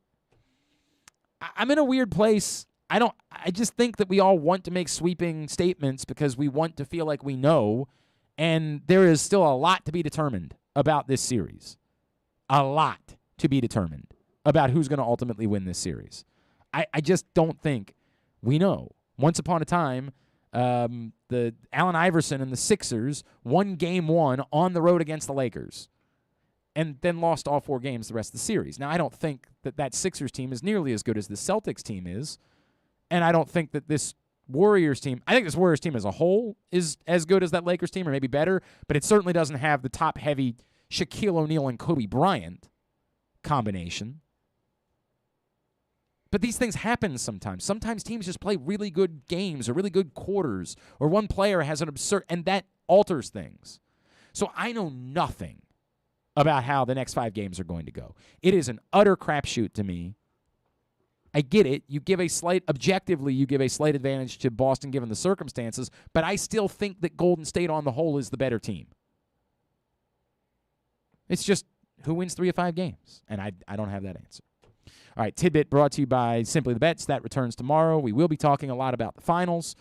I'm in a weird place. I just think that we all want to make sweeping statements because we want to feel like we know, and there is still a lot to be determined about this series. A lot to be determined about who's going to ultimately win this series. I just don't think we know. Once upon a time, the Allen Iverson and the Sixers won Game 1 on the road against the Lakers and then lost all 4 games the rest of the series. Now, I don't think that Sixers team is nearly as good as the Celtics team is, and I don't think that this Warriors team, I think this Warriors team as a whole is as good as that Lakers team or maybe better, but it certainly doesn't have the top-heavy Shaquille O'Neal and Kobe Bryant combination. But these things happen sometimes. Sometimes teams just play really good games or really good quarters, or one player has an absurd, and that alters things. So I know nothing about how the next 5 games are going to go. It is an utter crapshoot to me. I get it. Objectively, you give a slight advantage to Boston given the circumstances, but I still think that Golden State on the whole is the better team. It's just who wins 3 of 5 games, and I don't have that answer. All right, tidbit brought to you by Simply the Bets. That returns tomorrow. We will be talking a lot about the finals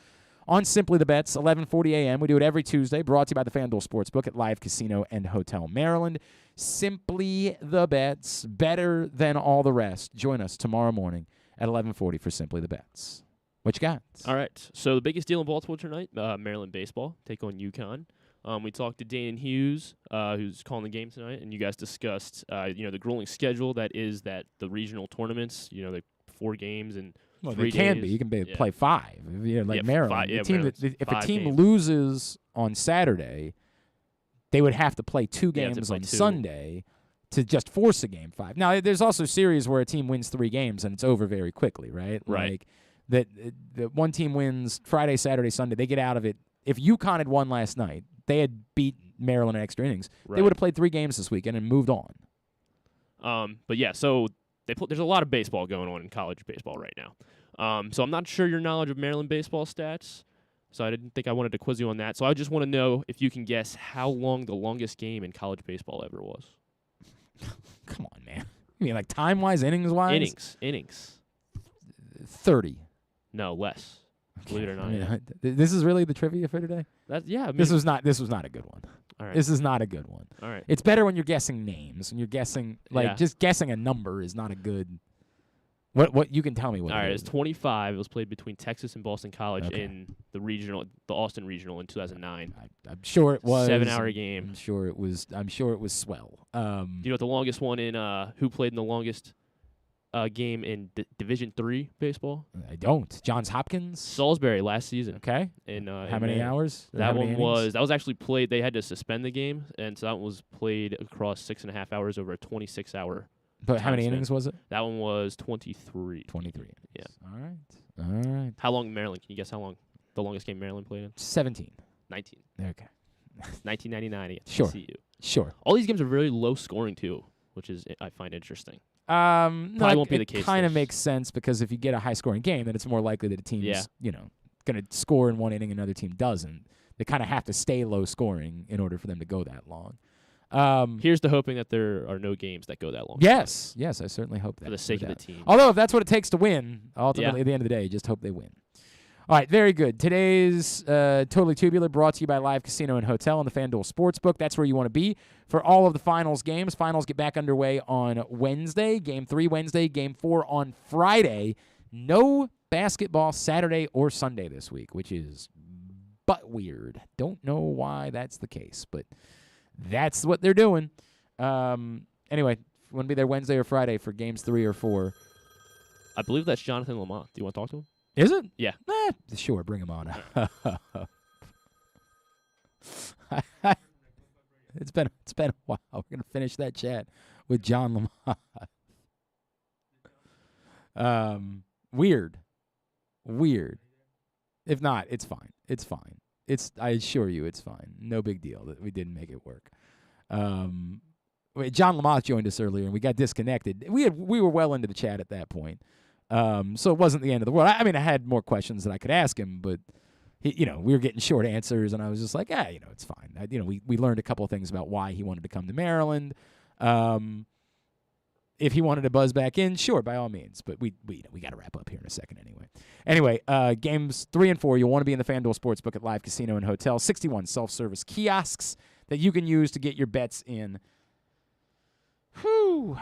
on Simply the Bets, 11:40 a.m. We do it every Tuesday, brought to you by the FanDuel Sportsbook at Live Casino and Hotel Maryland. Simply the Bets, better than all the rest. Join us tomorrow morning at 11:40 for Simply the Bets. What you got? All right, so the biggest deal in Baltimore tonight, Maryland baseball, take on UConn. We talked to Danan Hughes, who's calling the game tonight, and you guys discussed, the grueling schedule that is the regional tournaments, the 4 games and 3 days. Can be. You can play 5. Maryland. If a team loses on Saturday, they would have to play 2 games on Sunday to just force a game 5. Now, there's also series where a team wins 3 games and it's over very quickly, right? Right. Like the one team wins Friday, Saturday, Sunday. They get out of it. If UConn had won last night, they had beat Maryland in extra innings. Right. They would have played 3 games this weekend and moved on. But yeah, so there's a lot of baseball going on in college baseball right now. So I'm not sure your knowledge of Maryland baseball stats, so I didn't think I wanted to quiz you on that. So I just want to know if you can guess how long the longest game in college baseball ever was. Come on, man. You mean like time-wise, innings-wise? Innings. 30. No, less. Okay. Believe it or not. This is really the trivia for today? This was not a good one. All right. This is not a good one. All right. It's better when you're guessing names. When you're guessing, just guessing a number is not a good. What you can tell me what. All right, it is. it's 25. It was played between Texas and Boston College in the Austin Regional in 2009. I'm sure it was 7-hour game. I'm sure it was swell. Do you know what the longest one in? Who played in the longest game in Division III baseball? I don't. Johns Hopkins? Salisbury last season. Okay. How many hours? That was actually played. They had to suspend the game, and so that one was played across 6.5 hours over a 26-hour. But how many innings was it? That one was 23. 23 innings. Yeah. All right. How long Maryland? Can you guess how long the longest game Maryland played in? 17. 19. Okay. 1999 against Sure. TCU. Sure. All these games are very low scoring too, which is I find interesting. Probably won't be the case. It kind of makes sense because if you get a high-scoring game, then it's more likely that a team's, going to score in one inning, another team doesn't. They kind of have to stay low-scoring in order for them to go that long. Here's to hoping that there are no games that go that long. Yes, I certainly hope that. For the sake of the team. Although, if that's what it takes to win, ultimately, at the end of the day, just hope they win. All right, very good. Today's Totally Tubular brought to you by Live Casino and Hotel and the FanDuel Sportsbook. That's where you want to be for all of the finals games. Finals get back underway on Wednesday. Game 3 Wednesday, Game 4 on Friday. No basketball Saturday or Sunday this week, which is but weird. Don't know why that's the case, but that's what they're doing. Anyway, want to be there Wednesday or Friday for Games 3 or 4. I believe that's Jahnathan Lamothe. Do you want to talk to him? Is it? Yeah. Sure, bring him on. It's been a while. We're gonna finish that chat with John Lamothe. Weird. If not, it's fine. I assure you, it's fine. No big deal that we didn't make it work. John Lamothe joined us earlier, and we got disconnected. We were well into the chat at that point. So it wasn't the end of the world. I mean, I had more questions that I could ask him, but we were getting short answers, and I was just like, it's fine. We learned a couple of things about why he wanted to come to Maryland. If he wanted to buzz back in, sure, by all means. But we got to wrap up here in a second anyway. Games 3 and 4, you'll want to be in the FanDuel Sportsbook at Live Casino and Hotel. 61 self-service kiosks that you can use to get your bets in. Whew.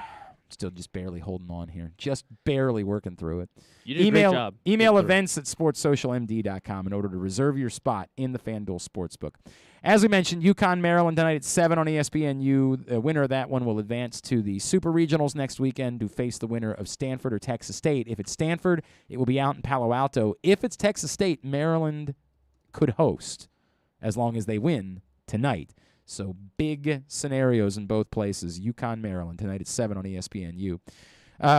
Still just barely holding on here. Just barely working through it. You did a great job. Email events at sportssocialmd.com in order to reserve your spot in the FanDuel Sportsbook. As we mentioned, UConn, Maryland tonight at 7 on ESPNU. The winner of that one will advance to the Super Regionals next weekend to face the winner of Stanford or Texas State. If it's Stanford, it will be out in Palo Alto. If it's Texas State, Maryland could host as long as they win tonight. So big scenarios in both places. UConn, Maryland, tonight at 7 on ESPNU.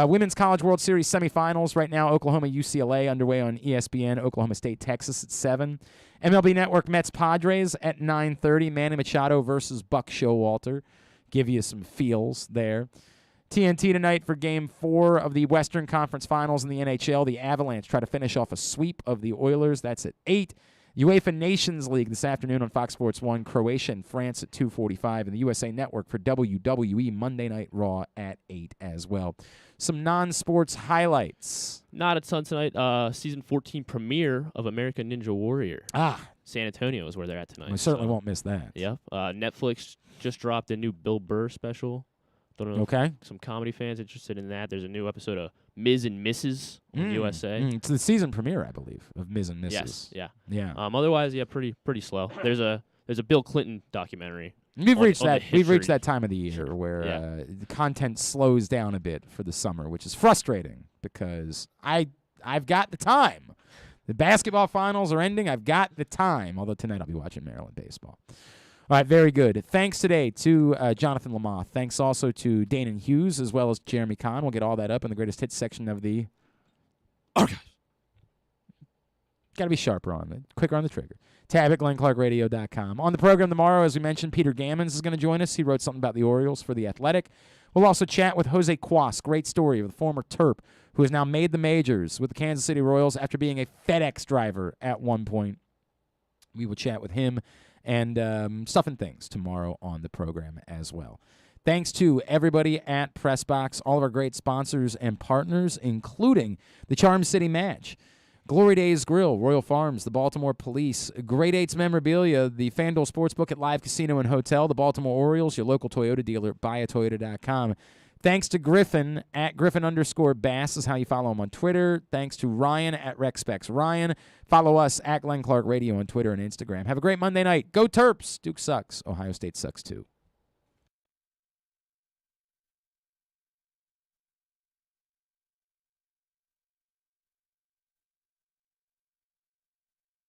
Women's College World Series semifinals right now. Oklahoma, UCLA underway on ESPN. Oklahoma State, Texas at 7. MLB Network Mets Padres at 9:30. Manny Machado versus Buck Showalter. Give you some feels there. TNT tonight for Game 4 of the Western Conference Finals in the NHL. The Avalanche try to finish off a sweep of the Oilers. That's at 8. UEFA Nations League this afternoon on Fox Sports 1, Croatia and France at 2:45, and the USA Network for WWE Monday Night Raw at 8 as well. Some non-sports highlights. Not a ton tonight. Season 14 premiere of American Ninja Warrior. San Antonio is where they're at tonight. We certainly won't miss that. Yep. Netflix just dropped a new Bill Burr special. Don't know if some comedy fans interested in that. There's a new episode of Ms. and Mrs. on USA. It's the season premiere, I believe, of Ms. and Mrs. Yes, yeah. Yeah. Otherwise, pretty slow. There's a Bill Clinton documentary. We've reached that time of the year where the content slows down a bit for the summer, which is frustrating because I've got the time. The basketball finals are ending. I've got the time. Although tonight I'll be watching Maryland baseball. All right, very good. Thanks today to Jahnathan Lamothe. Thanks also to Danan Hughes as well as Jeremy Conn. We'll get all that up in the greatest hits section of the archive. Got to be sharper on it, quicker on the trigger. Tab at GlennClarkRadio.com. On the program tomorrow, as we mentioned, Peter Gammons is going to join us. He wrote something about the Orioles for The Athletic. We'll also chat with Jose Cuas. Great story of the former Terp who has now made the majors with the Kansas City Royals after being a FedEx driver at one point. We will chat with him and stuff and things tomorrow on the program as well. Thanks to everybody at PressBox, all of our great sponsors and partners, including the Charm City Match, Glory Days Grill, Royal Farms, the Baltimore Police, Grade 8's Memorabilia, the FanDuel Sportsbook at Live Casino and Hotel, the Baltimore Orioles, your local Toyota dealer at buyatoyota.com. Thanks to Griffin, at Griffin_Bass is how you follow him on Twitter. Thanks to Ryan at RexSpexRyan. Follow us at Glenn Clark Radio on Twitter and Instagram. Have a great Monday night. Go Terps. Duke sucks. Ohio State sucks too.